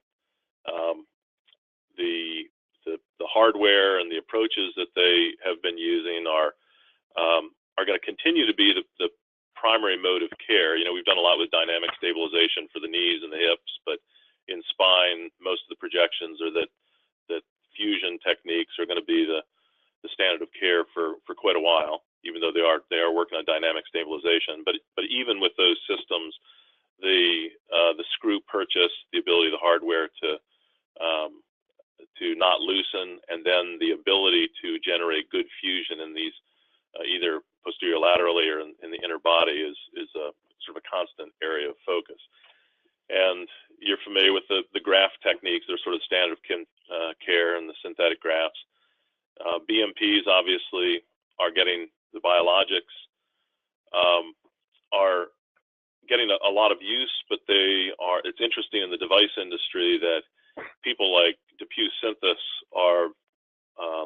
[SPEAKER 6] The hardware and the approaches that they have been using are going to continue to be the primary mode of care. We've done a lot with dynamic stabilization for the knees and the hips, but in spine, most of the projections are that fusion techniques are going to be the standard of care for quite a while, even though they are working on dynamic stabilization. But even with those systems, the screw purchase, the ability of the hardware to not loosen, and then the ability to generate good fusion in these either posterior laterally or in the inner body is a sort of a constant area of focus. And you're familiar with the graft techniques. They're sort of standard of care and the synthetic grafts. BMPs obviously are getting, the biologics are getting a lot of use, but it's interesting in the device industry that people like DePuy Synthes are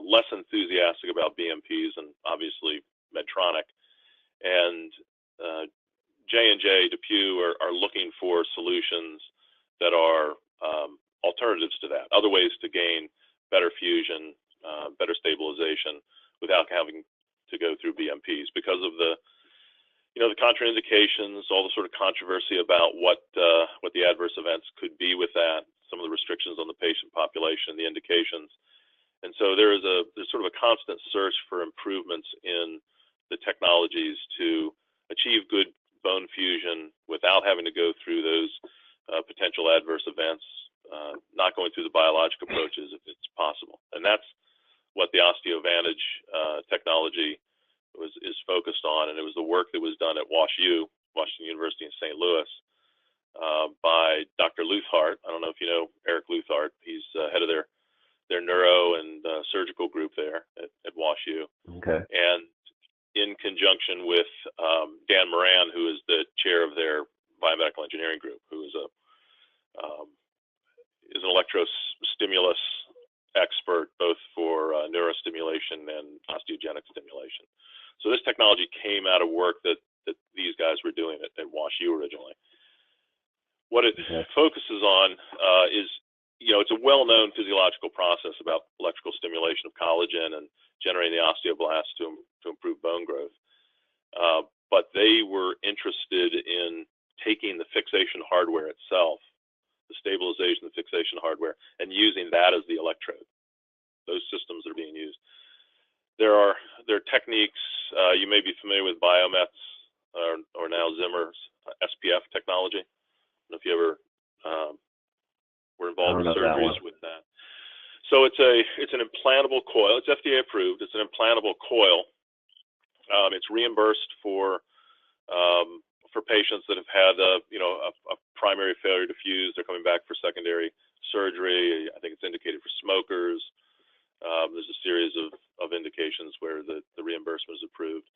[SPEAKER 6] less enthusiastic about BMPs and obviously Medtronic. And J&J, DePuy are looking for solutions that are alternatives to that, other ways to gain better fusion, better stabilization without having to go through BMPs because of the contraindications, all the sort of controversy about what the adverse events could be with that, some of the restrictions on the patient population, the indications. And so there's sort of a constant search for improvements in the technologies to achieve good bone fusion without having to go through those potential adverse events, not going through the biologic approaches if it's possible. And that's what the OsteoVantage technology is focused on. And it was the work that was done at Washington University in St. Louis by Dr. Luthart. I don't know if you know Eric Luthart. He's head of their neuro and surgical group there at WashU. Okay. And in conjunction with Dan Moran, who is the chair of their biomedical engineering group, who is an electrostimulus expert both for for neurostimulation and osteogenic stimulation. So this technology came out of work that these guys were doing at WashU originally. What it focuses on is, it's a well-known physiological process about electrical stimulation of collagen and generating the osteoblasts to improve bone growth. But they were interested in taking the fixation hardware itself, the stabilization, the fixation hardware, and using that as the electrode. Those systems are being used. There are techniques, you may be familiar with Biomet's or now Zimmer's SPF technology. I don't know if you ever were involved with surgeries with that. So it's an implantable coil. It's FDA approved. It's an implantable coil. It's reimbursed for patients that have had a primary failure to fuse. They're coming back for secondary surgery. I think it's indicated for smokers. There's a series of indications where the reimbursement is approved.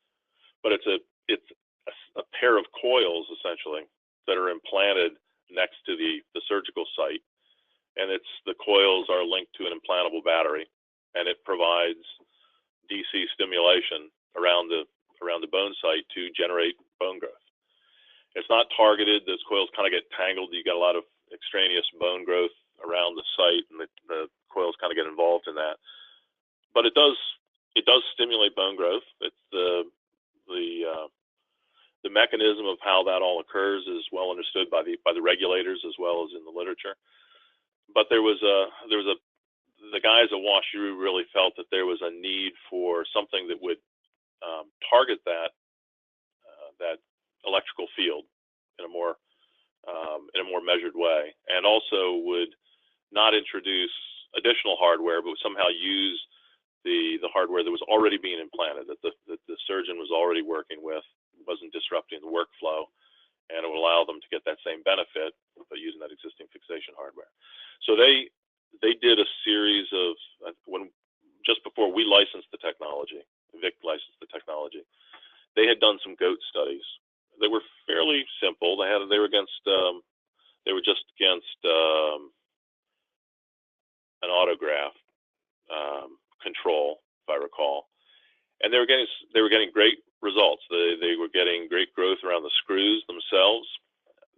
[SPEAKER 6] But it's a pair of coils essentially that are implanted next to the surgical site, and the coils are linked to an implantable battery, and it provides DC stimulation around the bone site to generate bone growth. It's not targeted. Those coils kind of get tangled. You got a lot of extraneous bone growth around the site, and the coils kind of get involved in that. But it does stimulate bone growth. It's the mechanism of how that all occurs is well understood by the regulators as well as in the literature. But the guys at WashU really felt that there was a need for something that would target that electrical field in a more measured way, and also would not introduce additional hardware, but would somehow use the hardware that was already being implanted, that the surgeon was already working with, wasn't disrupting the workflow, and it would allow them to get that same benefit by using that existing fixation hardware. So they did a series of, just before we licensed the technology, Vic licensed the technology, they had done some goat studies. They were fairly simple. They were just against an autograft control, if I recall, and they were getting great results. They were getting great growth around the screws themselves.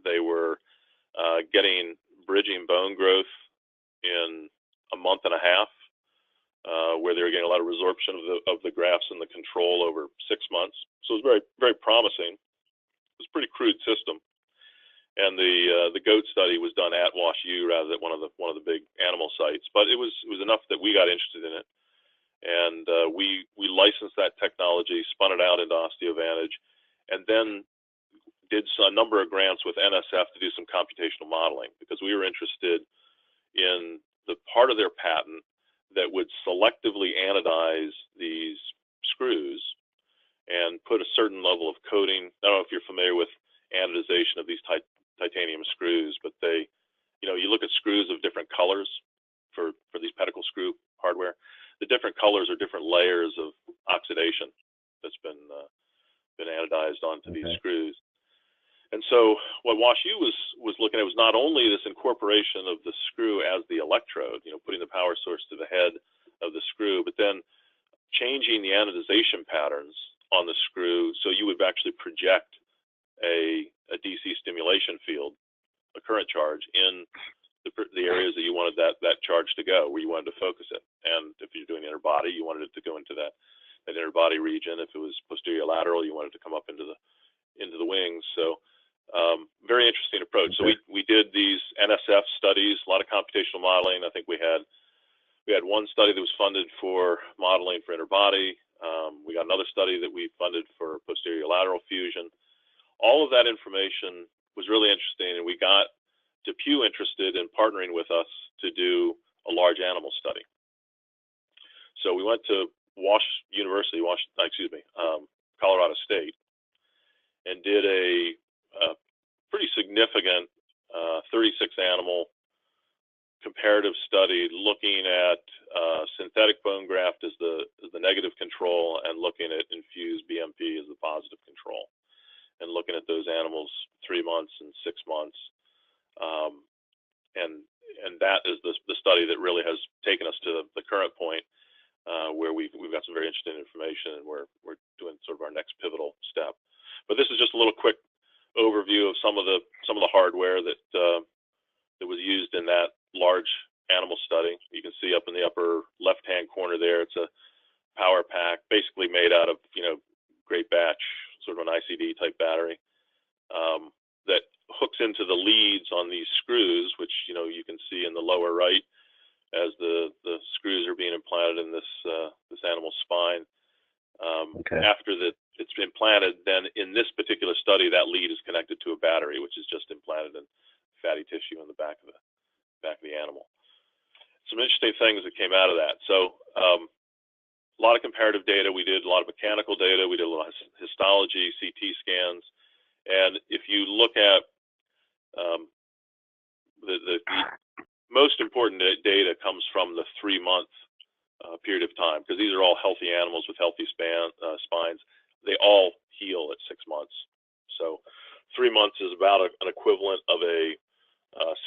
[SPEAKER 6] They were getting bridging bone growth in a month and a half, where they were getting a lot of resorption of the grafts and the control over 6 months. So it was very, very promising. It was a pretty crude system, and the goat study was done at WashU rather than one of the big animal sites. But it was enough that we got interested in it, and we licensed that technology, spun it out into OsteoVantage, and then did a number of grants with NSF to do some computational modeling, because we were interested in the part of their patent that would selectively anodize these screws and put a certain level of coating. I don't know if you're familiar with anodization of these titanium screws, but you look at screws of different colors for these pedicle screw hardware. The different colors are different layers of oxidation that's been anodized onto these screws. And so what WashU was looking at was not only this incorporation of the screw as the electrode, putting the power source to the head of the screw, but then changing the anodization patterns on the screw so you would actually project a DC stimulation field, a current charge, in the areas that you wanted that charge to go, where you wanted to focus it. And if you're doing inner body, you wanted it to go into that inner body region. If it was posterior lateral, you wanted to come up into the wings. So very interesting approach. So we did these NSF studies, a lot of computational modeling. I think we had one study that was funded for modeling for inner body. We got another study that we funded for posterior lateral fusion. All of that information was really interesting, and we got DePuy interested in partnering with us to do a large animal study. So we went to Colorado State, and did a pretty significant 36 animal comparative study looking at synthetic bone graft as the negative control, and looking at infused BMP as the positive control, and looking at those animals 3 months and 6 months. And that is the study that really has taken us to the current point, where we've got some very interesting information, and we're doing sort of our next pivotal step. But this is just a little quick overview of some of the hardware that was used in that large animal study. You can see up in the upper left-hand corner there, it's a power pack, basically made out of great batch, sort of an ICD type battery, that hooks into the leads on these screws, which you can see in the lower right as the screws are being implanted in this animal's spine.
[SPEAKER 2] Okay.
[SPEAKER 6] After it's implanted, then in this particular study, that lead is connected to a battery, which is just implanted in fatty tissue in the back of the animal. Some interesting things that came out of that. So a lot of comparative data. We did a lot of mechanical data. We did a lot of histology, CT scans. And if you look at the most important data comes from the 3-month period of time, because these are all healthy animals with healthy spines. They all heal at 6 months. So 3 months is about an equivalent of a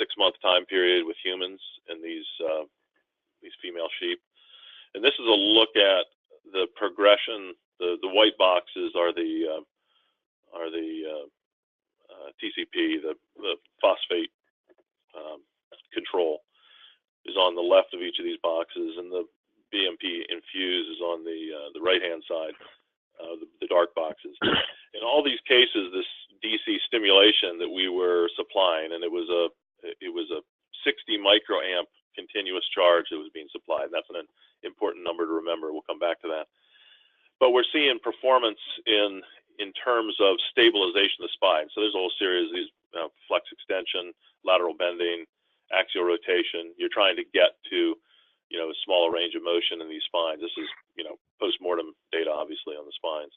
[SPEAKER 6] 6-month time period with humans and these female sheep. And this is a look at the progression. The white boxes are the TCP, the phosphate control is on the left of each of these boxes, and the BMP infuse is on the right-hand side, the dark boxes. In all these cases, this DC stimulation that we were supplying, and it was a 60 microamp continuous charge that was being supplied. That's an important number to remember. We'll come back to that. But we're seeing performance in terms of stabilization of the spine. So there's a whole series of these flex extension, lateral bending, axial rotation. You're trying to get to a smaller range of motion in these spines. This is post-mortem data, obviously, on the spines.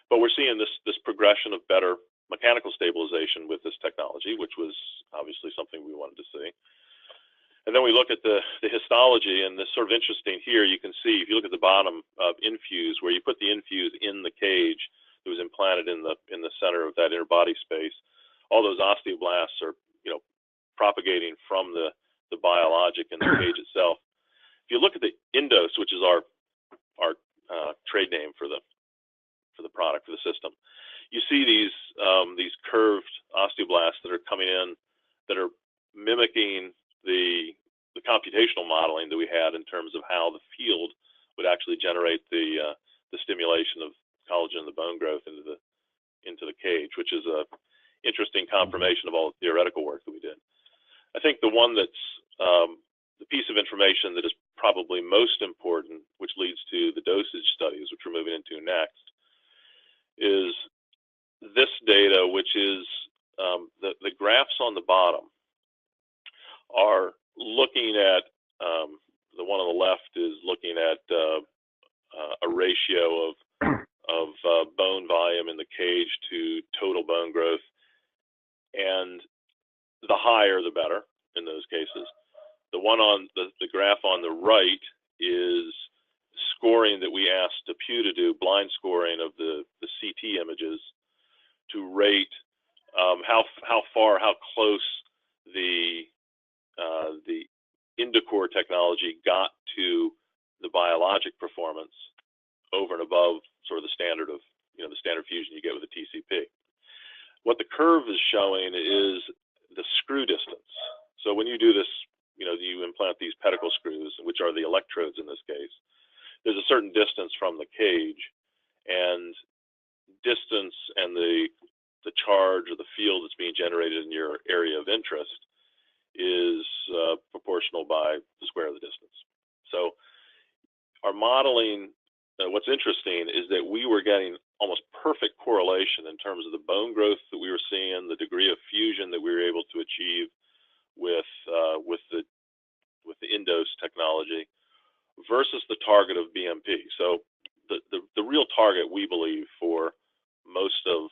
[SPEAKER 6] But we're seeing this progression of better mechanical stabilization with this technology, which was obviously something we wanted to see. And then we look at the histology, and this sort of interesting here. You can see, if you look at the bottom of infuse, where you put the infuse in the cage that was implanted in the center of that inner body space, all those osteoblasts are propagating from the biologic in the cage itself. If you look at the Indos, which is our trade name for the product, for the system, you see these curved osteoblasts that are coming in that are mimicking the computational modeling that we had in terms of how the field would actually generate the stimulation of collagen and the bone growth into the cage, which is a interesting confirmation of all the theoretical work that we did. I think the one that's the piece of information that is probably most important, which leads to the dosage studies, which we're moving into next, is this data, which is the graphs on the bottom are looking at, the one on the left is looking at a ratio of bone volume in the cage to total bone growth, and the higher the better in those cases. The one on the graph on the right is scoring that we asked Pew to do, blind scoring of the CT images to rate how close the Indocore technology got to the biologic performance over and above sort of the standard of the standard fusion you get with a TCP. What the curve is showing is the screw distance. So when you do this, you implant these pedicle screws, which are the electrodes in this case. There's a certain distance from the cage, and distance and the charge or the field that's being generated in your area of interest is proportional by the square of the distance. So our modeling, what's interesting is that we were getting almost perfect correlation in terms of the bone growth that we were seeing, the degree of fusion that we were able to achieve with the Indos technology versus the target of BMP. So the real target, we believe, for most of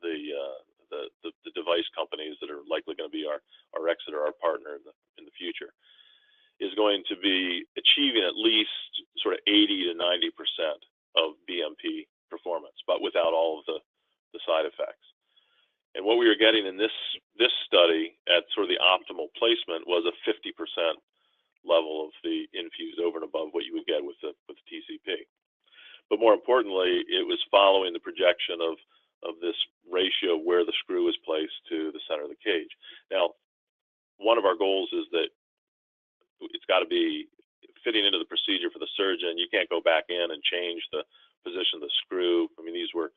[SPEAKER 6] the device companies that are likely going to be our exit or our partner in the future, is going to be achieving at least sort of 80 to 90% of BMP performance, but without all of the side effects. And what we were getting in this study at sort of the optimal placement was a 50% level of the infused over and above it was following the projection of this ratio where the screw is placed to the center of the cage. Now, one of our goals is that it's got to be fitting into the procedure for the surgeon. You can't go back in and change the position of the screw. I mean, these were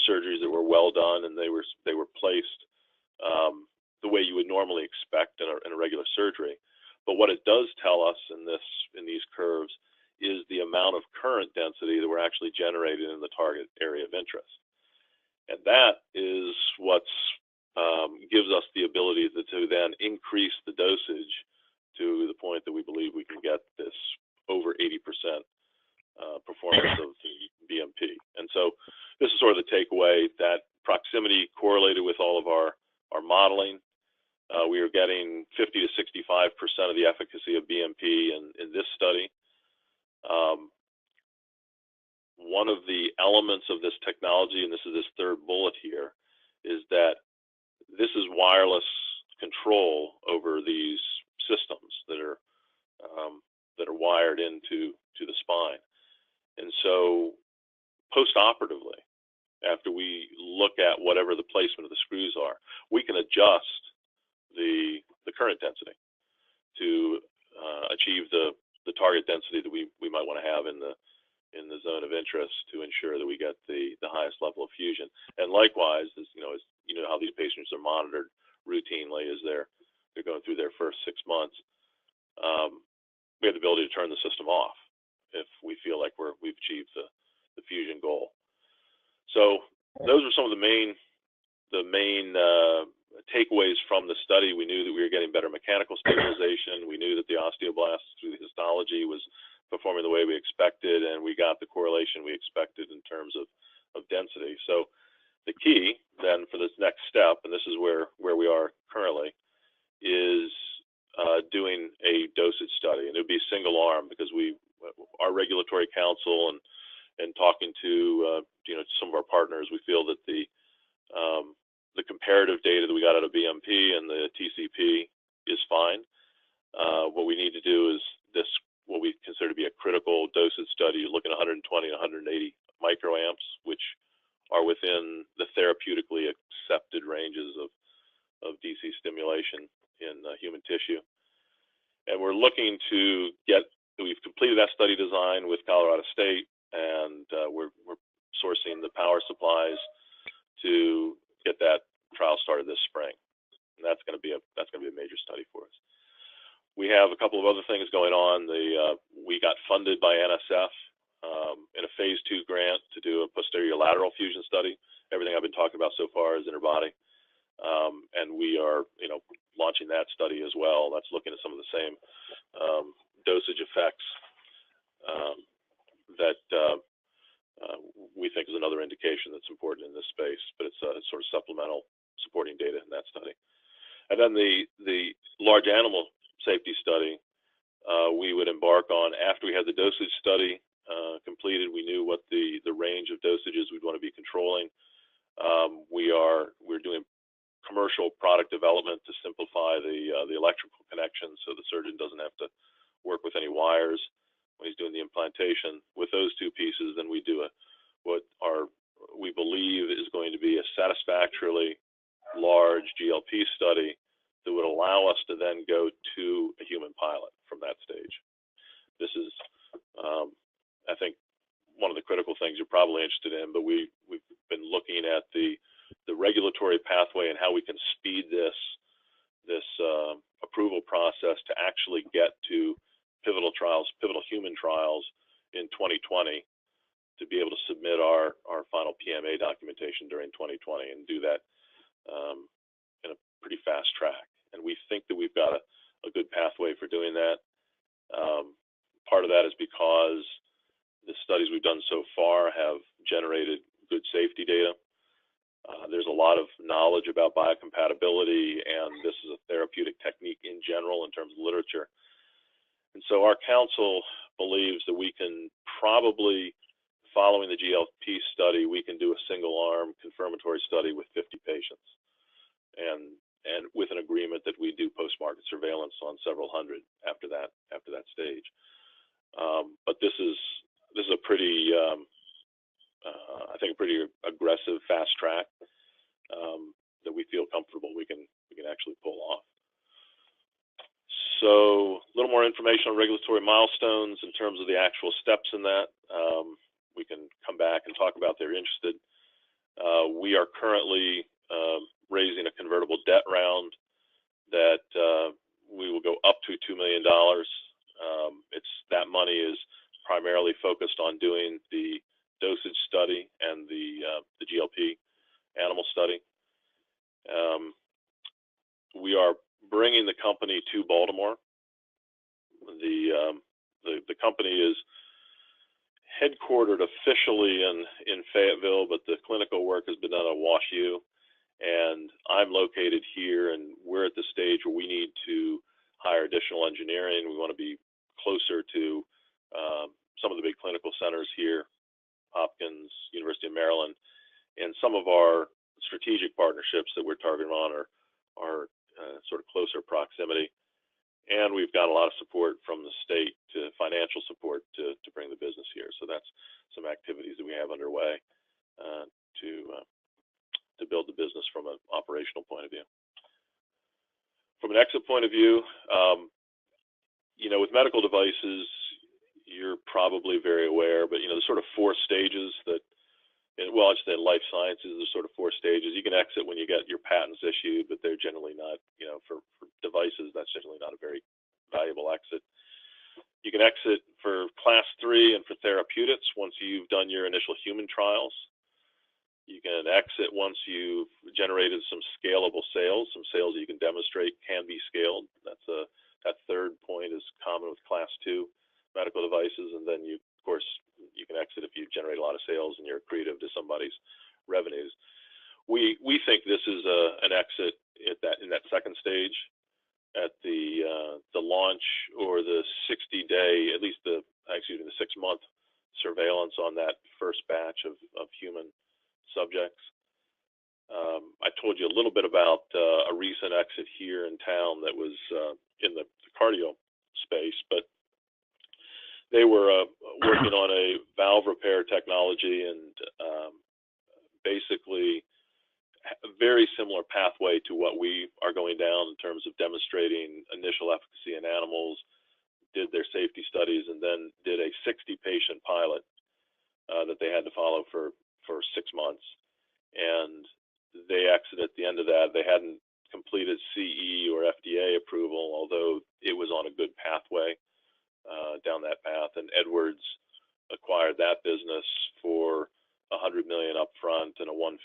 [SPEAKER 6] surgeries that were well done, and they were placed the way you would normally expect in a regular surgery. But what it does tell us in these curves is the amount of current density that we're actually generating in the target area of interest. And that is what gives us the ability to then increase the dosage to the point that we believe we can get this over 80% performance of the BMP. And so this is sort of the takeaway, that proximity correlated with all of our modeling. We are getting 50 to 65% of the efficacy of BMP in this study. One of the elements of this technology, and this is this third bullet here, is that this is wireless control over these systems that are wired into the spine. And so post-operatively, after we look at whatever the placement of the screws are, we can adjust the current density to achieve the target density that we might want to have in the zone of interest to ensure that we get the highest level of fusion. And likewise, as you know how these patients are monitored routinely as they're going through their first 6 months. We have the ability to turn the system off if we feel like we've achieved the fusion goal. So those are some of the main takeaways from the study. We knew that we were getting better mechanical stabilization. We knew that the osteoblast through the histology was performing the way we expected, and we got the correlation we expected in terms of density. So the key then for this next step, and this is where we are currently, is doing a dosage study, and it would be single arm, because our regulatory counsel and talking to some of our partners, we feel that the comparative data that we got out of BMP and the TCP is fine. What we need to do is what we consider to be a critical dosage study, looking at 120 and 180 microamps, which are within the therapeutically accepted ranges of DC stimulation in human tissue. And we're looking to we've completed that study design with Colorado State, and we're sourcing the power supplies to get that trial started this spring. And that's going to be a major study for us. We have a couple of other things going on. We got funded by NSF in a phase 2 grant to do a posterior lateral fusion study. Everything I've been talking about so far is interbody. And we are, launching that study as well. That's looking at some of the same dosage effects that we think is another indication that's important in this space, but it's sort of supplemental supporting data in that study. And then the large animal safety study we would embark on after we had the dosage study completed. We knew what the range of dosages we'd want to be controlling. We're doing commercial product development to simplify the electrical connection, so the surgeon doesn't have to work with any wires when he's doing the implantation. With those two pieces, then we do what we believe is going to be a satisfactorily large GLP study that would allow us to then go to a human pilot from that stage. This is, I think, one of the critical things you're probably interested in, but we've been looking at the regulatory pathway and how we can speed this approval process to actually get to pivotal human trials in 2020 to be able to submit our final PMA documentation during 2020 and do that in a pretty fast track. And we think that we've got a good pathway for doing that. Part of that is because the studies we've done so far have generated good safety data. There's a lot of knowledge about biocompatibility, and this is a therapeutic technique in general in terms of literature. And so our counsel believes that we can probably, following the GLP study, we can do a single-arm confirmatory study with 50 patients, and with an agreement that we do post-market surveillance on several hundred after that stage. But this is a pretty I think, a pretty aggressive fast track that we feel comfortable we can actually pull off. So a little more information on regulatory milestones in terms of the actual steps in that. We can come back and talk about if they're interested. We are currently raising a convertible debt round that we will go up to $2 million. That money is primarily focused on doing the dosage study and the GLP animal study. We are bringing the company to Baltimore. The company is headquartered officially in Fayetteville, but the clinical work has been done at WashU, and I'm located here, and we're at the stage where we need to hire additional engineering. We want to be closer to some of the big clinical centers here, Hopkins, University of Maryland, and some of our strategic partnerships that we're targeting on are sort of closer proximity. And we've got a lot of support from the state, financial support to bring the business here. So that's some activities that we have underway to build the business from an operational point of view. From an exit point of view, with medical devices, you're probably very aware, but there's sort of 4 stages that, well, I'd say in life sciences, there's sort of 4 stages. You can exit when you get your patents issued, but they're generally not, for devices, that's generally not a very valuable exit. You can exit for class 3 and for therapeutics once you've done your initial human trials. You can exit once you've generated some scalable sales, some sales that you can demonstrate can be scaled. That third point is common with class 2 medical devices, and then you can exit if you generate a lot of sales and you're accretive to somebody's revenues. We think this is an exit in that second stage, at the launch or the 60-day, at least the 6-month surveillance on that first batch of human subjects. I told you a little bit about a recent exit here in town that was in the cardio space, but they were working on a valve repair technology and basically a very similar pathway to what we are going down in terms of demonstrating initial efficacy in animals, did their safety studies, and then did a 60-patient pilot that they had to follow for 6 months. And they exited at the end of that. They hadn't completed CE or FDA approval, although it was on a good pathway down that path. And Edwards acquired that business for $100 million upfront and a $150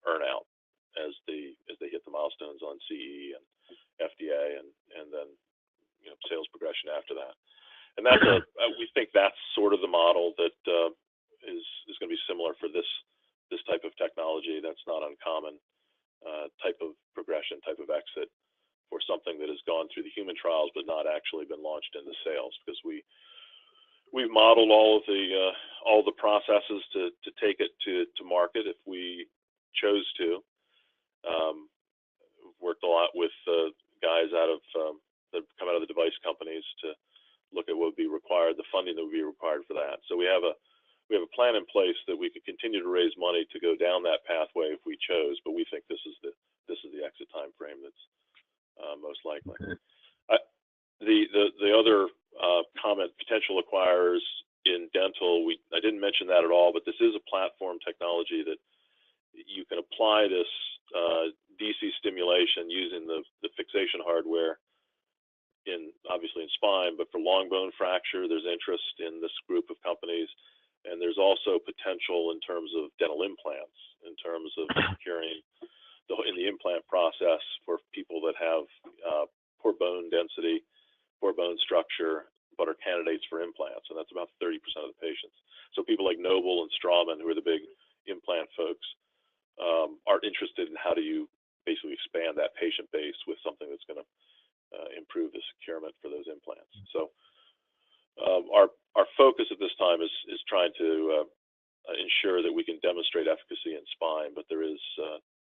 [SPEAKER 6] earnout as they hit the milestones on CE and FDA, and then sales progression after that. And that's we think that's sort of the model that is going to be similar for this type of technology. That's not uncommon type of progression, type of exit for something that has gone through the human trials but not actually been launched into sales, because we've modeled all the processes to take it to market if we chose to. We've worked a lot with guys that come out of the device companies to look at what would be required, the funding that would be required for that. So we have a plan in place that we could continue to raise money to go down that pathway if we chose, but we think this is the exit time frame that's most likely. The other comment, potential acquirers in dental, I didn't mention that at all, but this is a platform technology that you can apply this DC stimulation using the fixation hardware obviously in spine, but for long bone fracture, there's interest in this group of companies. And there's also potential in terms of dental implants, in terms of securing in the implant process for people that have poor bone density, poor bone structure, but are candidates for implants. And that's about 30% of the patients. So people like Noble and Straumann, who are the big implant folks, are interested in how do you basically expand that patient base with something that's going to improve the securement for those implants. So our focus at this time is trying to ensure that we can demonstrate efficacy in spine, but there is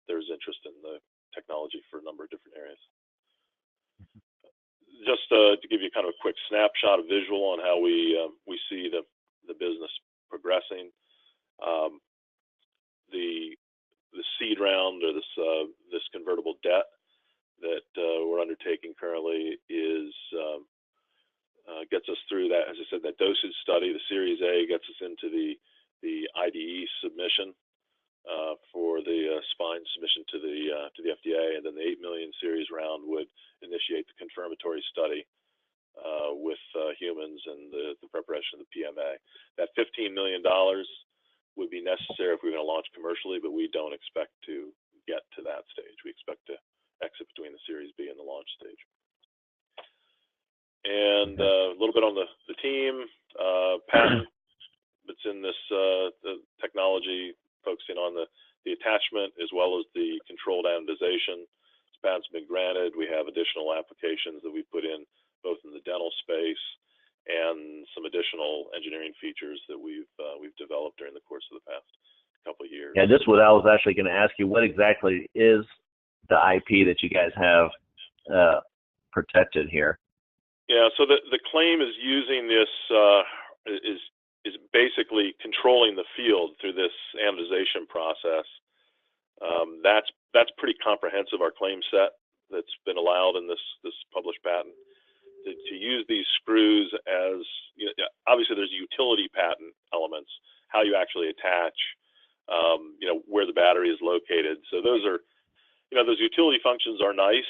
[SPEAKER 6] interest in the technology for a number of different areas. Just to give you kind of a quick snapshot, of visual on how we see the business progressing. the seed round, or this convertible debt that we're undertaking currently gets us through that. As I said, that dosage study, the Series A, gets us into the IDE submission for the spine submission to the FDA, and then the $8 million series round would initiate the confirmatory study with humans and the preparation of the PMA. That $15 million would be necessary if we're going to launch commercially, but we don't expect to get to that stage. We expect to exit between the Series B and the launch stage. And a little bit on the team, patent that's in this the technology, focusing on the attachment as well as the controlled anodization. This patent's been granted. We have additional applications that we put in both in the dental space and some additional engineering features that we've developed during the course of the past couple of years.
[SPEAKER 2] Yeah, this is what I was actually going to ask you. What exactly is the IP that you guys have protected here?
[SPEAKER 6] Yeah, so the claim is using this is basically controlling the field through this anodization process. That's pretty comprehensive, our claim set that's been allowed in this published patent. To use these screws as, obviously there's utility patent elements, how you actually attach, where the battery is located. So those are, those utility functions are nice,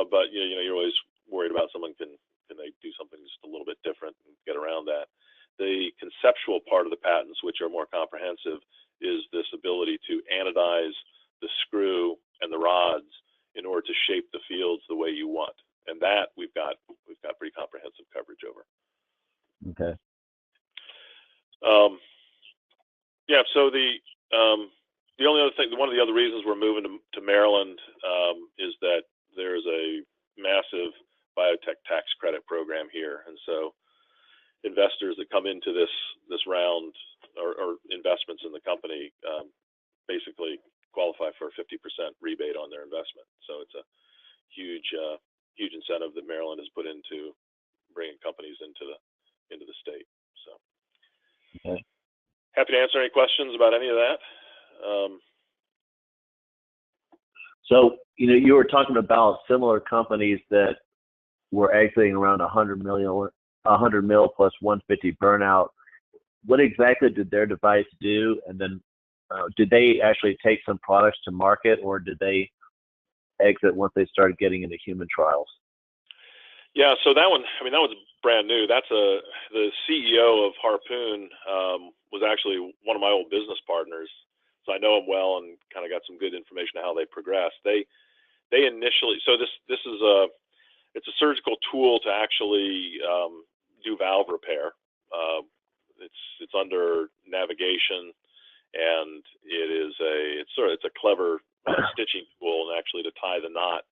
[SPEAKER 6] but you're always worried about someone can they do something just a little bit different and get around that. The conceptual part of the patents, which are more comprehensive, is this ability to anodize the screw and the rods in order to shape the fields the way you want. And that we've got pretty comprehensive coverage over.
[SPEAKER 2] Okay.
[SPEAKER 6] So the only other thing, one of the other reasons we're moving to Maryland is that there's a massive biotech tax credit program here, and so investors that come into this round or investments in the company basically qualify for a 50% rebate on their investment. So it's a huge incentive that Maryland has put into bringing companies into the state. So
[SPEAKER 2] okay.
[SPEAKER 6] Happy to answer any questions about any of that.
[SPEAKER 2] So you were talking about similar companies that were exiting around 100 mil plus 150 burnout. What exactly did their device do? And then did they actually take some products to market, or did they exit once they started getting into human trials?
[SPEAKER 6] Yeah, so that one's brand new. That's the CEO of Harpoon was actually one of my old business partners, so I know him well and kind of got some good information on how they progressed. They initially, so this is it's a surgical tool to actually do valve repair. It's under navigation, and it's a clever stitching tool, and actually to tie the knot.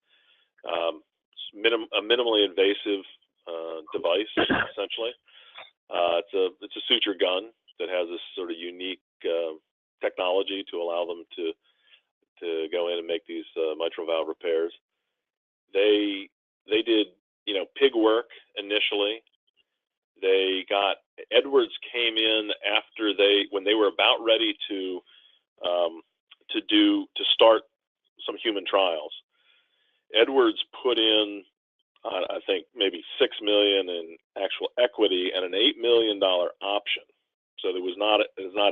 [SPEAKER 6] A minimally invasive device, essentially. It's a suture gun that has this sort of unique technology to allow them to go in and make these mitral valve repairs. They did pig work initially. Edwards came in after when they were about ready to start some human trials. Edwards put in, I think, maybe $6 million in actual equity and an $8 million option. So it was not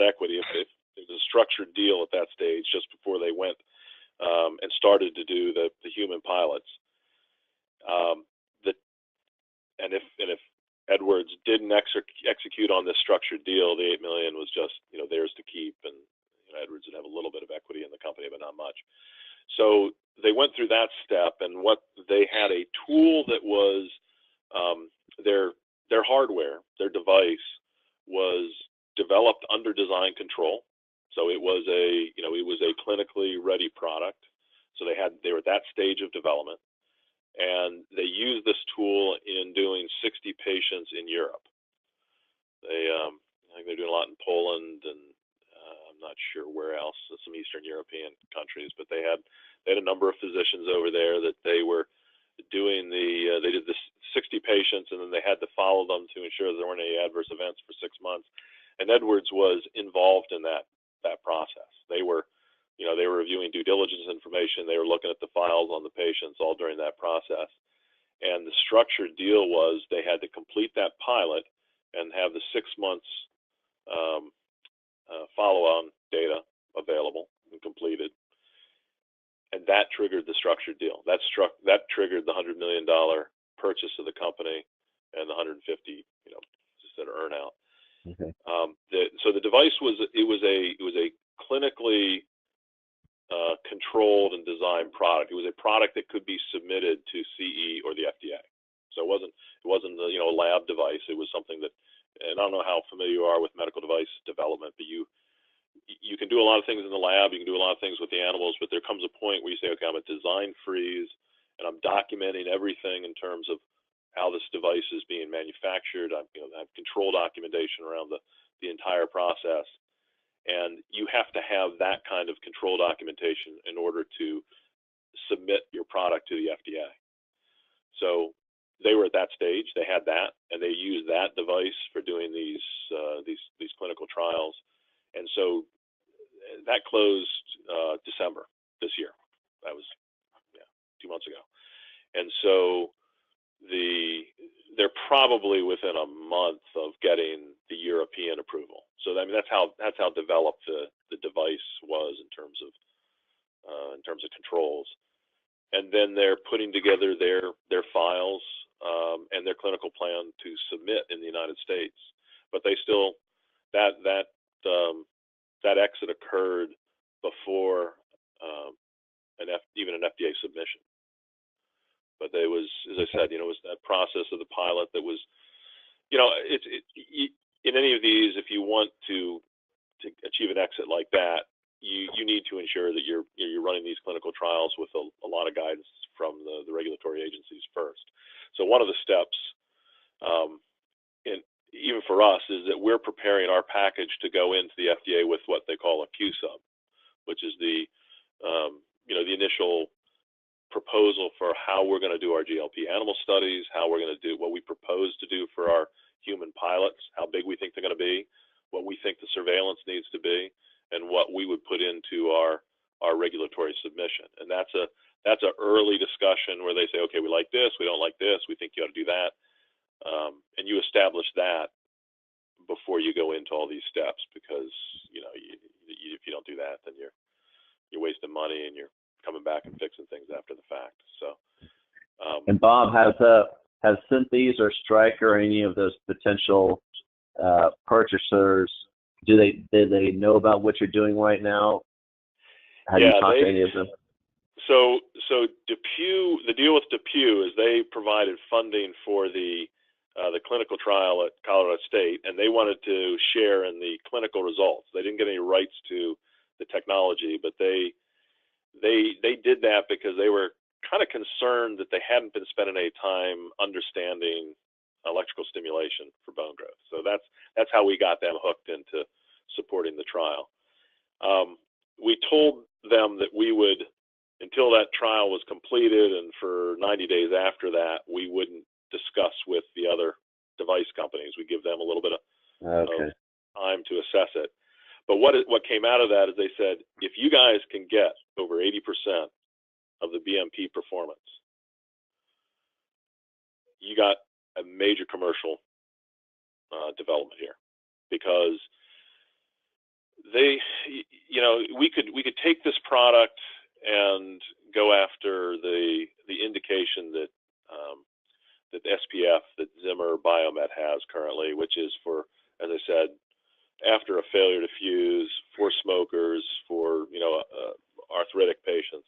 [SPEAKER 6] equity. It was a structured deal at that stage, just before they went and started to do the human pilots. If Edwards didn't execute on this structured deal, the $8 million was just theirs to keep, and Edwards would have a little bit of equity in the company, but not much. So they went through that step, and they had a tool that was their hardware, their device was developed under design control. So it was a clinically ready product. So they were at that stage of development, and they used this tool in doing 60 patients in Europe. I think they're doing a lot in Poland, and I'm not sure where else, some Eastern European countries, but they had a number of physicians over there that they were doing they did the 60 patients, and then they had to follow them to ensure there weren't any adverse events for 6 months. And Edwards was involved in that that process. They were reviewing due diligence information. They were looking at the files on the patients all during that process. And the structured deal was they had to complete that pilot and have the 6 months follow-on data available and completed. And that triggered the structured deal. That triggered the $100 million purchase of the company and the 150, just an earnout.
[SPEAKER 2] Okay.
[SPEAKER 6] So the device was a clinically controlled and designed product. It was a product that could be submitted to CE or the FDA. So it wasn't a lab device. It was something that, and I don't know how familiar you are with medical device development, but you can do a lot of things in the lab. You can do a lot of things with the animals, but there comes a point where you say, okay, I'm at design freeze, and I'm documenting everything in terms of how this device is being manufactured. I have control documentation around the entire process. And you have to have that kind of control documentation in order to submit your product to the FDA. So they were at that stage. They had that, and they used that device for doing these clinical trials. And so that closed December this year. That was 2 months ago. And so they're probably within a month of getting the European approval. So I mean that's how developed the device was in terms of controls. And then they're putting together their files and their clinical plan to submit in the United States. But they still that exit occurred before even an FDA submission. But there was, as I said, it was that process of the pilot that was, in any of these, if you want to achieve an exit like that, you need to ensure that you're running these clinical trials with a lot of guidance from the regulatory agencies first. So one of the steps, even for us, is that we're preparing our package to go into the FDA with what they call a Q-sub, which is the initial proposal for how we're going to do our GLP animal studies, how we're going to do what we propose to do for our human pilots, how big we think they're going to be, what we think the surveillance needs to be, and what we would put into our regulatory submission. And that's an early discussion where they say, okay, we like this, we don't like this, we think you ought to do that, and you establish that before you go into all these steps, because if you don't do that, then you're wasting money and you're coming back and fixing things after the fact. So,
[SPEAKER 2] and Bob, has Synthes or Stryker or any of those potential purchasers, do they know about what you're doing right now? Have you talked to any of them?
[SPEAKER 6] So DePuy, the deal with DePuy is they provided funding for the clinical trial at Colorado State, and they wanted to share in the clinical results. They didn't get any rights to the technology, but they did that because they were kind of concerned that they hadn't been spending any time understanding electrical stimulation for bone growth. So that's how we got them hooked into supporting the trial. We told them that we would, until that trial was completed and for 90 days after that, we wouldn't discuss with the other device companies. We give them a little bit of time to assess it. But what came out of that is they said, if you guys can get over 80% of the BMP performance, you got a major commercial development here, because we could take this product and go after the indication that SPF that Zimmer Biomet has currently, which is for, as I said, after a failure to fuse, for smokers, for arthritic patients.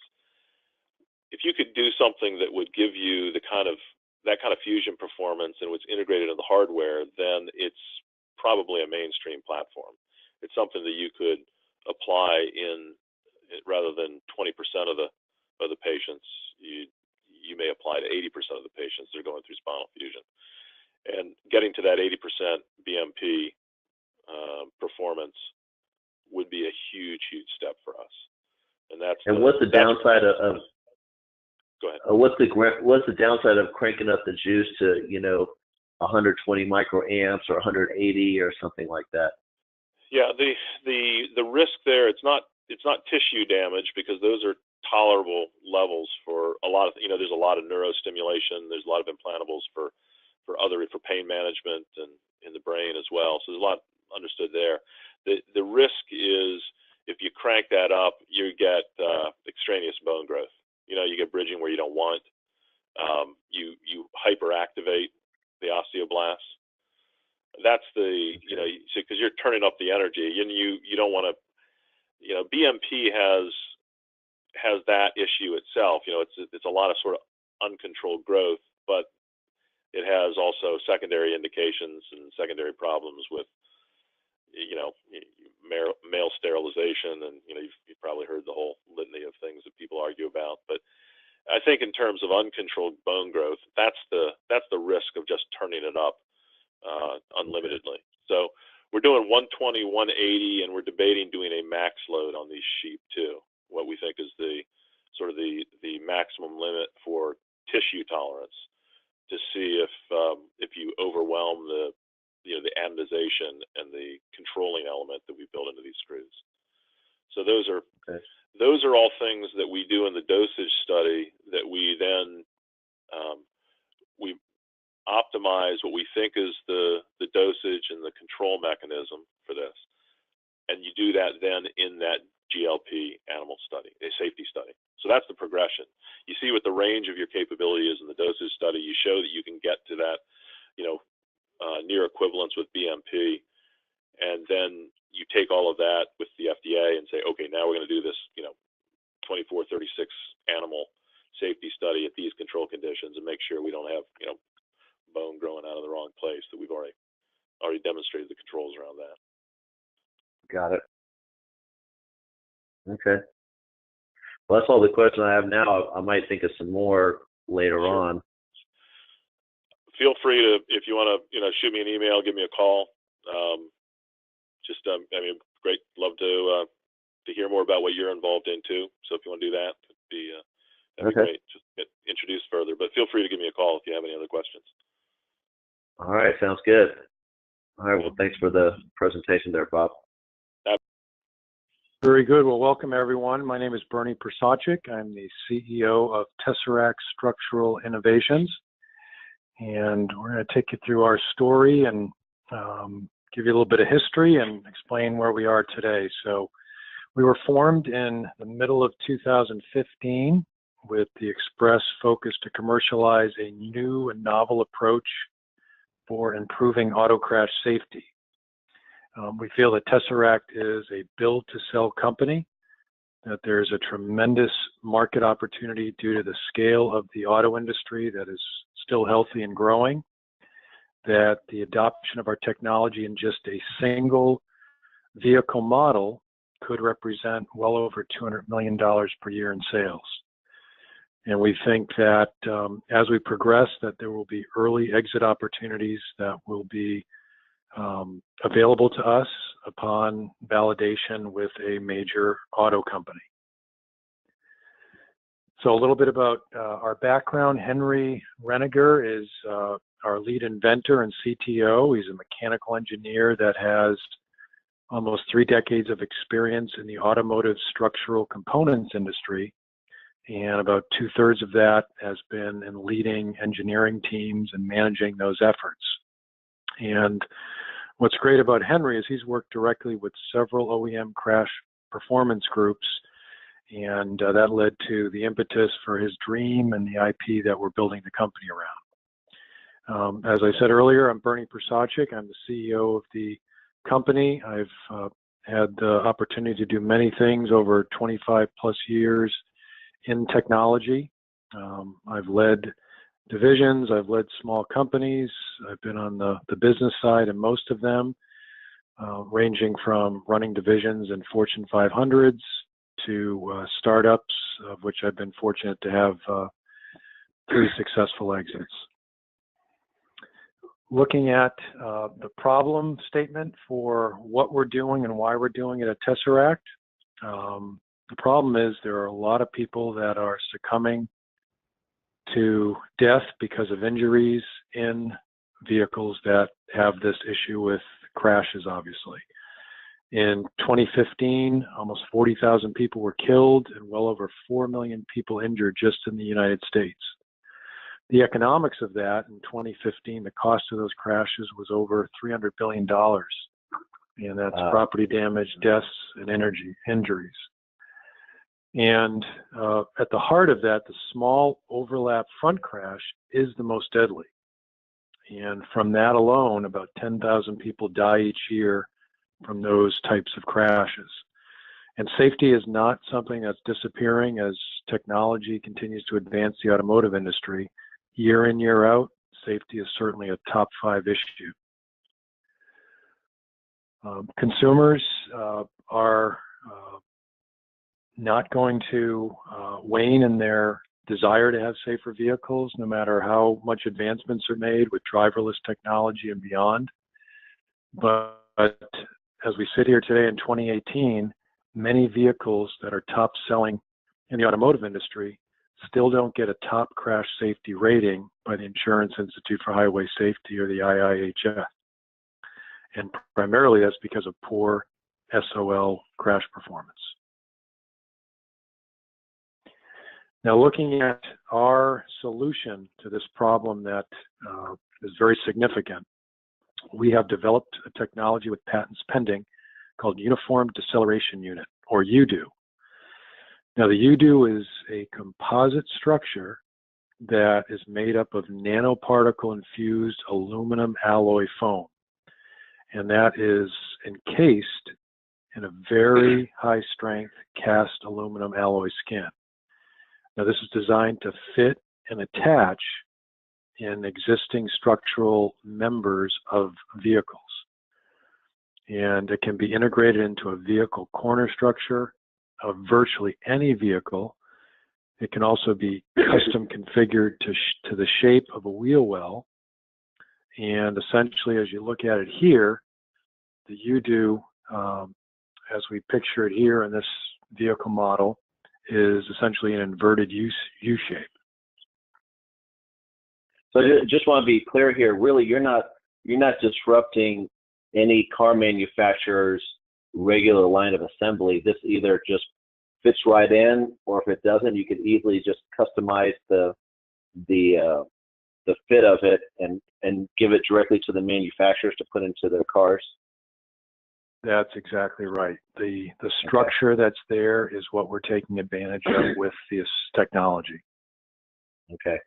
[SPEAKER 6] If you could do something that would give you that kind of fusion performance and was integrated in the hardware, then it's probably a mainstream platform. It's something that you could apply in, rather than 20% of the patients, you may apply to 80% of the patients that are going through spinal fusion. And getting to that 80% BMP performance would be a huge step for us. And
[SPEAKER 2] what's the downside of?
[SPEAKER 6] Go ahead.
[SPEAKER 2] What's the downside of cranking up the juice to 120 microamps or 180 or something like that?
[SPEAKER 6] Yeah, the risk there, it's not tissue damage, because those are tolerable levels for a lot of, there's a lot of neurostimulation, there's a lot of implantables for pain management and in the brain as well. So there's a lot understood there. The risk is, if you crank that up, you get extraneous bone growth. You get bridging where you don't want. You hyperactivate the osteoblasts. That's because you're turning up the energy, and you don't want to. BMP has that issue itself. It's a lot of sort of uncontrolled growth, but it has also secondary indications and secondary problems with, male sterilization, and you've probably heard the whole litany of things that people argue about. But I think in terms of uncontrolled bone growth, that's the risk of just turning it up unlimitedly. So we're doing 120, 180, and we're debating doing a max load on these sheep too. What we think is the maximum limit for tissue tolerance, to see if you overwhelm the anodization and the controlling element that we build into these screws. So those are all things that we do in the dosage study, that we then we optimize what we think is the dosage and the control mechanism for this, and you do that then in that GLP animal study, a safety study. So that's the progression. You see what the range of your capability is in the dosage study. You show that you can get to that, near equivalence with BMP, and then you take all of that with the FDA and say, okay, now we're going to do this, 24, 36 animal safety study at these control conditions, and make sure we don't have, bone growing out of the wrong place, that we've already demonstrated the controls around that.
[SPEAKER 2] Got it. Okay. Well, that's all the questions I have now. I might think of some more later on.
[SPEAKER 6] Feel free to, if you want to, shoot me an email, give me a call. Great. Love to hear more about what you're involved in too. So if you want to do that, that'd be great. Just get introduced further. But feel free to give me a call if you have any other questions.
[SPEAKER 2] All right. Sounds good. All right. Well, thanks for the presentation there, Bob.
[SPEAKER 3] Very good. Well, welcome everyone. My name is Bernie Persachik. I'm the CEO of Tesseract Structural Innovations, and we're going to take you through our story and give you a little bit of history and explain where we are today. So we were formed in the middle of 2015 with the express focus to commercialize a new and novel approach for improving auto crash safety. We feel that Tesseract is a build-to-sell company, that there's a tremendous market opportunity due to the scale of the auto industry that is still healthy and growing, that the adoption of our technology in just a single vehicle model could represent well over $200 million per year in sales. And we think that as we progress, that there will be early exit opportunities that will be available to us upon validation with a major auto company. So a little bit about our background. Henry Reniger is our lead inventor and CTO. He's a mechanical engineer that has almost 3 decades of experience in the automotive structural components industry, and about 2/3 of that has been in leading engineering teams and managing those efforts. And what's great about Henry is he's worked directly with several OEM crash performance groups, and that led to the impetus for his dream and the IP that we're building the company around. As I said earlier, I'm Bernie Persachik. I'm the CEO of the company. I've had the opportunity to do many things over 25 plus years in technology. I've led divisions, I've led small companies, I've been on the business side in most of them, ranging from running divisions in Fortune 500s to startups, of which I've been fortunate to have 3 successful exits. Looking at the problem statement for what we're doing and why we're doing it at Tesseract, the problem is there are a lot of people that are succumbing to death because of injuries in vehicles that have this issue with crashes, obviously.
[SPEAKER 7] In 2015, almost 40,000 people were killed and well over 4 million people injured just in the United States. The economics of that in 2015, the cost of those crashes was over $300 billion. And that's property damage, deaths, and injuries. And at the heart of that, the small overlap front crash is the most deadly. And from that alone, about 10,000 people die each year from those types of crashes. And safety is not something that's disappearing as technology continues to advance the automotive industry. Year in, year out, safety is certainly a top 5 issue. Consumers are not going to wane in their desire to have safer vehicles, no matter how much advancements are made with driverless technology and beyond. But as we sit here today in 2018, many vehicles that are top selling in the automotive industry still don't get a top crash safety rating by the Insurance Institute for Highway Safety, or the IIHS. And primarily that's because of poor SOL crash performance. Now, looking at our solution to this problem that is very significant, we have developed a technology with patents pending called Uniform Deceleration Unit, or UDU. Now, the UDU is a composite structure that is made up of nanoparticle-infused aluminum alloy foam, and that is encased in a very high-strength cast aluminum alloy skin. Now, this is designed to fit and attach in existing structural members of vehicles. And it can be integrated into a vehicle corner structure of virtually any vehicle. It can also be custom configured to the shape of a wheel well. And essentially, as you look at it here, the UDU, as we picture it here in this vehicle model, is essentially an inverted U-shape.
[SPEAKER 2] So I just want to be clear here. Really, you're not disrupting any car manufacturer's regular line of assembly. This either just fits right in, or if it doesn't, you could easily just customize the fit of it and give it directly to the manufacturers to put into their cars.
[SPEAKER 7] That's exactly right. The structure that's there is what we're taking advantage of with this technology.
[SPEAKER 2] Okay.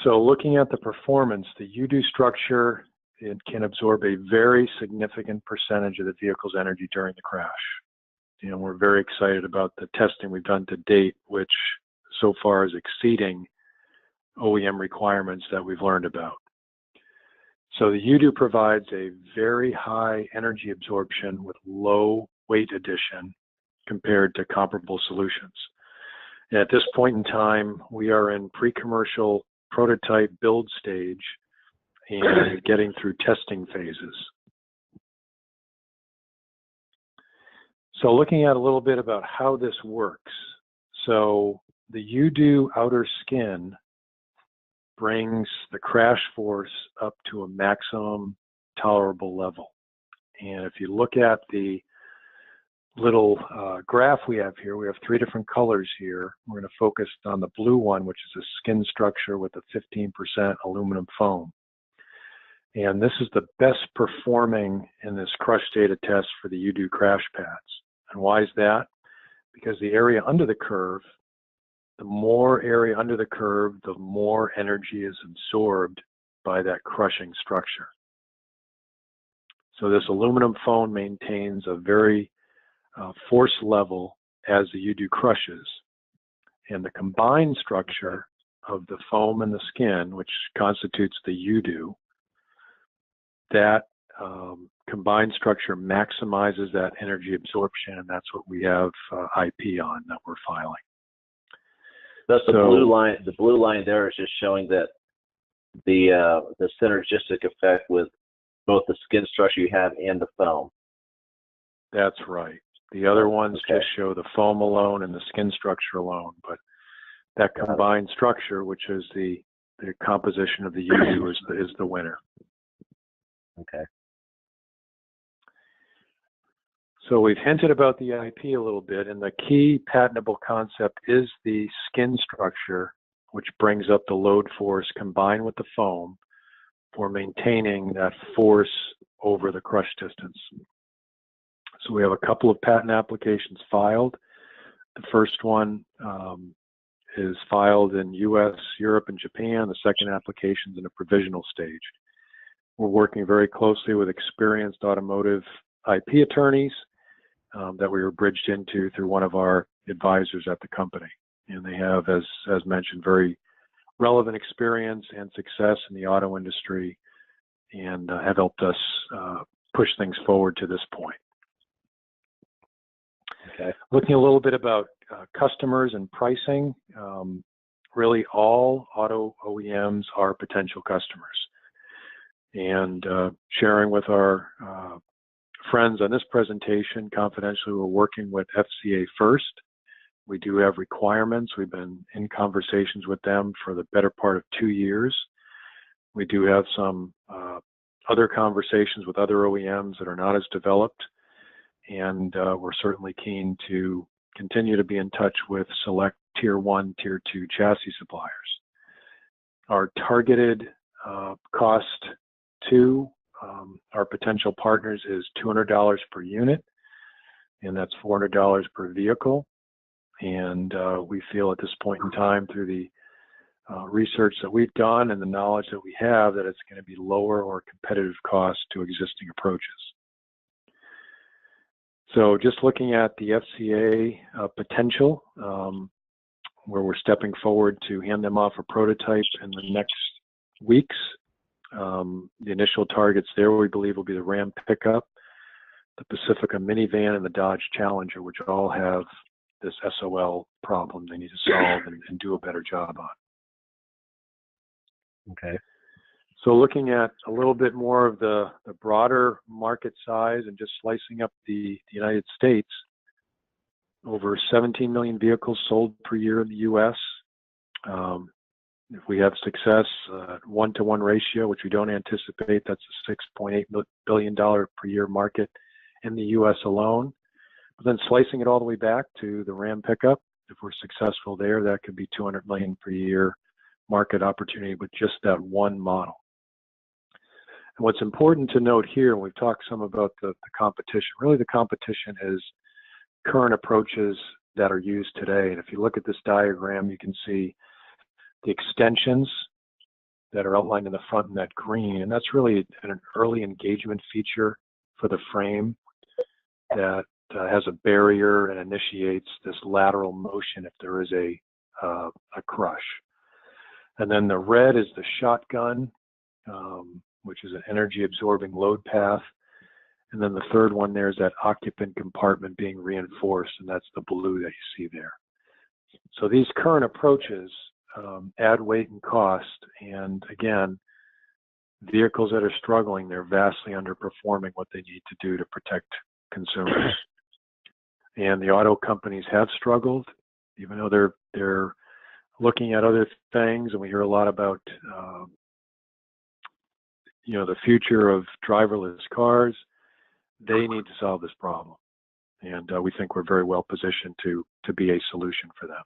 [SPEAKER 7] So looking at the performance, the UDU structure, it can absorb a very significant percentage of the vehicle's energy during the crash. And we're very excited about the testing we've done to date, which so far is exceeding OEM requirements that we've learned about. So the UDU provides a very high energy absorption with low weight addition compared to comparable solutions. And at this point in time, we are in pre-commercial prototype build stage and getting through testing phases. So looking at a little bit about how this works. So the UDU outer skin brings the crash force up to a maximum tolerable level. And if you look at the little graph we have here, we have 3 different colors here. We're going to focus on the blue one, which is a skin structure with a 15% aluminum foam. And this is the best performing in this crush data test for the UDU crash pads. And why is that? Because the area under the curve, the more area under the curve, the more energy is absorbed by that crushing structure. So this aluminum foam maintains a very force level as the UDU crushes. And the combined structure of the foam and the skin, which constitutes the UDU, that combined structure maximizes that energy absorption, and that's what we have IP on that we're filing.
[SPEAKER 2] That's the blue line. The blue line there is just showing that the synergistic effect with both the skin structure you have and the foam.
[SPEAKER 7] That's right. The other ones just show the foam alone and the skin structure alone, but that combined structure, which is the composition of the UDU, is the winner.
[SPEAKER 2] Okay.
[SPEAKER 7] So we've hinted about the IP a little bit, and the key patentable concept is the skin structure, which brings up the load force combined with the foam for maintaining that force over the crush distance. So we have a couple of patent applications filed. The first one is filed in US, Europe, and Japan. The second application is in a provisional stage. We're working very closely with experienced automotive IP attorneys that we were bridged into through one of our advisors at the company. And they have, as mentioned, very relevant experience and success in the auto industry, and have helped us push things forward to this point.
[SPEAKER 2] Okay.
[SPEAKER 7] Looking a little bit about customers and pricing, really all auto OEMs are potential customers. And sharing with our friends on this presentation, confidentially, we're working with FCA first. We do have requirements. We've been in conversations with them for the better part of 2 years. We do have some other conversations with other OEMs that are not as developed, and we're certainly keen to continue to be in touch with select Tier 1, Tier 2 chassis suppliers. Our targeted cost to our potential partners is $200 per unit, and that's $400 per vehicle. And we feel at this point in time, through the research that we've done and the knowledge that we have, that it's going to be lower or competitive cost to existing approaches. So just looking at the FCA potential, where we're stepping forward to hand them off a prototype in the next weeks. The initial targets there, we believe, will be the Ram pickup, the Pacifica minivan, and the Dodge Challenger, which all have this SOL problem they need to solve and do a better job on.
[SPEAKER 2] Okay.
[SPEAKER 7] So looking at a little bit more of the broader market size and just slicing up the United States, over 17 million vehicles sold per year in the U.S. If we have success, 1-to-1 ratio, which we don't anticipate, that's a $6.8 billion per year market in the U.S. alone. But then slicing it all the way back to the Ram pickup, if we're successful there, that could be 200 million per year market opportunity with just that one model. And what's important to note here, and we've talked some about the competition, really the competition is current approaches that are used today. And if you look at this diagram, you can see the extensions that are outlined in the front in that green, and that's really an early engagement feature for the frame that has a barrier and initiates this lateral motion if there is a crush. And then the red is the shotgun, which is an energy absorbing load path. And then the third one there is that occupant compartment being reinforced, and that's the blue that you see there. So these current approaches add weight and cost, and again, vehicles that are struggling, they're vastly underperforming what they need to do to protect consumers. And the auto companies have struggled, even though they're looking at other things, and we hear a lot about the future of driverless cars. They need to solve this problem, and we think we're very well positioned to be a solution for them.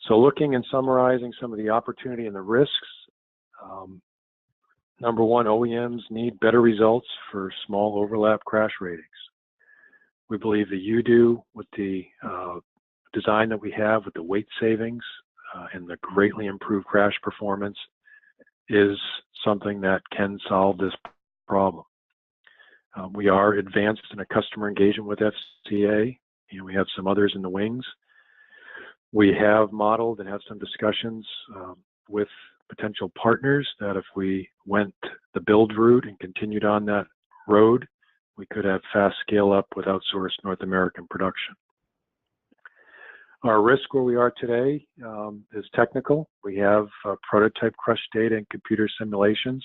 [SPEAKER 7] So looking and summarizing some of the opportunity and the risks, number one, OEMs need better results for small overlap crash ratings. We believe that you do, with the design that we have, with the weight savings and the greatly improved crash performance, is something that can solve this problem. We are advanced in a customer engagement with FCA, and we have some others in the wings. We have modeled and have some discussions with potential partners that if we went the build route and continued on that road, we could have fast scale up with outsourced North American production. Our risk where we are today is technical. We have prototype crush data and computer simulations,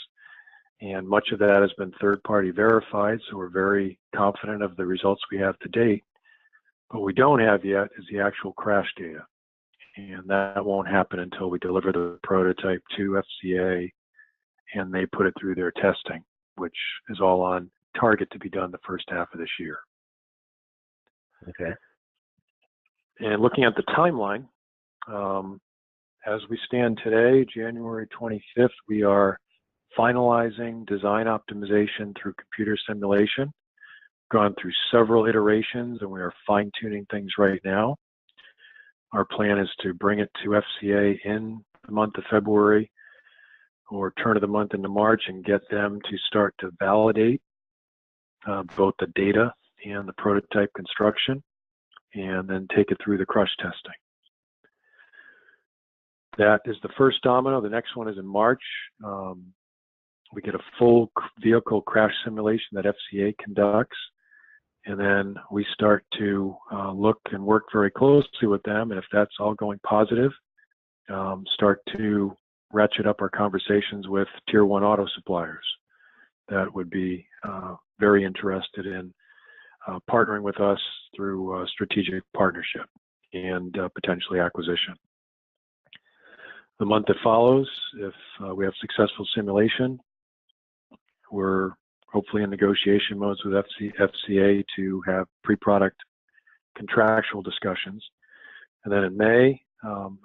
[SPEAKER 7] and much of that has been third-party verified, so we're very confident of the results we have to date. What we don't have yet is the actual crash data, and that won't happen until we deliver the prototype to FCA and they put it through their testing, which is all on target to be done the first half of this year.
[SPEAKER 2] Okay.
[SPEAKER 7] And looking at the timeline, as we stand today, January 25th, we are finalizing design optimization through computer simulation. Gone through several iterations, and we are fine-tuning things right now. Our plan is to bring it to FCA in the month of February or turn of the month into March and get them to start to validate both the data and the prototype construction, and then take it through the crush testing. That is the first domino. The next one is in March. We get a full vehicle crash simulation that FCA conducts, and then we start to look and work very closely with them, and if that's all going positive, start to ratchet up our conversations with tier 1 auto suppliers that would be very interested in partnering with us through strategic partnership and potentially acquisition. The month that follows, if we have successful simulation, we're hopefully in negotiation modes with FCA to have pre-product contractual discussions. And then in May,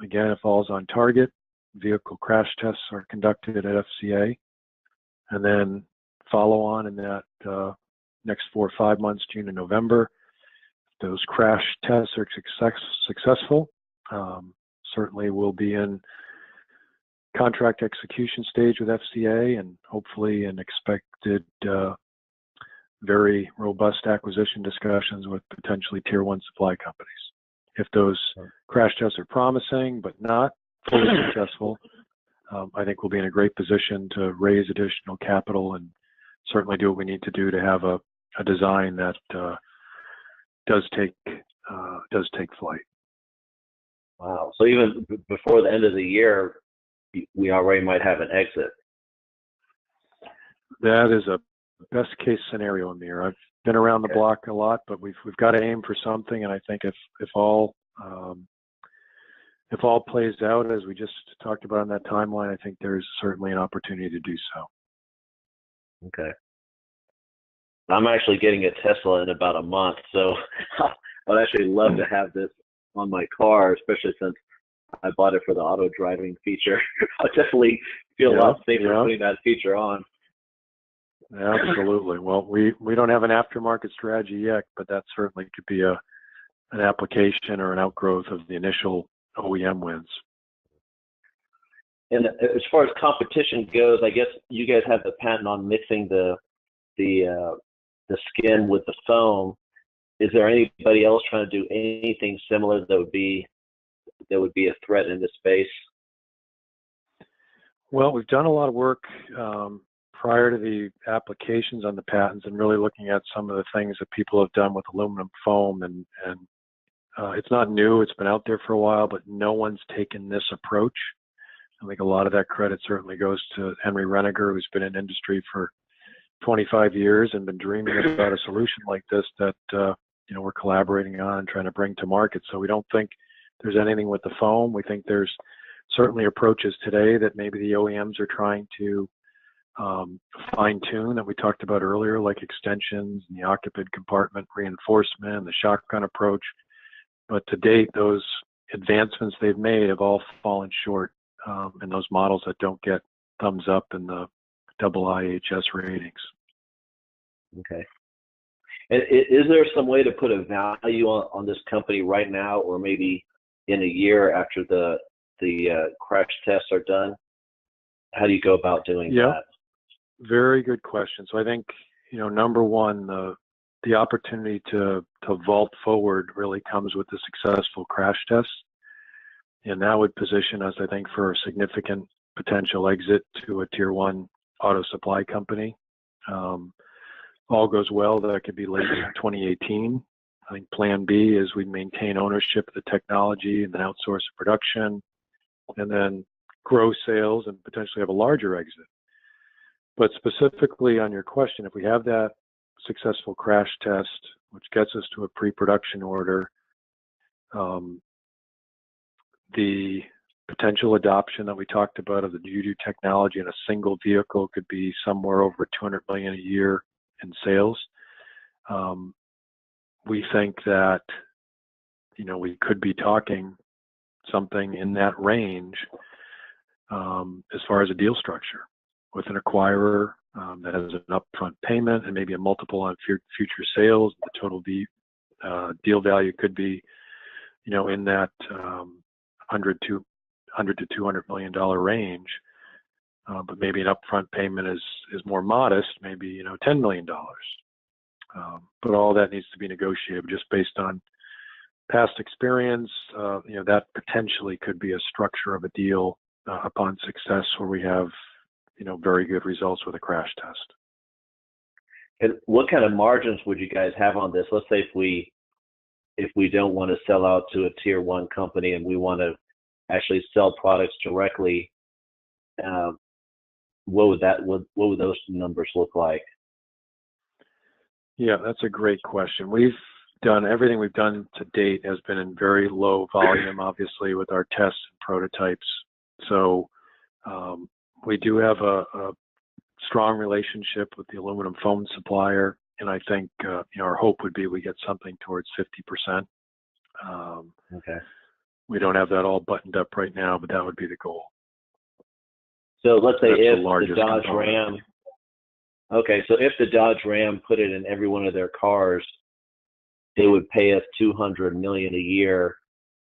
[SPEAKER 7] again, it falls on target. Vehicle crash tests are conducted at FCA. And then follow on in that next 4 or 5 months, June and November. If those crash tests are successful, certainly we'll be in contract execution stage with FCA and hopefully an expected very robust acquisition discussions with potentially tier 1 supply companies. If those crash tests are promising but not fully successful, I think we'll be in a great position to raise additional capital and certainly do what we need to do to have a design that does take flight.
[SPEAKER 2] Wow. So even before the end of the year, we already might have an exit.
[SPEAKER 7] That is a best case scenario, Amir. I've been around the block a lot, but we've got to aim for something. And I think if all plays out as we just talked about on that timeline, I think there's certainly an opportunity to do so.
[SPEAKER 2] Okay. I'm actually getting a Tesla in about a month, so I'd actually love to have this on my car, especially since I bought it for the auto driving feature. I definitely feel a lot safer putting that feature on.
[SPEAKER 7] Absolutely. Well, we don't have an aftermarket strategy yet, but that certainly could be an application or an outgrowth of the initial OEM wins.
[SPEAKER 2] And as far as competition goes, I guess you guys have the patent on mixing the skin with the foam. Is there anybody else trying to do anything similar that would be a threat in this space?
[SPEAKER 7] Well, we've done a lot of work prior to the applications on the patents and really looking at some of the things that people have done with aluminum foam, and it's not new, it's been out there for a while, but no one's taken this approach. I think a lot of that credit certainly goes to Henry Reniger, who's been in industry for 25 years and been dreaming about a solution like this that we're collaborating on and trying to bring to market. So we don't think there's anything with the foam. We think there's certainly approaches today that maybe the OEMs are trying to fine-tune that we talked about earlier, like extensions and the occupant compartment reinforcement, the shotgun approach. But to date, those advancements they've made have all fallen short in those models that don't get thumbs up in the double IHS ratings.
[SPEAKER 2] Okay. And is there some way to put a value on this company right now, or maybe in a year after the crash tests are done? How do you go about doing that?
[SPEAKER 7] Very good question. So I think, number one, the opportunity to vault forward really comes with the successful crash tests. And that would position us, I think, for a significant potential exit to a tier 1 auto supply company. All goes well, that could be late in 2018. I think plan B is we maintain ownership of the technology and then outsource production and then grow sales and potentially have a larger exit. But specifically on your question, if we have that successful crash test, which gets us to a pre-production order, the potential adoption that we talked about of the UDO technology in a single vehicle could be somewhere over $200 million a year in sales. We think that, we could be talking something in that range as far as a deal structure with an acquirer that has an upfront payment and maybe a multiple on future sales. The total deal value could be, in that $100 to $200 million range, but maybe an upfront payment is more modest, maybe $10 million. But all that needs to be negotiated just based on past experience. That potentially could be a structure of a deal upon success where we have very good results with a crash test.
[SPEAKER 2] And what kind of margins would you guys have on this? Let's say if we don't want to sell out to a tier 1 company and we want to actually sell products directly, what would those numbers look like?
[SPEAKER 7] Yeah, that's a great question. Everything we've done to date has been in very low volume, obviously, with our tests and prototypes. So we do have a strong relationship with the aluminum foam supplier, and I think our hope would be we get something towards 50%.
[SPEAKER 2] Okay.
[SPEAKER 7] We don't have that all buttoned up right now, but that would be the goal.
[SPEAKER 2] So let's say if the Dodge
[SPEAKER 7] component.
[SPEAKER 2] Ram, okay, so if the Dodge Ram put it in every one of their cars, they would pay us $200 million a year,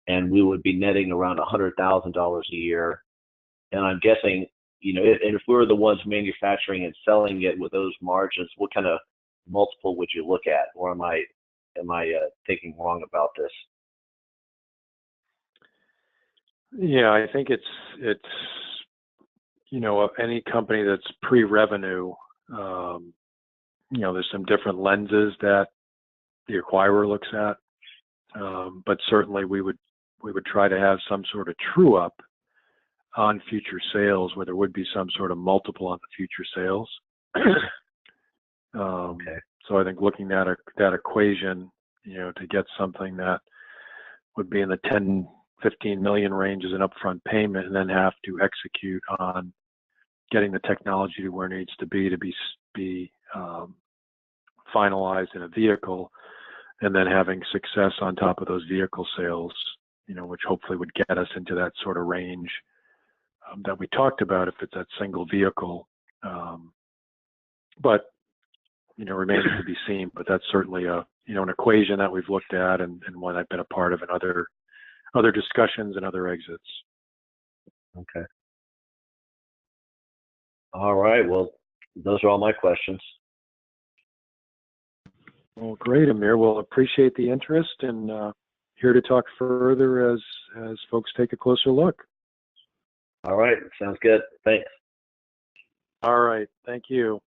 [SPEAKER 2] and we would be netting around $100,000 a year. And I'm guessing, if we were the ones manufacturing and selling it with those margins, what kind of multiple would you look at, or am I thinking wrong about this?
[SPEAKER 7] Yeah, I think it's any company that's pre-revenue, there's some different lenses that the acquirer looks at, but certainly we would try to have some sort of true up on future sales where there would be some sort of multiple on the future sales.
[SPEAKER 2] Okay.
[SPEAKER 7] So I think looking at that equation, to get something that would be in the 10-15 million range as an upfront payment, and then have to execute on getting the technology to where it needs to be finalized in a vehicle, and then having success on top of those vehicle sales, which hopefully would get us into that sort of range that we talked about if it's that single vehicle. But remains to be seen. But that's certainly an equation that we've looked at and one I've been a part of in other discussions and other exits.
[SPEAKER 2] Okay. All right. Well, those are all my questions.
[SPEAKER 7] Well, great, Amir. Well, appreciate the interest, and here to talk further as folks take a closer look.
[SPEAKER 2] All right. Sounds good. Thanks.
[SPEAKER 7] All right. Thank you.